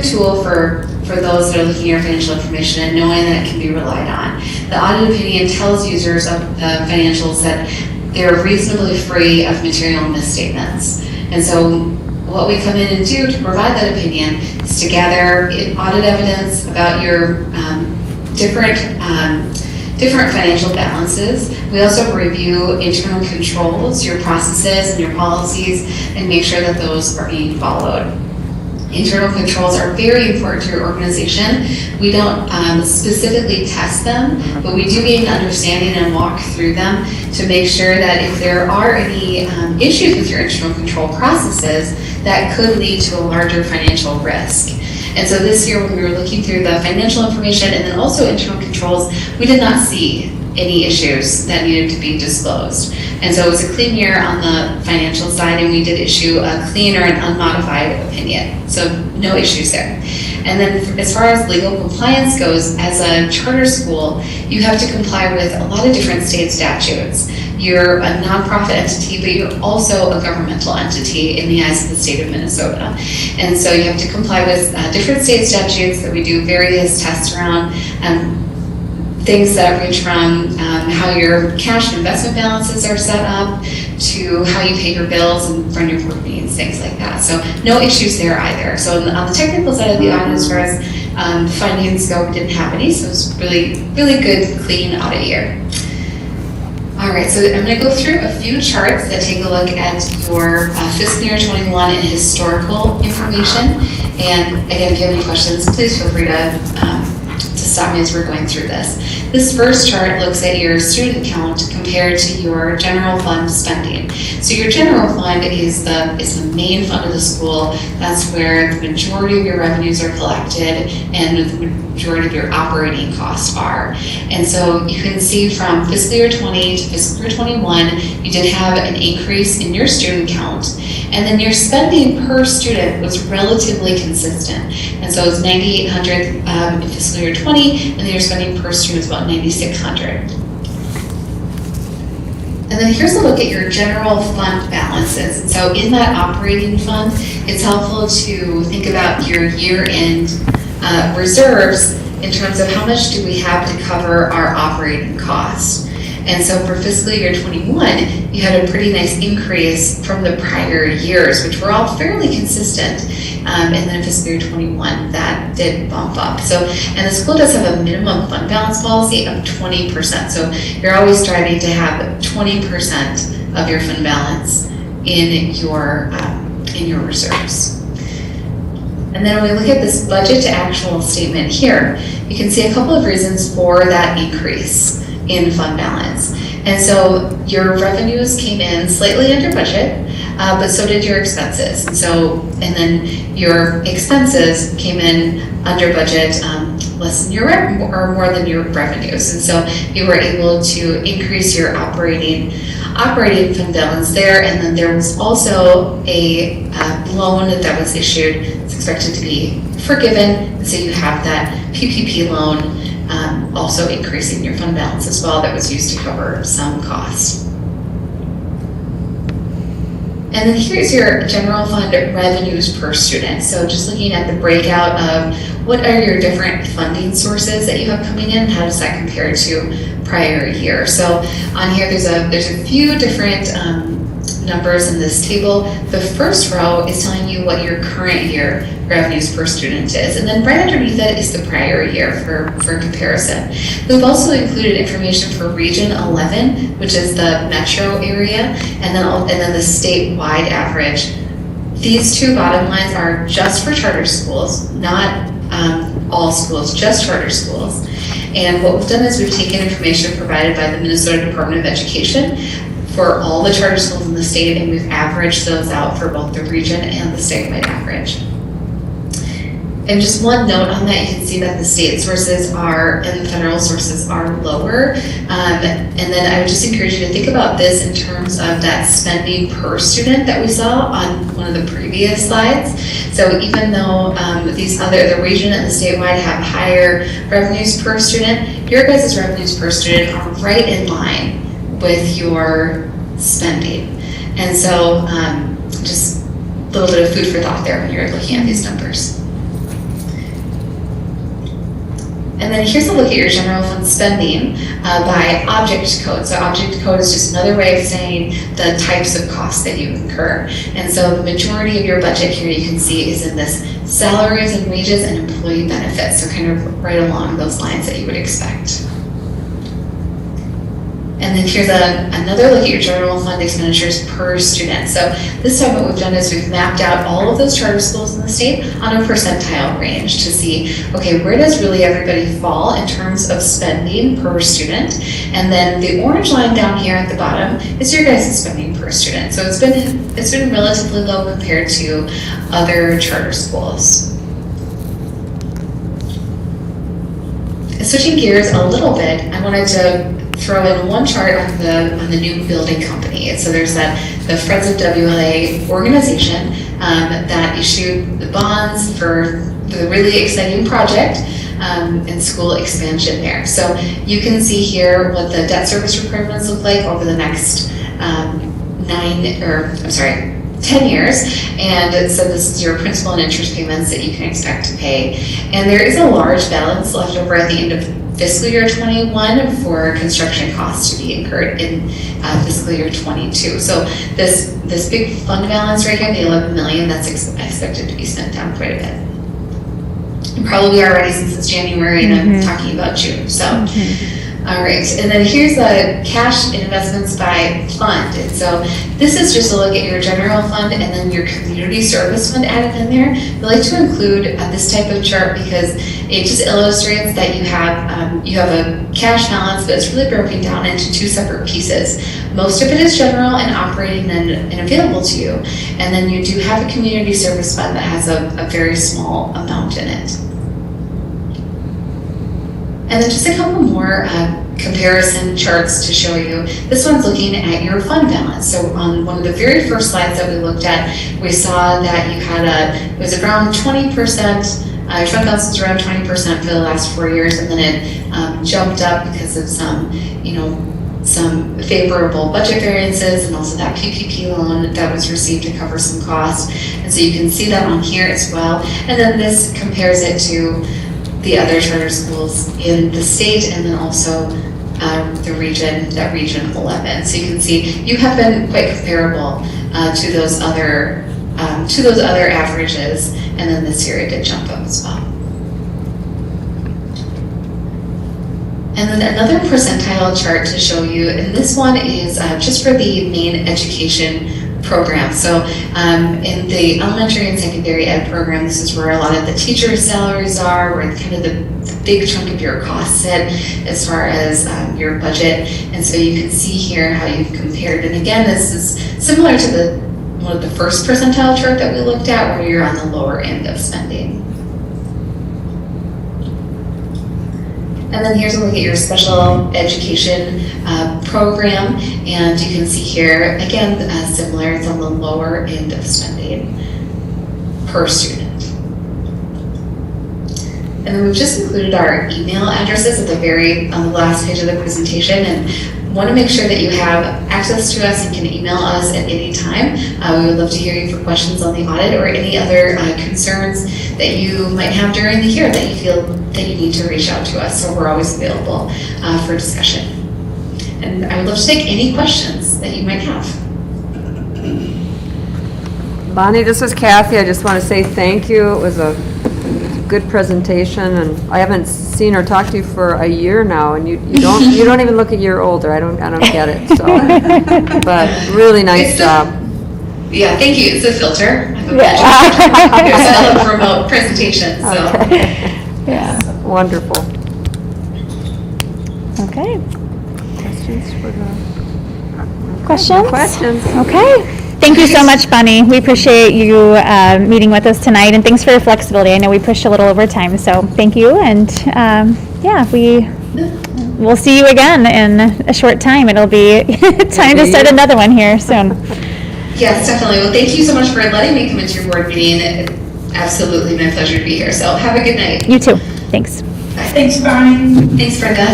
tool for those that are looking at your financial information and knowing that it can be relied on. The audit opinion tells users of the financials that they're reasonably free of material misstatements. And so what we come in and do to provide that opinion is to gather audit evidence about your different financial balances. We also review internal controls, your processes and your policies, and make sure that those are being followed. Internal controls are very important to your organization. We don't specifically test them, but we do gain understanding and walk through them to make sure that if there are any issues with your internal control processes, that could lead to a larger financial risk. And so this year when we were looking through the financial information and then also internal controls, we did not see any issues that needed to be disclosed. And so it was a clean year on the financial side, and we did issue a clean or an unmodified opinion. So no issues there. And then as far as legal compliance goes, as a charter school, you have to comply with a lot of different state statutes. You're a nonprofit entity, but you're also a governmental entity in the eyes of the state of Minnesota. And so you have to comply with different state statutes that we do various tests around, things that range from how your cash and investment balances are set up to how you pay your bills and run your board meetings, things like that. So no issues there either. So on the technical side of the audit, as far as findings go, we didn't have any, so it's really, really good, clean audit year. All right, so I'm going to go through a few charts that take a look at your fiscal year 21 and historical information. And again, if you have any questions, please feel free to stop me as we're going through this. This first chart looks at your student count compared to your general fund spending. So your general fund is the main fund of the school. That's where the majority of your revenues are collected and the majority of your operating costs are. And so you can see from fiscal year 20 to fiscal year 21, you did have an increase in your student count. And then your spending per student was relatively consistent. And so it was $9,800 in fiscal year 20, and then your spending per student was about $9,600. And then here's a look at your general fund balances. And so in that operating fund, it's helpful to think about your year-end reserves in terms of how much do we have to cover our operating costs. And so for fiscal year 21, you had a pretty nice increase from the prior years, which were all fairly consistent. And then fiscal year 21, that did bump up. So, and the school does have a minimum fund balance policy of 20%. So you're always striving to have 20% of your fund balance in your reserves. And then when we look at this budget to actual statement here, you can see a couple of reasons for that increase in fund balance. And so your revenues came in slightly under budget, but so did your expenses. And then your expenses came in under budget, less than your or more than your revenues. And so you were able to increase your operating fund balance there. And then there was also a loan that was issued. It's expected to be forgiven. And so you have that PPP loan also increasing your fund balance as well that was used to cover some costs. And then here's your general fund revenues per student. So just looking at the breakout of what are your different funding sources that you have coming in, and how does that compare to prior year. So on here there's a few different numbers in this table. The first row is telling you what your current year revenues per student is, and then right underneath it is the prior year for comparison. We've also included information for Region 11, which is the metro area, and then the statewide average. These two bottom lines are just for charter schools, not all schools, just charter schools. And what we've done is we've taken information provided by the Minnesota Department of Education for all the charter schools in the state, and we've averaged those out for both the region and the statewide average. And just one note on that, you can see that the state sources and the federal sources are lower. And then I would just encourage you to think about this in terms of that spending per student that we saw on one of the previous slides. So even though the region and the statewide have higher revenues per student, your guys' revenues per student are right in line with your spending. And so just a little bit of food for thought there when you're looking at these numbers. And then here's a look at your general fund spending by object code. So object code is just another way of saying the types of costs that you incur. And so the majority of your budget here you can see is in this salaries and wages and employee benefits. So kind of right along those lines that you would expect. And then here's another look at your general fund expenditures per student. So this time what we've done is we've mapped out all of those charter schools in the state on a percentile range to see, okay, where does really everybody fall in terms of spending per student? And then the orange line down here at the bottom is your guys' spending per student. So it's been relatively low compared to other charter schools. Switching gears a little bit, I wanted to throw in one chart on the new building company. And so there's the Friends of WLA organization that issued the bonds for the really exciting project and school expansion there. So you can see here what the debt service requirements look like over the next 10 years, and so this is your principal and interest payments that you can expect to pay. And there is a large balance left over at the end of fiscal year 21 for construction costs to be incurred in fiscal year 22. So this big fund balance right here, the 11 million, that's expected to be spent down quite a bit. And probably already since it's January and I'm talking about June. So. All right, and then here's the cash and investments by fund. And so this is just a look at your general fund and then your community service fund added in there. We like to include this type of chart because it just illustrates that you have a cash balance, but it's really broken down into two separate pieces. Most of it is general and operating and available to you. And then you do have a community service fund that has a very small amount in it. And then just a couple more comparison charts to show you. This one's looking at your fund balance. So on one of the very first slides that we looked at, we saw that you had it was around 20%, your fund balance was around 20% for the last 4 years, and then it jumped up because of some favorable budget variances and also that PPP loan that was received to cover some costs. And so you can see that on here as well. And then this compares it to the other charter schools in the state, and then also the region, that region 11. So you can see you have been quite comparable to those other averages, and then this year it did jump up as well. And then another percentile chart to show you, and this one is just for the main education program. So in the elementary and secondary ed program, this is where a lot of the teachers' salaries are, where kind of the big chunk of your costs sit as far as your budget. And so you can see here how you've compared. And again, this is similar to one of the first percentile chart that we looked at, where you're on the lower end of spending. And then here's a look at your special education program, and you can see here, again, similar, it's on the lower end of spending per student. And then we've just included our email addresses on the last page of the presentation, and want to make sure that you have access to us and can email us at any time. We would love to hear you for questions on the audit or any other concerns that you might have during the year that you feel that you need to reach out to us. So we're always available for discussion. And I would love to take any questions that you might have. Bonnie, this is Kathy. I just want to say thank you. It was a good presentation, and I haven't seen or talked to you for a year now, and you don't even look a year older. I don't get it. So, but really nice job. Yeah, thank you. It's a filter. There's a remote presentation. So. Okay. Yeah. Wonderful. Okay. Questions for the Questions? questions? Okay. Thank you so much, Bonnie. We appreciate you meeting with us tonight, and thanks for your flexibility. I know we pushed a little over time, so thank you. And we'll see you again in a short time. It'll be time to start another one here soon. Yes, definitely. Well, thank you so much for letting me come into your board meeting. Absolutely my pleasure to be here. So have a good night. You too. Thanks. Bye. Thanks, Bonnie. Thanks, Brenda.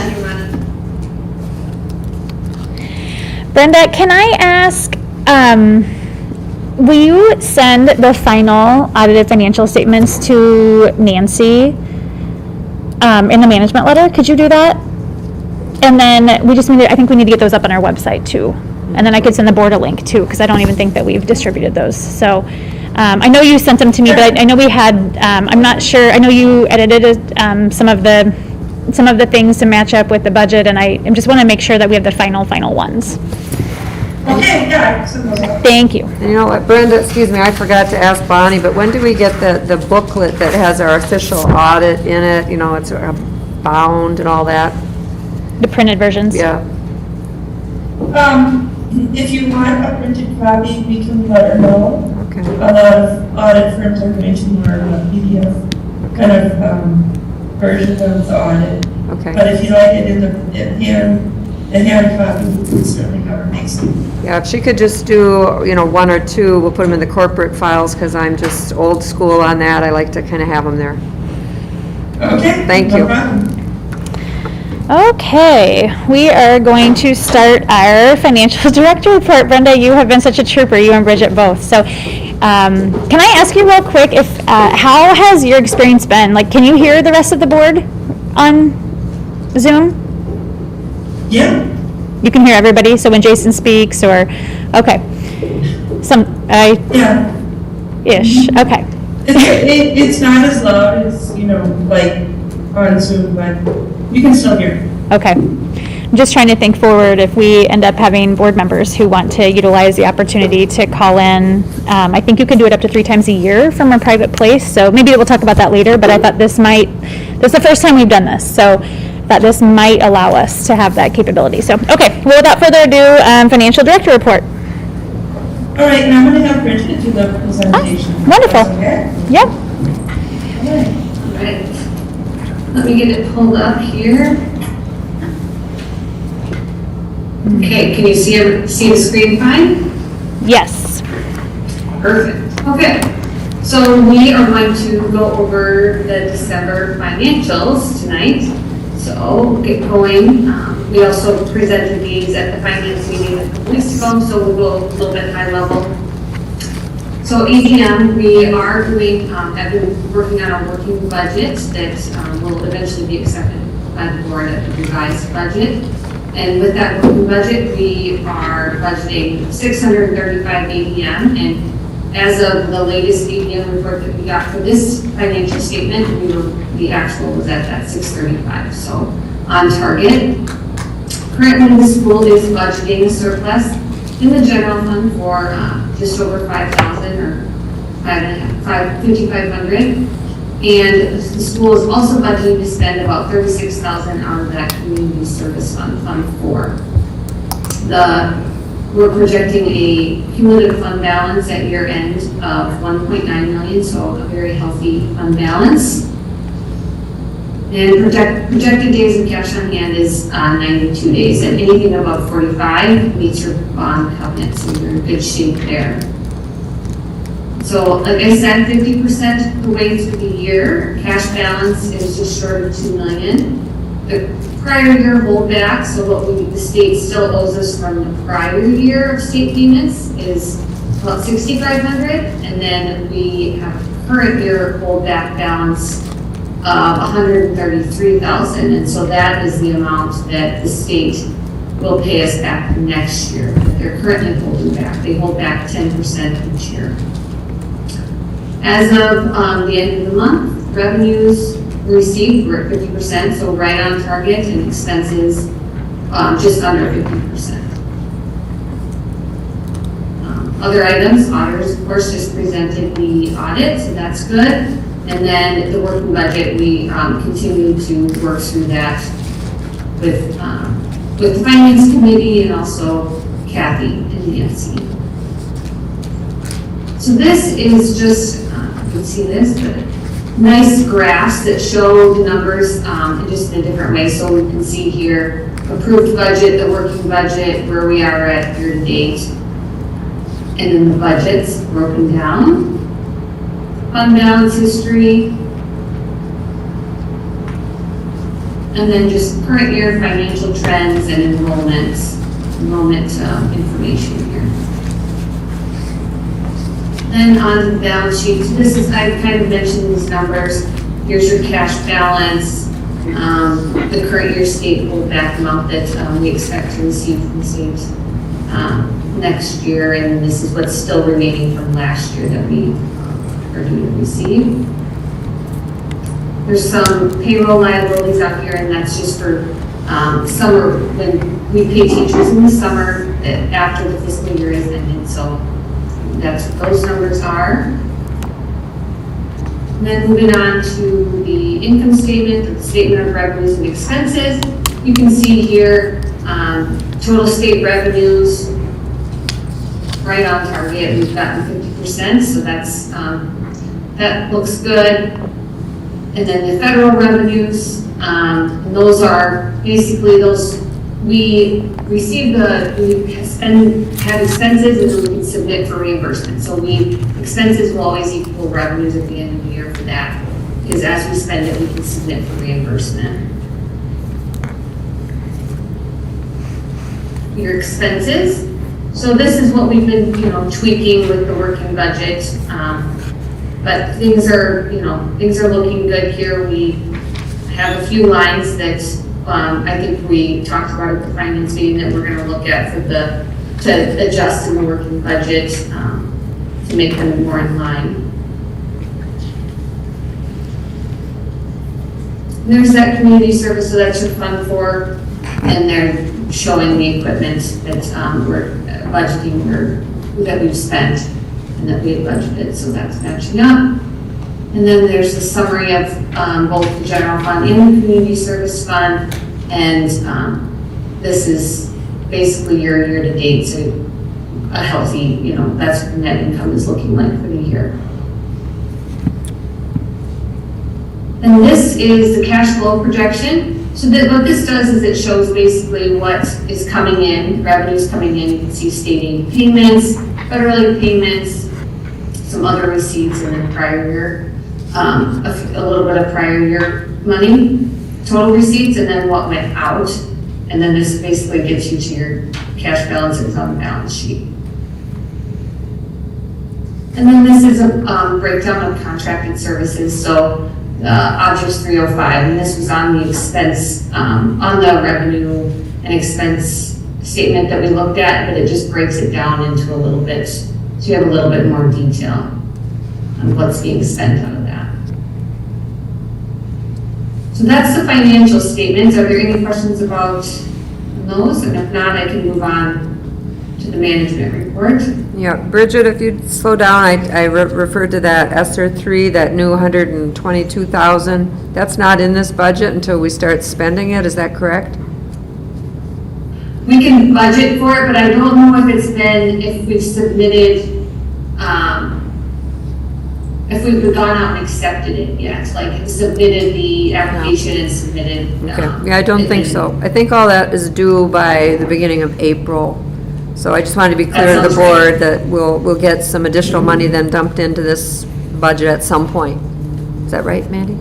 Brenda, can I ask, will you send the final audited financial statements to Nancy in the management letter? Could you do that? And then I think we need to get those up on our website too. And then I could send the board a link too, because I don't even think that we've distributed those. So I know you sent them to me, but I know we had, I'm not sure, I know you edited some of the things to match up with the budget, and I just want to make sure that we have the final ones. Okay, yeah. Thank you. And you know what, Brenda, excuse me, I forgot to ask Bonnie, but when do we get the booklet that has our official audit in it? You know, it's bound and all that? The printed versions? Yeah. If you want a printed copy, we can let her know. Okay. A lot of audit firms are going to more PDF kind of version of the audit. Okay. But if you like it in a hard copy would certainly cover next week. Yeah, if she could just do, you know, one or two, we'll put them in the corporate files, because I'm just old school on that. I like to kind of have them there. Okay. Thank no you. problem. Okay, we are going to start our financial director report. Brenda, you have been such a trooper, you and Bridget both. So, can I ask you real quick, if how has your experience been? Like, can you hear the rest of the board on Zoom? Yeah. You can hear everybody. So when Jason speaks, or okay, Yeah. ish. Okay. It's not as loud as, you know, like on Zoom, but you can still hear. Okay. I'm just trying to think forward if we end up having board members who want to utilize the opportunity to call in. I think you can do it up to 3 times a year from a private place, so maybe we'll talk about that later, but I thought this is the first time we've done this, so that this might allow us to have that capability. So, okay, well, without further ado, financial director report. All right, now I'm going to have Bridget do the presentation. Wonderful. Okay? Yep. All right. Let me get it pulled up here. Okay, can you see the screen fine? Yes. Perfect. Okay. So we are going to go over the December financials tonight. So we'll get going. We also presented these at the finance meeting a couple weeks ago, so we'll go a little bit high level. So ADM, we are doing, have been working on a working budget that will eventually be accepted by the board at the revised budget. And with that working budget, we are budgeting 635 ADM, and as of the latest ADM report that we got for this financial statement, the actual was at that 635, so on target. Currently, the school is budgeting a surplus in the general fund for just over 5,000 or 5,500. And the school is also budgeting to spend about 36,000 out of that community service fund, Fund 4. We're projecting a cumulative fund balance at year end of 1.9 million, so a very healthy fund balance. And projected days of cash on hand is 92 days, and anything above 45 meets your bond covenant, so you're in good shape there. So, like I said, 50% the way through the year, cash balance is just short of 2 million. The prior year holdback, so what the state still owes us from the prior year of state payments is about 6,500, and then we have current year holdback balance of 133,000, and so that is the amount that the state will pay us back next year. They're currently holding back. They hold back 10% each year. As of the end of the month, revenues received were at 50%, so right on target, and expenses just under 50%. Other items, auditors, of course, just presented the audit, so that's good. And then the working budget, we continue to work through that with the finance committee and also Kathy and Nancy. So this is just, you can see this, but nice graphs that show the numbers just in a different way. So we can see here, approved budget, the working budget, where we are at year to date. And then the budgets broken down. Fund balance history. And then just current year financial trends and enrollment information here. Then on the balance sheet, so this is, I kind of mentioned these numbers. Here's your cash balance, the current year state holdback amount that we expect to receive from the state next year, and this is what's still remaining from last year that we are due to receive. There's some payroll liabilities out here, and that's just for summer, when we pay teachers in the summer after the fiscal year is ended, so that's what those numbers are. And then moving on to the income statement, the statement of revenues and expenses. You can see here total state revenues right on target. We've gotten 50%, so that's that looks good. And then the federal revenues, and those are basically those we have expenses and then we can submit for reimbursement. So expenses will always equal revenues at the end of the year for that. Because as we spend it, we can submit for reimbursement. Your expenses. So this is what we've been, tweaking with the working budget. But things are looking good here. We have a few lines that I think we talked about at the finance meeting that we're going to look at to adjust in the working budget to make them more in line. And there's that community service, so that's your fund for, and they're showing the equipment that we're budgeting or that we've spent and that we had budgeted, so that's matching up. And then there's the summary of both the general fund and the community service fund, and this is basically your year-to-date, so a healthy, that's what net income is looking like for the year. And this is the cash flow projection. So what this does is it shows basically what is coming in, revenues coming in. You can see state aid payments, federal aid payments, some other receipts in the prior year, a little bit of prior year money, total receipts, and then what went out. And then this basically gets you to your cash balances on the balance sheet. And then this is a breakdown of contracted services. So Objects 305, and this was on the expense, on the revenue and expense statement that we looked at, but it just breaks it down into a little bit, so you have a little bit more detail on what's being spent out of that. So that's the financial statements. Are there any questions about those? And if not, I can move on to the management report. Yeah, Bridget, if you'd slow down, I referred to that ESSER 3, that new 122,000. That's not in this budget until we start spending it, is that correct? We can budget for it, but I don't know if we've submitted, if we've gone out and accepted it yet, like submitted the application and submitted. Okay, yeah, I don't think so. I think all that is due by the beginning of April. So I just wanted to be clear to the board that we'll get some additional money then dumped into this budget at some point. Is that right, Mandy?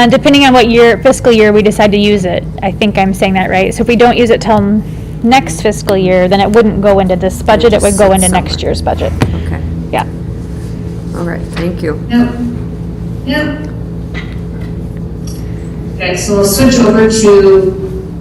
Depending on what fiscal year we decide to use it. I think I'm saying that right. So if we don't use it till next fiscal year, then it wouldn't go into this budget, it would go into next year's budget. Okay. Yeah. All right, thank you. Yep. Okay, so we'll switch over to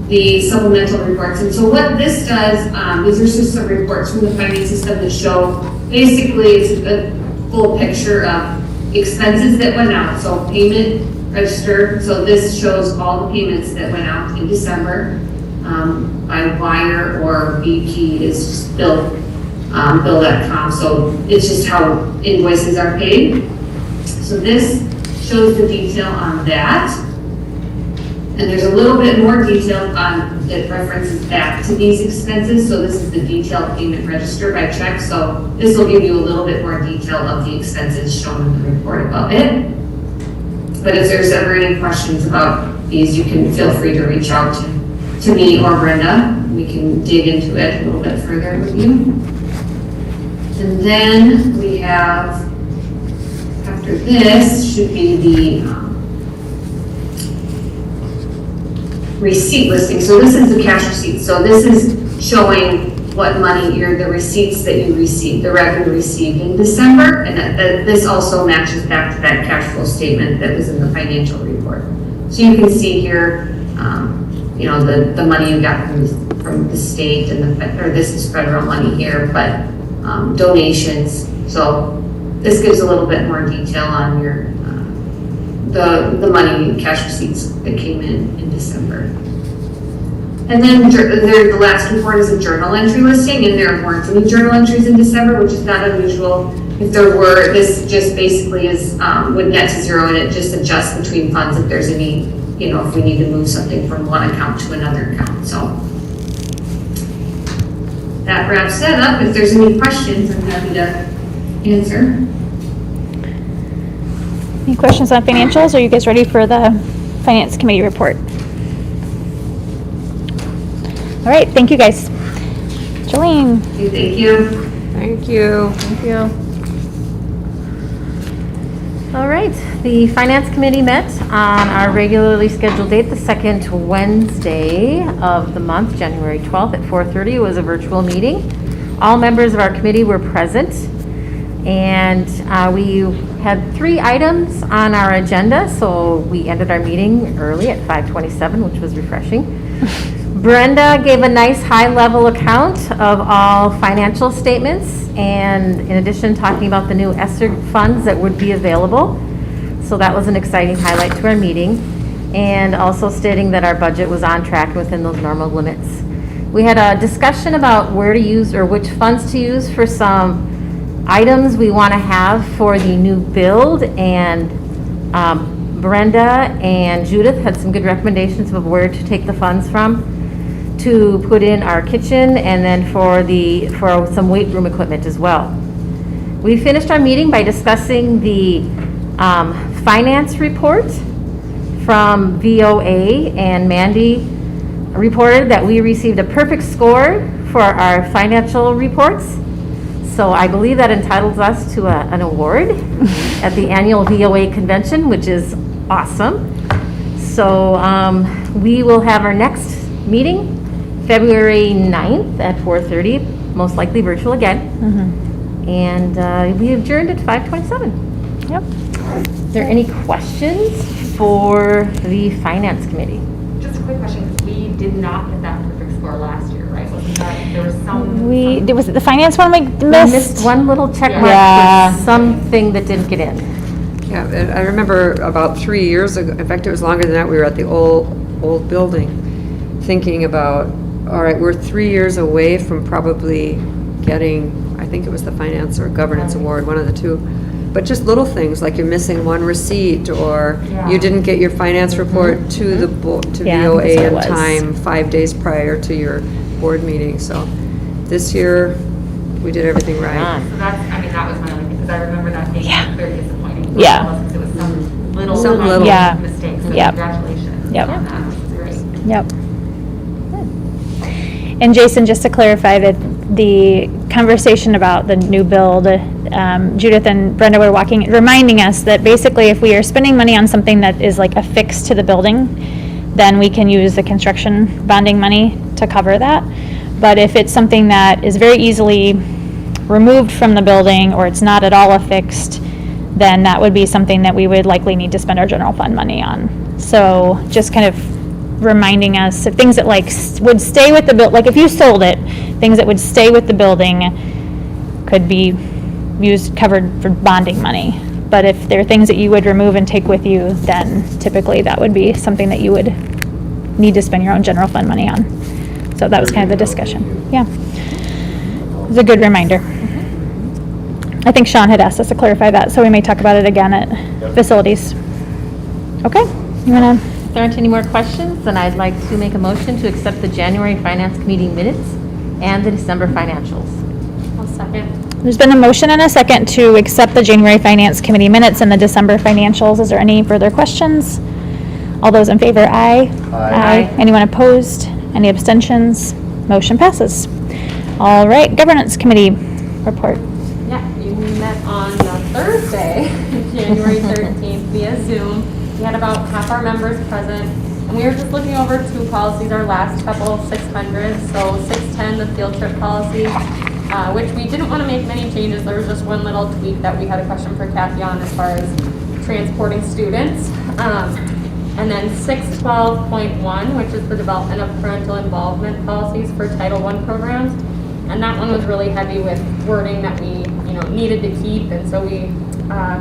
the supplemental reports. And so what this does, these are just some reports from the finance system that show, basically it's a full picture of expenses that went out. So payment register, so this shows all the payments that went out in December by wire or BP is bill.com. So it's just how invoices are paid. So this shows the detail on that. And there's a little bit more detail that references back to these expenses. So this is the detailed payment register by check. So this will give you a little bit more detail of the expenses shown in the report above it. But if there's ever any questions about these, you can feel free to reach out to me or Brenda. We can dig into it a little bit further with you. And then we have, after this, should be the receipt listing. So this is the cash receipt. So this is showing what money the receipts that you received, the revenue received in December, and this also matches back to that cash flow statement that was in the financial report. So you can see here, the money you got from the state and this is federal money here, but donations. So this gives a little bit more detail on your the money cash receipts that came in December. And then the last report is a journal entry listing, and there weren't any journal entries in December, which is not unusual. If there were, this just basically is would net to zero, and it just adjusts between funds if there's any, if we need to move something from one account to another account. So that wraps that up. If there's any questions, I'm happy to answer. Any questions on financials? Are you guys ready for the Finance Committee report? All right, thank you guys. Jolene. Thank you. Thank you. Thank you. All right, the Finance Committee met on our regularly scheduled date, the second Wednesday of the month, January 12th at 4:30. It was a virtual meeting. All members of our committee were present, and we had 3 items on our agenda, so we ended our meeting early at 5:27, which was refreshing. Brenda gave a nice high-level account of all financial statements, and in addition, talking about the new ESSER funds that would be available. So that was an exciting highlight to our meeting, and also stating that our budget was on track within those normal limits. We had a discussion about where to use or which funds to use for some items we want to have for the new build, and Brenda and Judith had some good recommendations of where to take the funds from to put in our kitchen, and then for some weight room equipment as well. We finished our meeting by discussing the finance report from VOA, and Mandy reported that we received a perfect score for our financial reports. So I believe that entitles us to an award at the annual VOA convention, which is awesome. So we will have our next meeting February 9th at 4:30, most likely virtual again. And we adjourned at 5:27. Yep. Is there any questions for the Finance Committee? Just a quick question, because we did not get that perfect score last year, right? Wasn't that, there was some... Was it the finance one we missed? We missed one little check mark Yeah. for something that didn't get in. Yeah, and I remember about 3 years ago, in fact, it was longer than that, we were at the old building, thinking about, all right, we're 3 years away from probably getting, I think it was the Finance or Governance Award, one of the two. But just little things, like you're missing one receipt, or you didn't get your finance report to the to VOA in time 5 days prior to your board meeting. So this year, we did everything right. So that's, I mean, that was my only thing, because I remember that being very disappointing. Yeah. Because it was some little mistake, so Yep. congratulations Yep. on that. This is great. Yep. And Jason, just to clarify that the conversation about the new build, Judith and Brenda were reminding us that basically if we are spending money on something that is like affixed to the building, then we can use the construction bonding money to cover that. But if it's something that is very easily removed from the building, or it's not at all affixed, then that would be something that we would likely need to spend our general fund money on. So just kind of reminding us of things that would stay with the like if you sold it, things that would stay with the building could be covered for bonding money. But if there are things that you would remove and take with you, then typically that would be something that you would need to spend your own general fund money on. So that was kind of the discussion. Yeah. It was a good reminder. I think Sean had asked us to clarify that, so we may talk about it again at facilities. Okay, you wanna? If there aren't any more questions, then I'd like to make a motion to accept the January Finance Committee minutes and the December financials. I'll second. There's been a motion and a second to accept the January Finance Committee minutes and the December financials. Is there any further questions? All those in favor, aye. Aye. Anyone opposed? Any abstentions? Motion passes. All right, Governance Committee report. Yeah, you met on Thursday, January 13th via Zoom. We had about half our members present, and we were just looking over 2 policies, our last couple, 600. So 610, the field trip policy, which we didn't want to make many changes. There was just one little tweak that we had a question for Kathy on as far as transporting students. And then 612.1, which is the development of parental involvement policies for Title I programs. And that one was really heavy with wording that we, needed to keep. And so we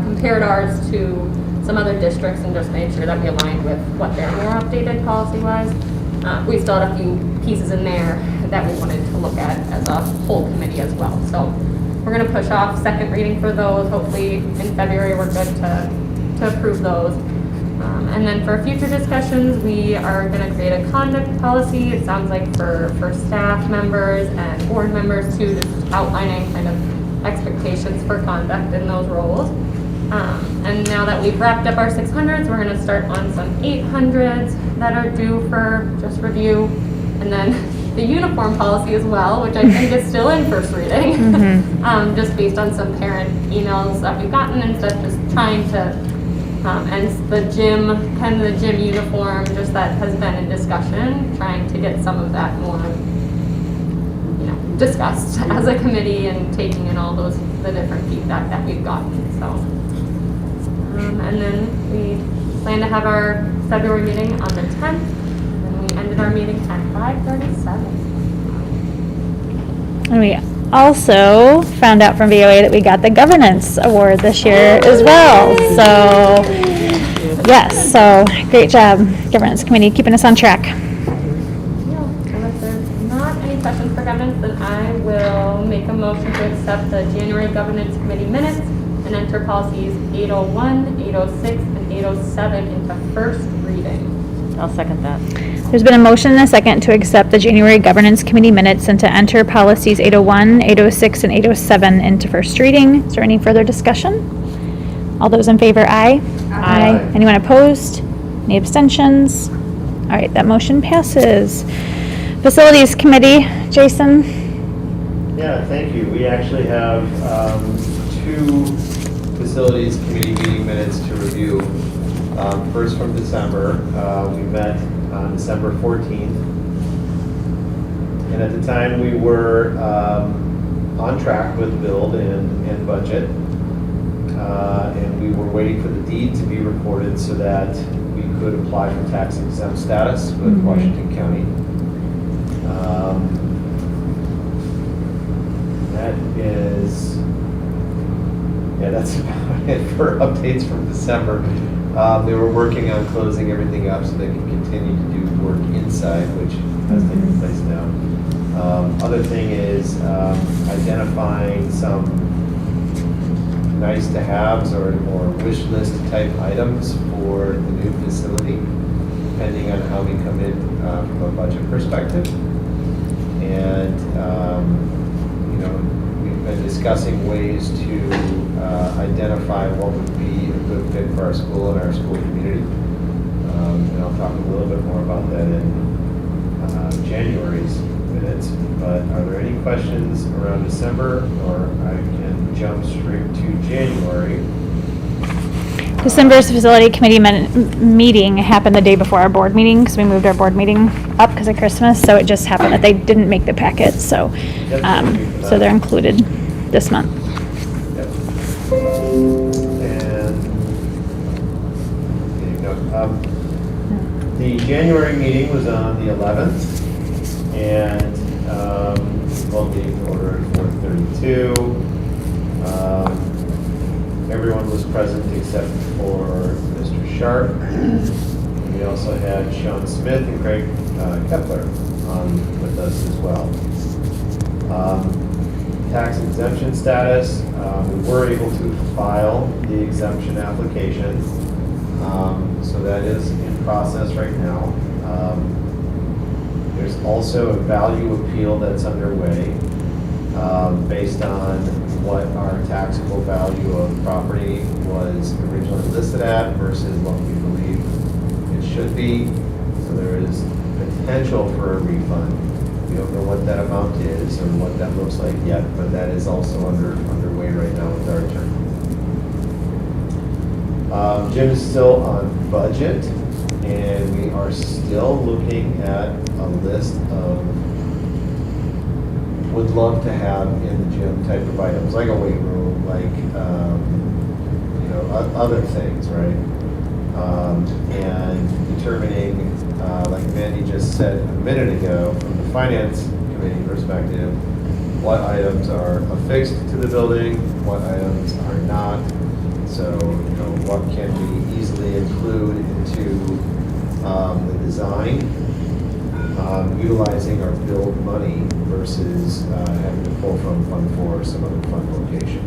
compared ours to some other districts and just made sure that we aligned with what their more updated policy was. We still had a few pieces in there that we wanted to look at as a whole committee as well. So we're going to push off second reading for those. Hopefully in February we're good to approve those. And then for future discussions, we are going to create a conduct policy. It sounds like for staff members and board members too, just outlining kind of expectations for conduct in those roles. And now that we've wrapped up our 600s, we're going to start on some 800s that are due for just review. And then the uniform policy as well, which I think is still in first reading. Just based on some parent emails that we've gotten and stuff, just trying to, and the gym, kind of the gym uniform, just that has been in discussion, trying to get some of that more, discussed as a committee and taking in all the different feedback that we've gotten, so. And then we plan to have our February meeting on the 10th, and then we ended our meeting at 5:37. And we also found out from VOA that we got the governance award this year as well. So, yes, so great job, governance committee, keeping us on track. Unless there's not any questions for governance, then I will make a motion to accept the January governance committee minutes and enter policies 801, 806, and 807 into first reading. I'll second that. There's been a motion and a second to accept the January governance committee minutes and to enter policies 801, 806, and 807 into first reading. Is there any further discussion? All those in favor, aye. Aye. Anyone opposed? Any abstentions? All right, that motion passes. Facilities committee, Jason? Yeah, thank you. We actually have 2 facilities committee meeting minutes to review. First from December, we met on December 14th. And at the time, we were on track with build and budget. And we were waiting for the deed to be recorded so that we could apply for tax exempt status with Washington County. That's about it for updates from December. They were working on closing everything up so they could continue to do work inside, which has taken place now. Other thing is identifying some nice to haves or wish list type items for the new facility, depending on how we come in from a budget perspective. And we've been discussing ways to identify what would be a good fit for our school and our school community. And I'll talk a little bit more about that in January's minutes. But are there any questions around December, or I can jump straight to January? December's facility committee meeting happened the day before our board meeting because we moved our board meeting up because of Christmas. So it just happened that they didn't make the packet. So, so they're included this month. Yep. And there you go. The January meeting was on the 11th, and called meeting to order at 4:32. Everyone was present except for Mr. Sharp. We also had Sean Smith and Craig Kepler on with us as well. Tax exemption status, we were able to file the exemption application. So that is in process right now. There's also a value appeal that's underway based on what our taxable value of property was originally listed at versus what we believe it should be. So there is potential for a refund. We don't know what that amount is or what that looks like yet, but that is also underway right now with our attorney. Jim is still on budget, and we are still looking at a list of would love to have in the gym type of items, like a weight room, like other things, right? And determining, like Mandy just said a minute ago, from the finance committee perspective, what items are affixed to the building, what items are not. So, what can we easily include into the design, utilizing our build money versus having to pull from Fund 4 or some other fund location.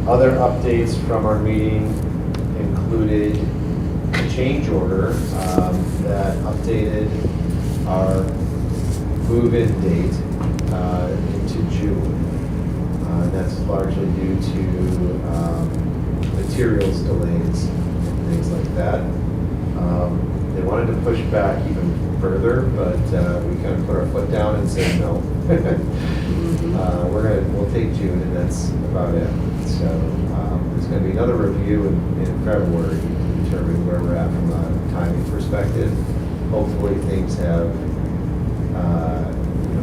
Other updates from our meeting included a change order that updated our move-in date into June. That's largely due to materials delays things like that. They wanted to push back even further, but we kind of put our foot down and said no. We'll take June, and that's about it. So there's going to be another review in February to determine where we're at from a timing perspective. Hopefully things have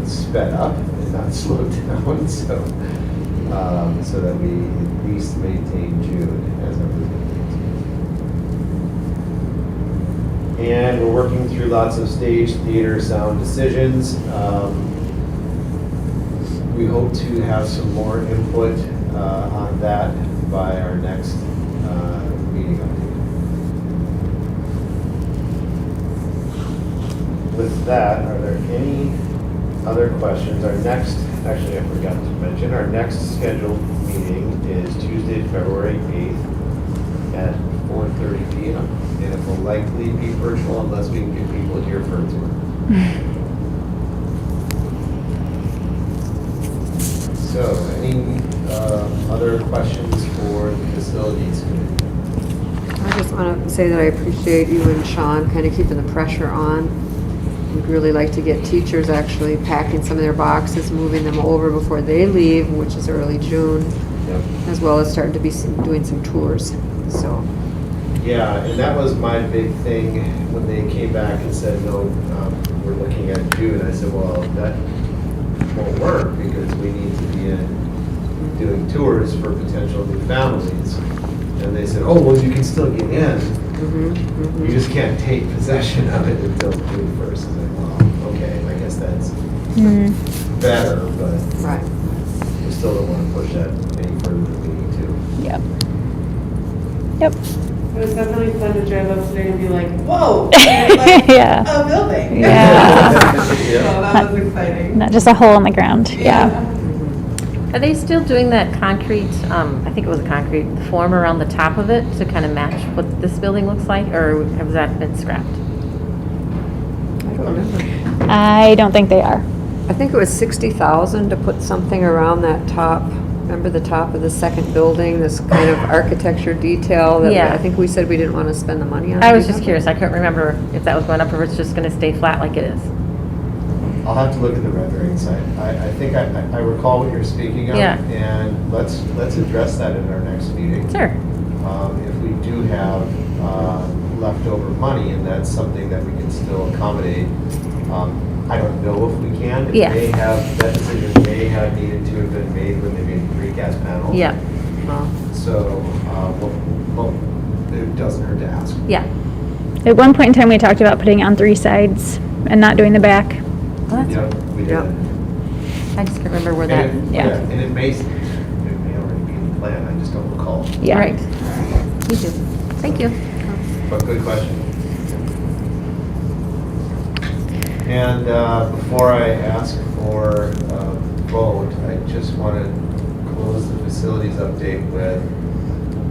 sped up and not slowed down, so that we at least maintain June as our movement. And we're working through lots of stage, theater, sound decisions. We hope to have some more input on that by our next meeting update. With that, are there any other questions? Actually I forgot to mention, our next scheduled meeting is Tuesday, February 8th at 4:30 p.m. And it will likely be virtual unless we can get people here for a tour. So, any other questions for the facilities committee? I just want to say that I appreciate you and Sean kind of keeping the pressure on. We'd really like to get teachers actually packing some of their boxes, moving them over before they leave, which is early June, as well as starting to be doing some tours. So. Yeah, and that was my big thing when they came back and said, no, we're looking at June. I said, well, that won't work because we need to be doing tours for potential new families. And they said, oh, well, you can still get in. You just can't take possession of it until June 1st. I was like, well, okay, I guess that's better, but we still don't want to push that any further than we need to. Yep. It was definitely fun to drive up today and be like, whoa, like Yeah. a building. Yeah. So that was exciting. Not just a hole in the ground. Yeah. Are they still doing that concrete, I think it was a concrete form around the top of it to kind of match what this building looks like, or has that been scrapped? I don't think they are. I think it was $60,000 to put something around that top. Remember the top of the second building, this kind of architecture detail that Yeah. I think we said we didn't want to spend the money on. I was just curious. I couldn't remember if that was going up or if it's just going to stay flat like it is. I'll have to look at the renderings. I think I recall what you're speaking of. Yeah. And let's address that in our next meeting. Sure. If we do have leftover money, and that's something that we can still accommodate. I don't know if we can. It Yeah. that decision may have needed to have been made when they made the precast panel. Yeah. So, well, it doesn't hurt to ask. Yeah. At one point in time, we talked about putting it on 3 sides and not doing the back. Yep, we did. I just can't remember where And that. it, and it may already be in the plan. I just don't recall. Yeah. Right. You do. Thank you. But good question. And before I ask for a vote, I just want to close the facilities update with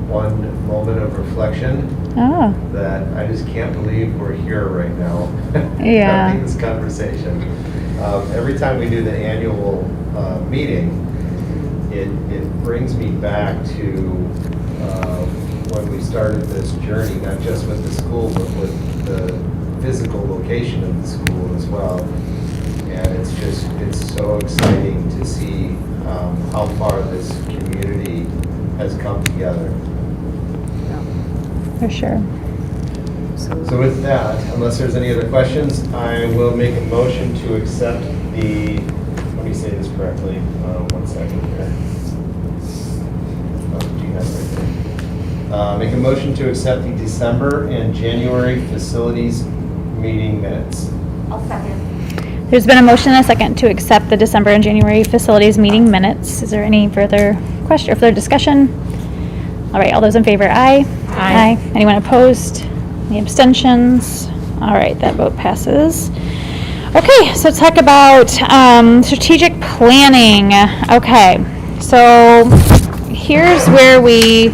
one moment of reflection. Oh. That I just can't believe we're here right now. Yeah. Having this conversation. Every time we do the annual meeting, it brings me back to when we started this journey, not just with the school, but with the physical location of the school as well. And it's so exciting to see how far this community has come together. For sure. So with that, unless there's any other questions, I will make a motion to accept the, let me say this correctly, 1 second here. Oh, do you have it right there? Make a motion to accept the December and January facilities meeting minutes. I'll second. There's been a motion and a second to accept the December and January facilities meeting minutes. Is there any further question or further discussion? All right, all those in favor, aye. Aye. Anyone opposed? Any abstentions? All right, that vote passes. Okay, so let's talk about strategic planning. Okay, so here's where we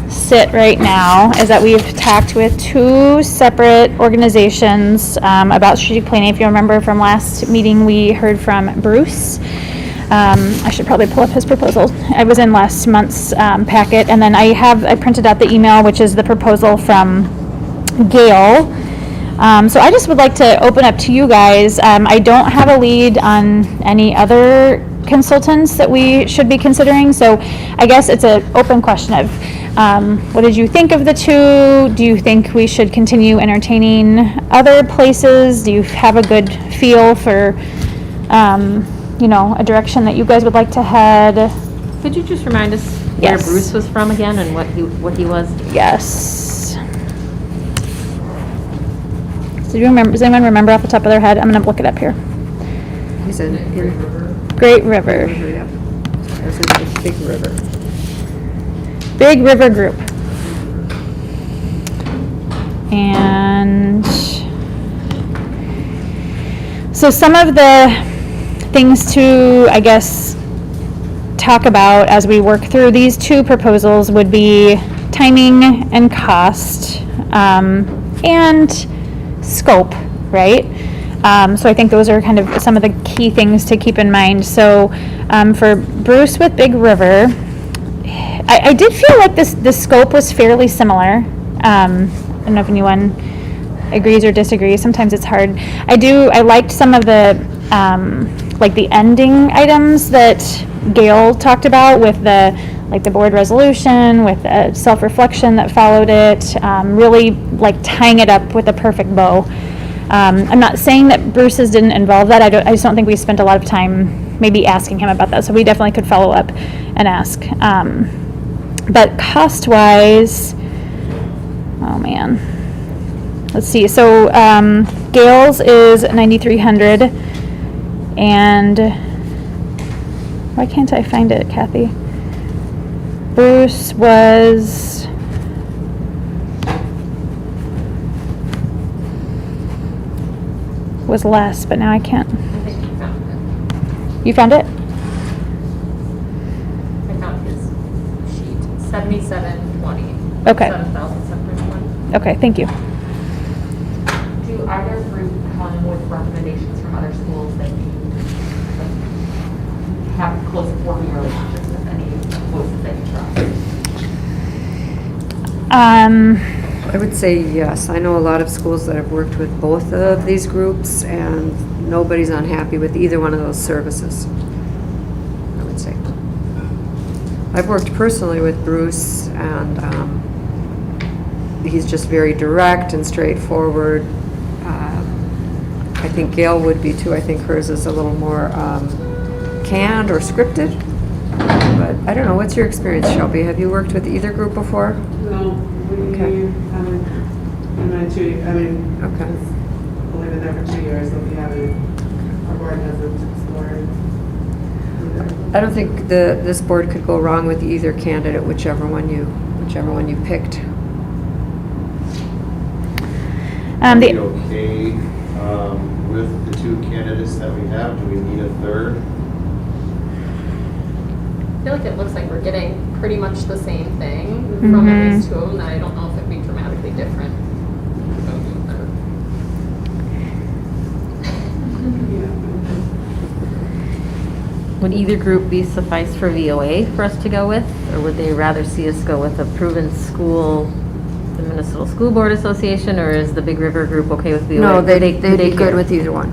sit right now, is that we've talked with 2 separate organizations about strategic planning. If you remember from last meeting, we heard from Bruce I should probably pull up his proposal. I was in last month's packet, and then I printed out the email, which is the proposal from Gail. So I just would like to open up to you guys. I don't have a lead on any other consultants that we should be considering, so I guess it's an open question of what did you think of the two? Do you think we should continue entertaining other places? Do you have a good feel for a direction that you guys would like to head? Could you just remind us where Bruce was from again and what he was? Yes. Does anyone remember off the top of their head? I'm going to look it up here. He's in Great River. Yeah. This is the Big River. Big River Group. And so some of the things to, I guess, talk about as we work through these two proposals would be timing and cost, and scope, right? So I think those are kind of some of the key things to keep in mind. So for Bruce with Big River, I did feel like the scope was fairly similar. I don't know if anyone agrees or disagrees. Sometimes it's hard. I liked some of the like the ending items that Gail talked about with the board resolution, with the self-reflection that followed it, really like tying it up with a perfect bow. I'm not saying that Bruce's didn't involve that. I just don't think we spent a lot of time maybe asking him about that. So we definitely could follow up and ask. But cost-wise, oh man, let's see. So Gail's is $9,300, and why can't I find it, Kathy? Bruce was less, but now I can't. I think you found it. You found it? I found his sheet, 7720. Okay. 7,720. Okay, thank you. Do either group come with recommendations from other schools that you have close working relationships with, any voices that you trust? I would say yes. I know a lot of schools that have worked with both of these groups, and nobody's unhappy with either one of those services, I would say. I've worked personally with Bruce, and he's just very direct and straightforward. I think Gail would be too. I think hers is a little more canned or scripted. But I don't know, what's your experience, Shelby? Have you worked with either group before? No, we haven't, only been there for 2 years, so we haven't, our board hasn't explored either. I don't think this board could go wrong with either candidate, whichever one you picked. Are we okay with the two candidates that we have? Do we need a third? I feel like it looks like we're getting pretty much the same thing from at least two of them, that I don't know if it'd be dramatically different. Would either group be suffice for VOA for us to go with, or would they rather see us go with a proven school, the Minnesota School Board Association, or is the Big River group okay with VOA? No, they'd be good with either one.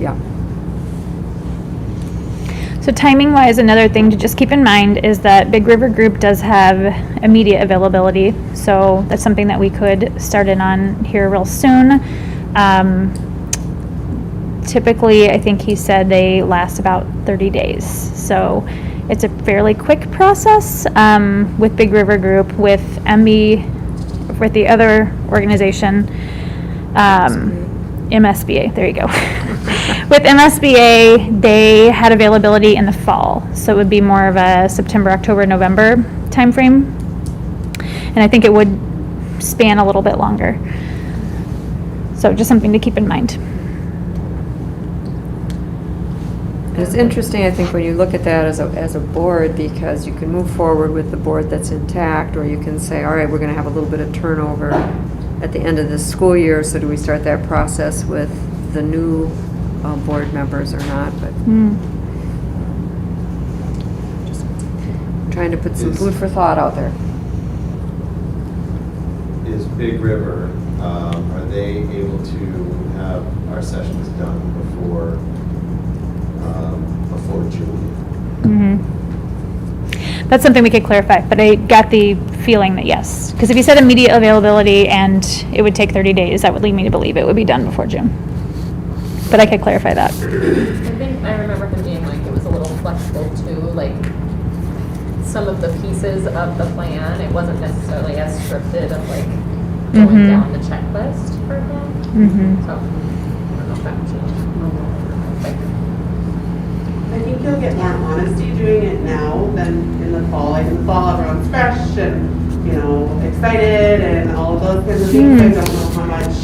Yeah. So timing-wise, another thing to just keep in mind is that Big River Group does have immediate availability, so that's something that we could start in on here real soon. Typically, I think he said they last about 30 days, so it's a fairly quick process with Big River Group. With MB, with the other organization, MSBA, there you go. With MSBA, they had availability in the fall, so it would be more of a September, October, November timeframe. And I think it would span a little bit longer. So just something to keep in mind. It's interesting, I think, when you look at that as a board, because you can move forward with the board that's intact, or you can say, all right, we're going to have a little bit of turnover at the end of this school year, so do we start that process with the new board members or not? But trying to put some food for thought out there. Is Big River, are they able to have our sessions done before June? Mhm. That's something we could clarify, but I got the feeling that yes. Because if you said immediate availability and it would take 30 days, that would lead me to believe it would be done before June. But I could clarify that. I think I remember him being like, it was a little flexible too, like some of the pieces of the plan, it wasn't necessarily as scripted of like going down the checklist for him. So, I don't know if that changed. I think you'll get more honesty doing it now than in the fall. Like in the fall, everyone's fresh and, you know, excited and all of those kinds of things. I don't know how much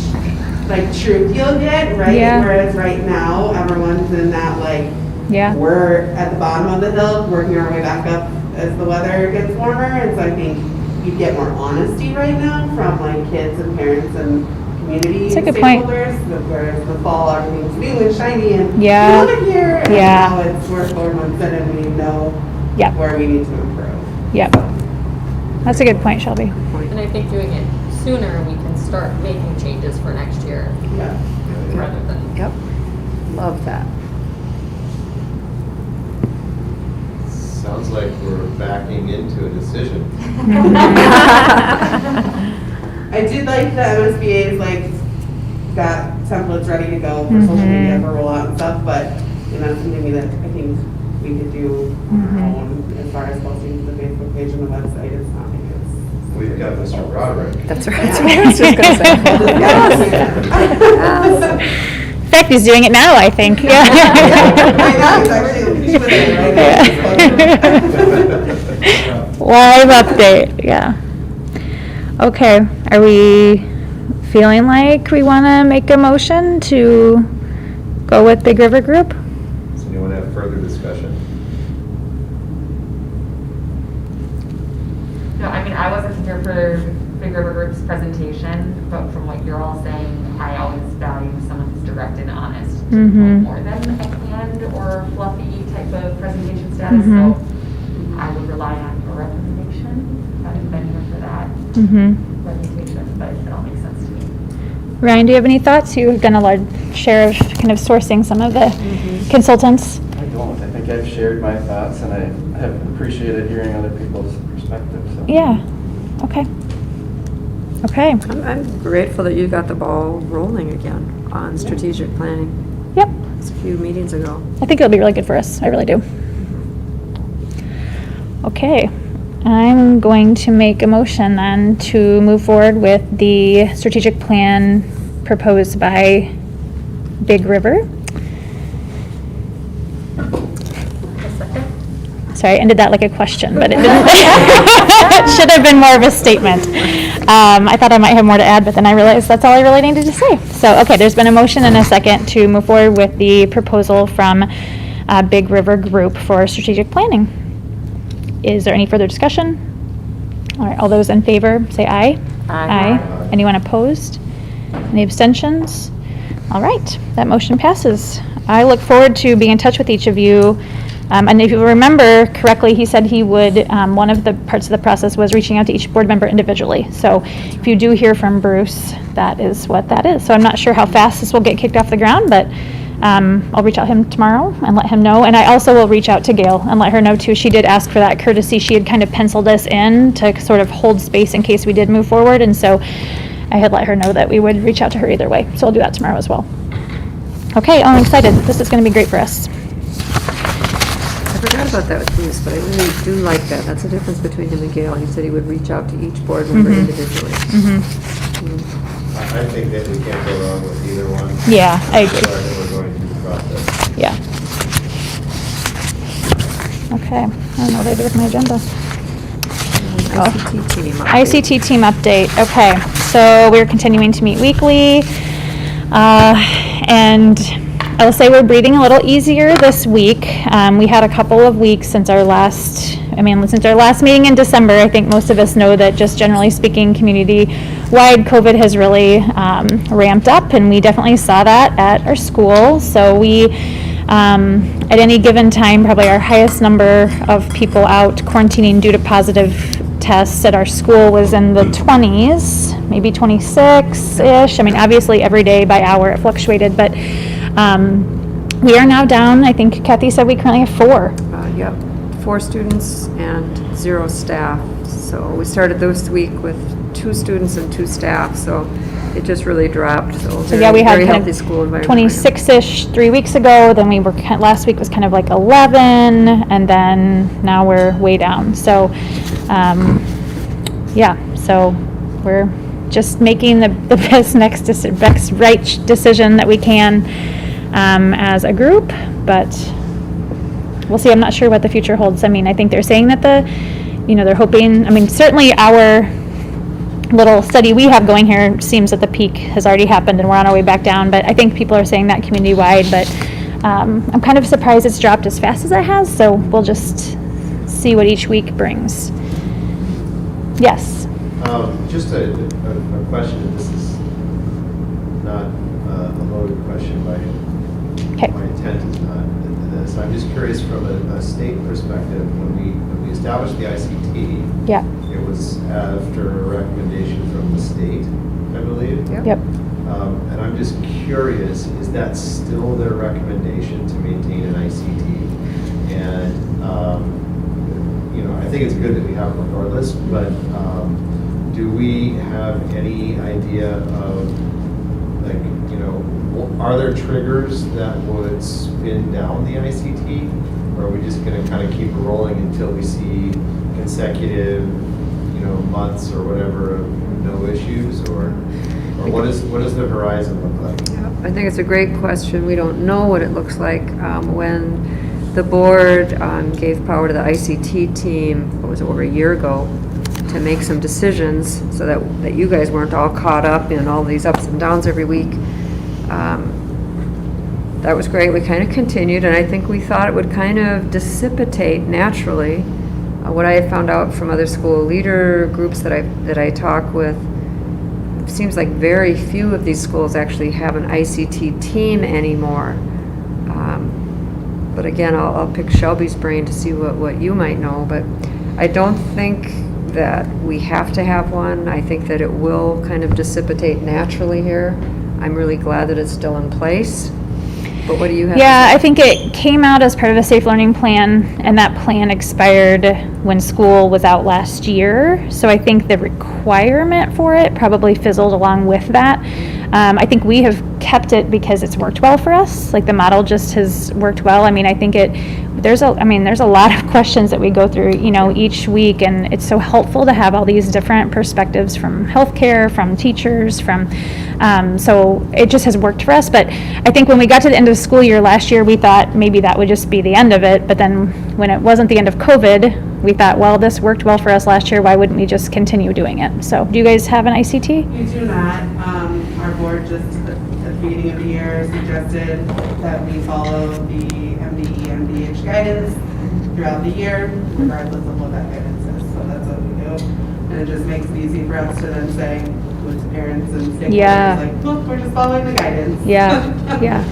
like truth you'll get, right? Yeah. Whereas right now, everyone's in that like, Yeah. we're at the bottom of the hill, working our way back up as the weather gets warmer. And so I think you'd get more honesty right now from like kids and parents and community That's a good point. stakeholders. Whereas the fall, everything's new and shiny and Yeah. look at here. And Yeah. now it's we're 4 months in and we know Yep. where we need to improve. Yep. That's a good point, Shelby. And I think doing it sooner, we can start making changes for next year. Yeah. Rather than. Yep. Love that. Sounds like we're backing into a decision. I did like the MSBA's like got templates ready to go for social media for rollout and stuff, but you know, that's something that I think we could do on our own as far as posting to the Facebook page and the website. It's not because We've got Mr. Roderick. That's right. That's what I was just gonna say. In fact, he's doing it now, I think. I know, he's actually doing it right now. Live update, yeah. Okay, are we feeling like we want to make a motion to go with Big River Group? Does anyone have further discussion? No, I mean, I wasn't here for Big River Group's presentation, but from what you're all saying, I always value someone who's direct and honest more than a planned or fluffy type of presentation status. So I would rely on your recommendation. I've been here for that presentation, but it all makes sense to me. Ryan, do you have any thoughts? You've done a large share of kind of sourcing some of the consultants. I don't. I think I've shared my thoughts and I have appreciated hearing other people's perspectives. So. Yeah, okay. Okay. I'm grateful that you got the ball rolling again on strategic planning. Yep. It's a few meetings ago. I think it'll be really good for us. I really do. Okay. I'm going to make a motion then to move forward with the strategic plan proposed by Big River. Sorry, I ended that like a question, but it didn't. It should have been more of a statement. I thought I might have more to add, but then I realized that's all I really needed to say. So, okay, there's been a motion and a second to move forward with the proposal from Big River Group for strategic planning. Is there any further discussion? All right, all those in favor, say aye. Aye. Anyone opposed? Any abstentions? All right, that motion passes. I look forward to being in touch with each of you. And if you remember correctly, he said he would, one of the parts of the process was reaching out to each board member individually. So if you do hear from Bruce, that is what that is. So I'm not sure how fast this will get kicked off the ground, but I'll reach out to him tomorrow and let him know. And I also will reach out to Gail and let her know too. She did ask for that courtesy. She had kind of penciled us in to sort of hold space in case we did move forward. And so I had let her know that we would reach out to her either way. So I'll do that tomorrow as well. Okay, I'm excited. This is going to be great for us. I forgot about that with Bruce, but I really do like that. That's the difference between him and Gail. He said he would reach out to each board member individually. I think that we can't go wrong with either one. Yeah, I agree. As far as we're going through the process. Yeah. Okay, I don't know what I did with my agenda. ICT team update. ICT team update, okay. So we're continuing to meet weekly. And I will say we're breathing a little easier this week. We had a couple of weeks since our last meeting in December. I think most of us know that just generally speaking, community-wide COVID has really ramped up, and we definitely saw that at our school. So we At any given time, probably our highest number of people out quarantining due to positive tests at our school was in the 20s, maybe 26-ish. I mean, obviously every day by hour it fluctuated, but we are now down, I think Kathy said we currently have 4. Yep, 4 students and 0 staff. So we started this week with 2 students and 2 staff, so it just really dropped. So Yeah, we had very kind healthy of school environment. 26-ish 3 weeks ago, then we were, last week was kind of like 11, and then now we're way down. So, yeah, so we're just making the best best right decision that we can as a group, but we'll see. I'm not sure what the future holds. I mean, I think they're saying that they're hoping, I mean, certainly our little study we have going here seems that the peak has already happened and we're on our way back down, but I think people are saying that community-wide, but I'm kind of surprised it's dropped as fast as it has, so we'll just see what each week brings. Yes? Just a question, this is not a loaded question, my intent is not this. I'm just curious from a state perspective, when we established the ICT, yeah, it was after a recommendation from the state, I believe. Yep. And I'm just curious, is that still their recommendation to maintain an ICT? And I think it's good that we have it regardless, but do we have any idea of, are there triggers that would spin down the ICT? Or are we just going to kind of keep it rolling until we see consecutive, months or whatever of no issues? Or what does the horizon look like? I think it's a great question. We don't know what it looks like. When the board gave power to the ICT team, what was it, over a year ago, to make some decisions so that you guys weren't all caught up in all these ups and downs every week. That was great. We kind of continued, and I think we thought it would kind of dissipate naturally. What I had found out from other school leader groups that I talk with, it seems like very few of these schools actually have an ICT team anymore. But again, I'll pick Shelby's brain to see what you might know, but I don't think that we have to have one. I think that it will kind of dissipate naturally here. I'm really glad that it's still in place. But what do you have? Yeah, I think it came out as part of a safe learning plan, and that plan expired when school was out last year. So I think the requirement for it probably fizzled along with that. I think we have kept it because it's worked well for us. Like the model just has worked well. I mean, I think there's a lot of questions that we go through, each week, and it's so helpful to have all these different perspectives from healthcare, from teachers, so it just has worked for us. But I think when we got to the end of the school year last year, we thought maybe that would just be the end of it. But then when it wasn't the end of COVID, we thought, well, this worked well for us last year. Why wouldn't we just continue doing it? So do you guys have an ICT? We do not. Our board just at the beginning of the year suggested that we follow the MDE, MDH guidance throughout the year, regardless of what that guidance is. So that's what we do. And it just makes it easy for us to then say to parents and stakeholders, like, look, we're just following the guidance. Yeah, yeah.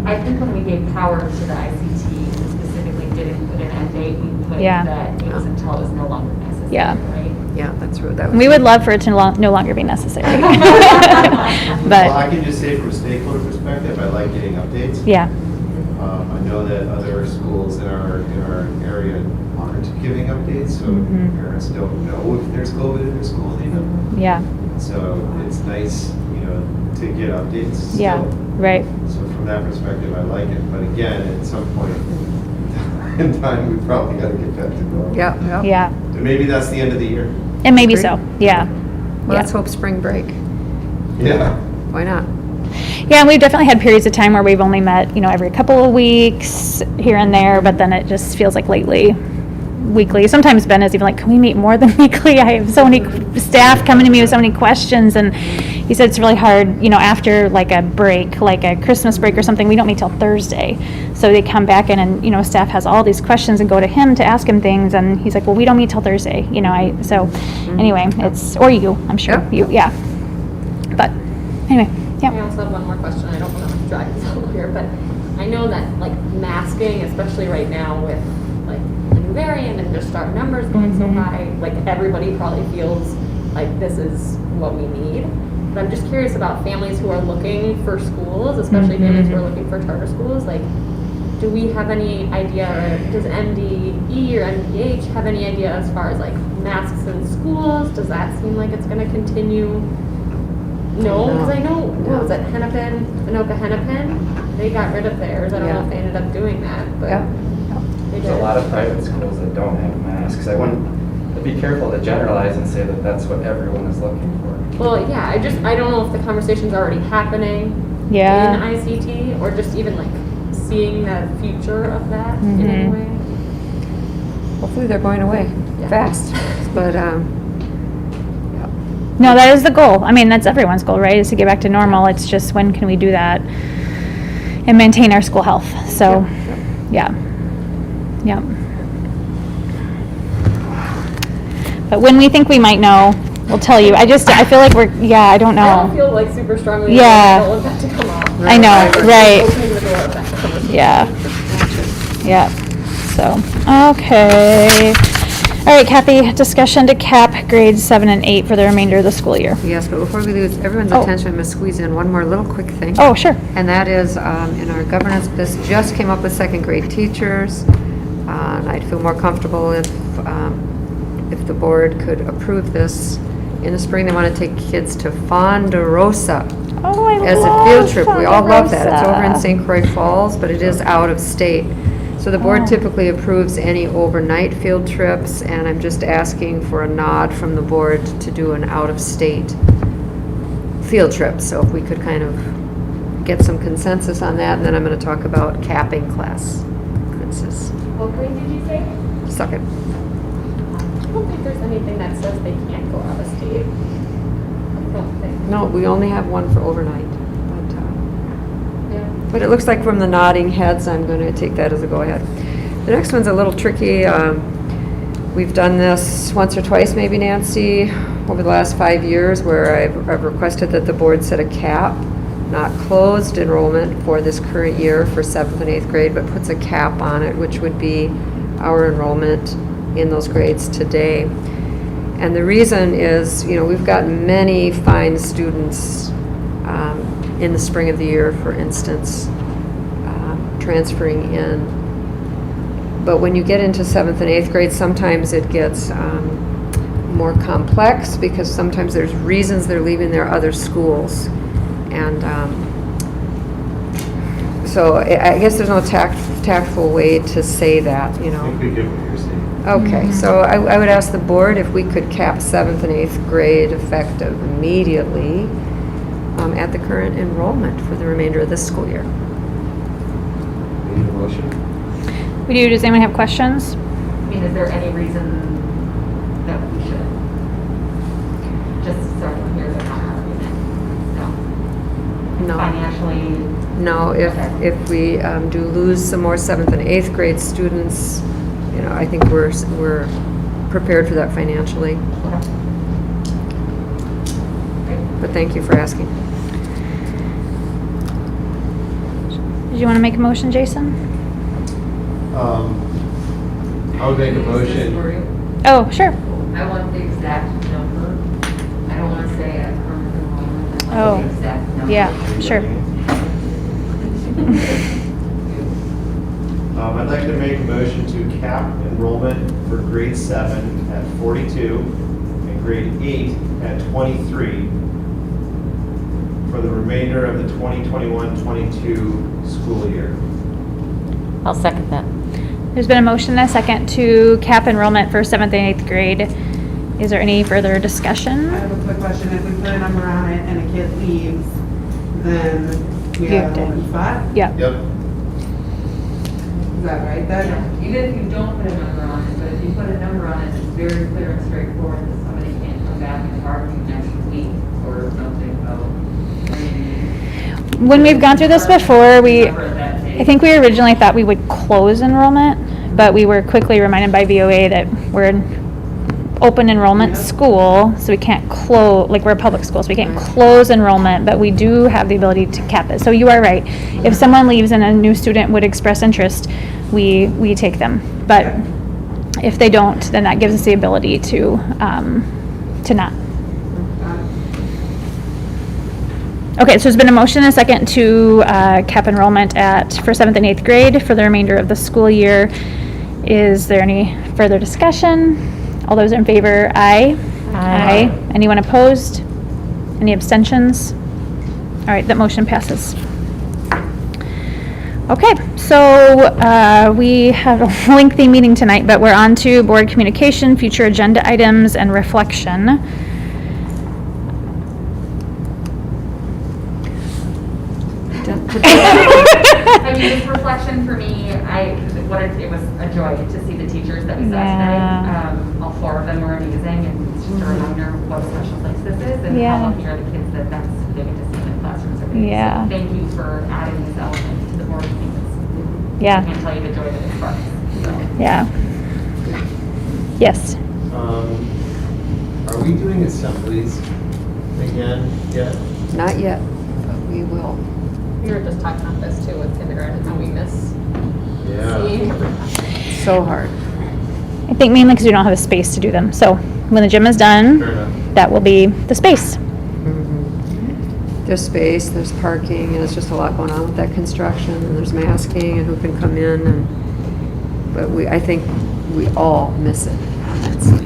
I think when we gave power to the ICT, we specifically didn't put an end date. We put that it was until it was no longer necessary, right? Yeah, that's what that was. We would love for it to no longer be necessary. But Well, I can just say from a stakeholder perspective, I like getting updates. Yeah. I know that other schools in our area aren't giving updates, so parents don't know if there's COVID in their school even. Yeah. So it's nice, to get updates still. Yeah, right. So from that perspective, I like it. But again, at some point in time, we probably got to get back to normal. Yeah. And maybe that's the end of the year. And maybe so, yeah. Well, let's hope spring break. Yeah. Why not? Yeah, and we've definitely had periods of time where we've only met, every couple of weeks here and there, but then it just feels like lately, weekly. Sometimes Ben is even like, can we meet more than weekly? I have so many staff coming to me with so many questions, and he said it's really hard, after like a break, like a Christmas break or something, we don't meet till Thursday. So they come back in and, staff has all these questions and go to him to ask him things, and he's like, well, we don't meet till Thursday, anyway, or you, I'm sure, yeah. But anyway, yeah. I also have one more question. I don't want to drag this out here, but I know that like masking, especially right now with like the new variant and just our numbers going so high, like everybody probably feels like this is what we need. But I'm just curious about families who are looking for schools, especially families who are looking for charter schools. Like, do we have any idea, or does MDE or MDH have any idea as far as like masks in schools? Does that seem like it's going to continue? No, because I know, what was it, Hennepin, Anoka Hennepin? They got rid of theirs. I don't know if they ended up doing that, but they There's did. a lot of private schools that don't have masks. I'd be careful to generalize and say that that's what everyone is looking for. Well, yeah, I don't know if the conversation's already happening in ICT or just even like seeing the future of that in any way. Hopefully they're going away fast, but, No, that is the goal. I mean, that's everyone's goal, right? Is to get back to normal. It's just when can we do that and maintain our school health? So, yeah. But when we think we might know, we'll tell you. I feel like I don't know. I don't feel like super strongly Yeah. about that to come off. I know, right. Opening the door of that conversation. Yeah. So, okay. All right, Kathy, discussion to cap grades 7 and 8 for the remainder of the school year. yes, but before we lose everyone's attention, I'm going to squeeze in one more little quick thing. Oh, sure. And that is, in our governance, this just came up with second grade teachers. And I'd feel more comfortable if the board could approve this. In the spring, they want to take kids to Fonderosa Oh, I as a love field trip. We all love that. It's over in Fonderosa. St. Croix Falls, but it is out of state. So the board typically approves any overnight field trips, and I'm just asking for a nod from the board to do an out-of-state field trip. So if we could kind of get some consensus on that, and then I'm going to talk about capping classes. What grade did you say? Second. I don't think there's anything that says they can't go out of state. I don't think. No, we only have one for overnight. Yeah. But it looks like from the nodding heads, I'm going to take that as a go-ahead. The next one's a little tricky. We've done this once or twice, maybe, Nancy, over the last 5 years, where I've requested that the board set a cap, not closed enrollment for this current year for 7th and 8th grade, but puts a cap on it, which would be our enrollment in those grades today. And the reason is, we've got many fine students in the spring of the year, for instance, transferring in. But when you get into 7th and 8th grade, sometimes it gets more complex because sometimes there's reasons they're leaving their other schools. And so I guess there's no tactful way to say that, I think we get what you're saying. Okay, so I would ask the board if we could cap 7th and 8th grade effective immediately at the current enrollment for the remainder of this school year. Need a motion? We do. Does anyone have questions? I mean, is there any reason that we should just start from here to not have it? No. No. Financially? No, if we do lose some more 7th and 8th grade students, I think we're prepared for that financially. But thank you for asking. Did you want to make a motion, Jason? I would make a motion. Oh, sure. I want the exact number. I don't want to say a permanent enrollment. I Oh, want the exact number. yeah, sure. I'd like to make a motion to cap enrollment for grade 7 at 42 and grade 8 at 23 for the remainder of the 2021-22 school year. I'll second that. There's been a motion and a second to cap enrollment for 7th and 8th grade. Is there any further discussion? I have a quick question. If we put a number on it and a kid leaves, then we You have have to- an open spot? Yeah. Yep. Is that right then? Even if you don't put a number on it, but if you put a number on it, it's very clear and straightforward that somebody can't come back and argue next week or something about. When we've gone through this before, I think we originally thought we would close enrollment, but we were quickly reminded by VOA that we're open enrollment school, so we can't close, like we're a public school, so we can't close enrollment, but we do have the ability to cap it. So you are right. If someone leaves and a new student would express interest, we take them. But if they don't, then that gives us the ability to not. Okay, so there's been a motion and a second to cap enrollment for 7th and 8th grade for the remainder of the school year. Is there any further discussion? All those in favor, aye. Aye. Anyone opposed? Any abstentions? All right, that motion passes. Okay, so we had a lengthy meeting tonight, but we're on to board communication, future agenda items, and reflection. I mean, this reflection for me, it was a joy to see the teachers that we saw today. All 4 of them were amazing, and it's just a reminder of what a special place this is and how lucky are the kids that they get to see in the classrooms every day. So thank you for adding this element to the board meetings. I can't tell you the joy that it sparks. So. Yeah. Yes. Are we doing assemblies again yet? Not yet, but we will. We were just talking about this too with kindergarten, how we miss seeing everyone. So hard. I think mainly because we don't have a space to do them. So when the gym is done, that will be the space. There's space, there's parking, and it's just a lot going on with that construction, and there's masking and who can come in, but I think we all miss it immensely.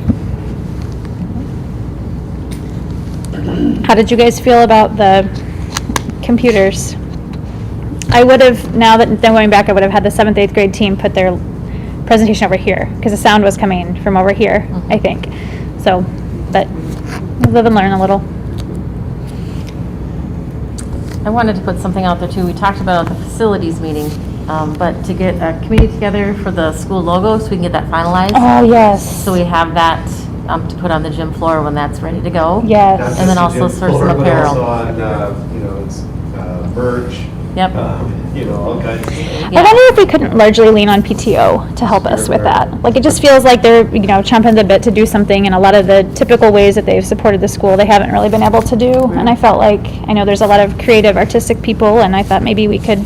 How did you guys feel about the computers? I would have, now that they're going back, I would have had the 7th, 8th grade team put their presentation over here, because the sound was coming from over here, I think. So, but live and learn a little. I wanted to put something out there too. We talked about at the facilities meeting, but to get a committee together for the school logo so we can get that finalized. Oh, yes. So we have that to put on the gym floor when that's ready to go. Yes. And then also source some apparel. But also on, it's merch. Yep. All kinds of stuff. I wonder if we couldn't largely lean on PTO to help us with that. Like, it just feels like they're, chomping the bit to do something, and a lot of the typical ways that they've supported the school, they haven't really been able to do. And I felt like, I know there's a lot of creative, artistic people, and I thought maybe we could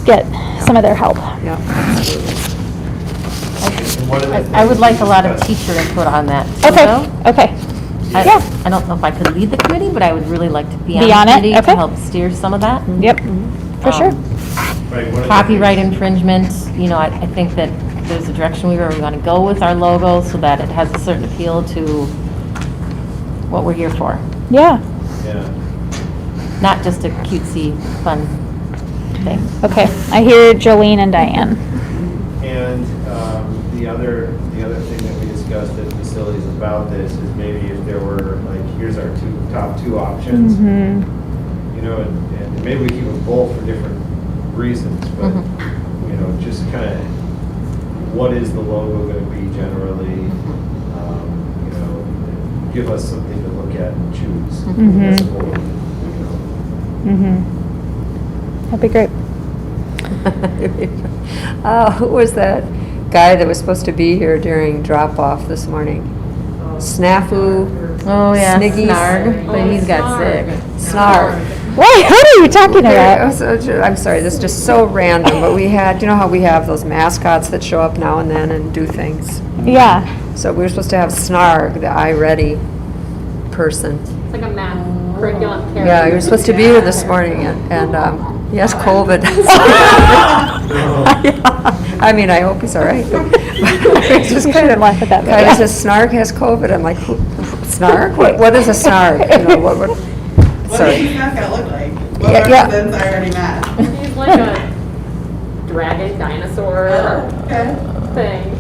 get some of their help. Yeah, I would like a lot of teacher input on that. Okay. I don't know if I could lead the committee, but I would really like to be on the committee to help steer some of that. Yep, for sure. Copyright infringement, I think that there's a direction we want to go with our logo so that it has a certain appeal to what we're here for. Yeah. Not just a cutesy, fun thing. Okay, I hear Jolene and Diane. And the other thing that we discussed at facilities about this is maybe if there were, here's our top two options, and maybe we keep them both for different reasons, but, just kind of, what is the logo going to be generally? Give us something to look at and choose. As a board, That'd be great. Who was that guy that was supposed to be here during drop-off this morning? Snafu? Oh, yeah, Sniggy? Snarg, but he's got sick. Snarg. What are you talking about? I'm sorry, this is just so random, but we had, how we have those mascots that show up now and then and do things? Yeah. So we were supposed to have Snarg, the iReady person. It's like a math curriculum character. Yeah, he was supposed to be here this morning, and he has COVID. I mean, I hope he's all right. It's just kind of says Snarg has COVID. I'm like, Snarg? What is a Snarg? What does he mascot look like? What represents iReady math? He's like a dragon dinosaur thing.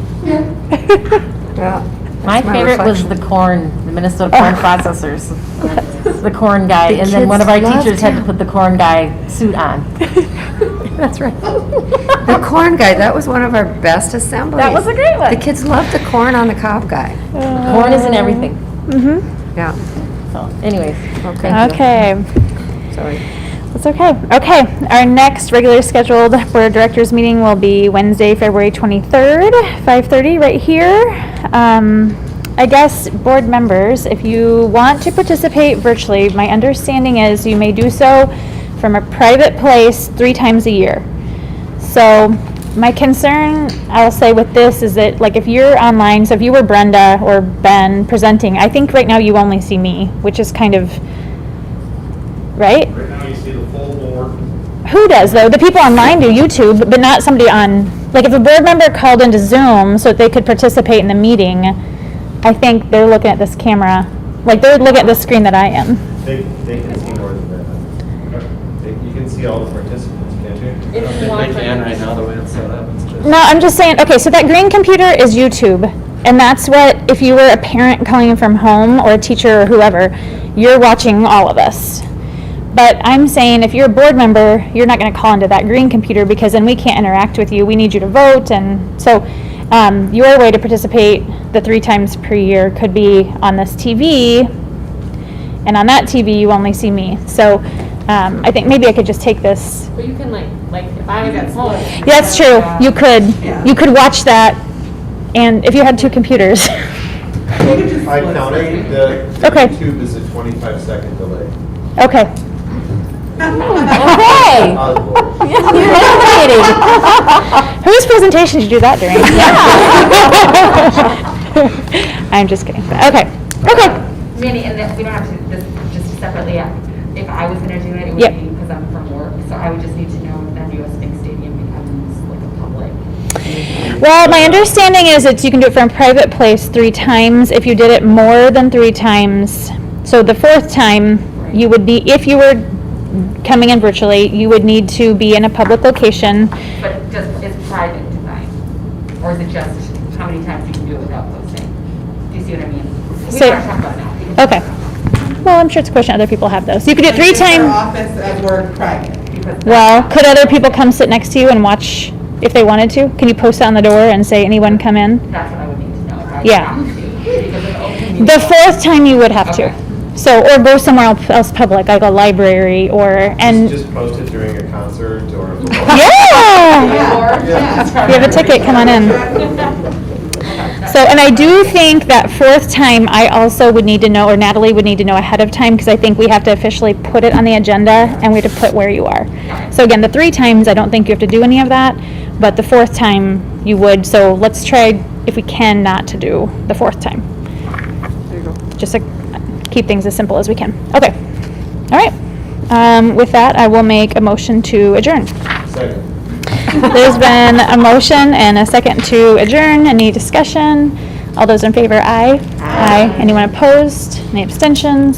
Yeah. My favorite was the Minnesota corn processors. The corn guy, The and then one of our kids loved teachers had to him. put the corn guy suit on. That's right. The corn guy, that was one of our best assemblies. That was a great one. The kids loved the corn on the cob guy. Corn is in everything. Yeah. So, anyways, Okay. Sorry. That's okay. Okay, our next regularly scheduled board of directors meeting will be Wednesday, February 23rd, 5:30, right here. I guess, board members, if you want to participate virtually, my understanding is you may do so from a private place 3 times a year. So my concern, I'll say with this, is that like if you're online, so if you were Brenda or Ben presenting, I think right now you only see me, which is kind of, right? Right now you see the full board. Who does though? The people online do YouTube, but not somebody on, like if a board member called into Zoom so that they could participate in the meeting, I think they're looking at this camera, like they're looking at the screen that I am. They can see more than that. You can see all the participants, can't you? I don't think they can right now, the way it's set up. It's just. No, I'm just saying, okay, so that green computer is YouTube. And that's what, if you were a parent calling in from home or a teacher or whoever, you're watching all of us. But I'm saying if you're a board member, you're not going to call into that green computer because then we can't interact with you. We need you to vote. And so your way to participate the 3 times per year could be on this TV. And on that TV, you only see me. So I think maybe I could just take this. But you can like if I was at home. Yeah, that's true. You could watch that. And if you had 2 computers. I counted, the Okay. YouTube is a 25-second delay. Okay. Okay. Whose presentation did you do that during? I'm just kidding. Okay. Mandy, and we don't have to, this just separately, if I was gonna do it, it would Yep. be because I'm from work, so I would just need to know if then US Bank Stadium becomes like a public. Well, my understanding is that you can do it from a private place 3 times. If you did it more than 3 times, so the 4th time, you would be, if you were coming in virtually, you would need to be in a public location. But it's private design, or is it just how many times you can do it without posting? Do you see what I mean? We So- don't talk about it now. Okay. Well, I'm sure it's a question other people have though. So you could do it 3 times. Office as we're private. Because Well, could other people come sit next to you and watch if they wanted to? Can you post it on the door and say anyone come in? That's what I would need to know. If I Yeah. have to, because of open meeting The law. 4th time you would have to. Okay. So, or go somewhere else public, like a library or, and, Just post it during a concert or. yeah! You have a ticket, come on in. So, and I do think that 4th time, I also would need to know, or Natalie would need to know ahead of time, because I think we have to officially put it on the agenda, and we have to put where you are. So again, the 3 times, I don't think you have to do any of that, but the 4th time, you would, so let's try, if we can, not to do the 4th time. Just to keep things as simple as we can. Okay, all right. With that, I will make a motion to adjourn. Second. There's been a motion and a second to adjourn. Any discussion? All those in favor, aye. Aye. Anyone opposed? Any abstentions?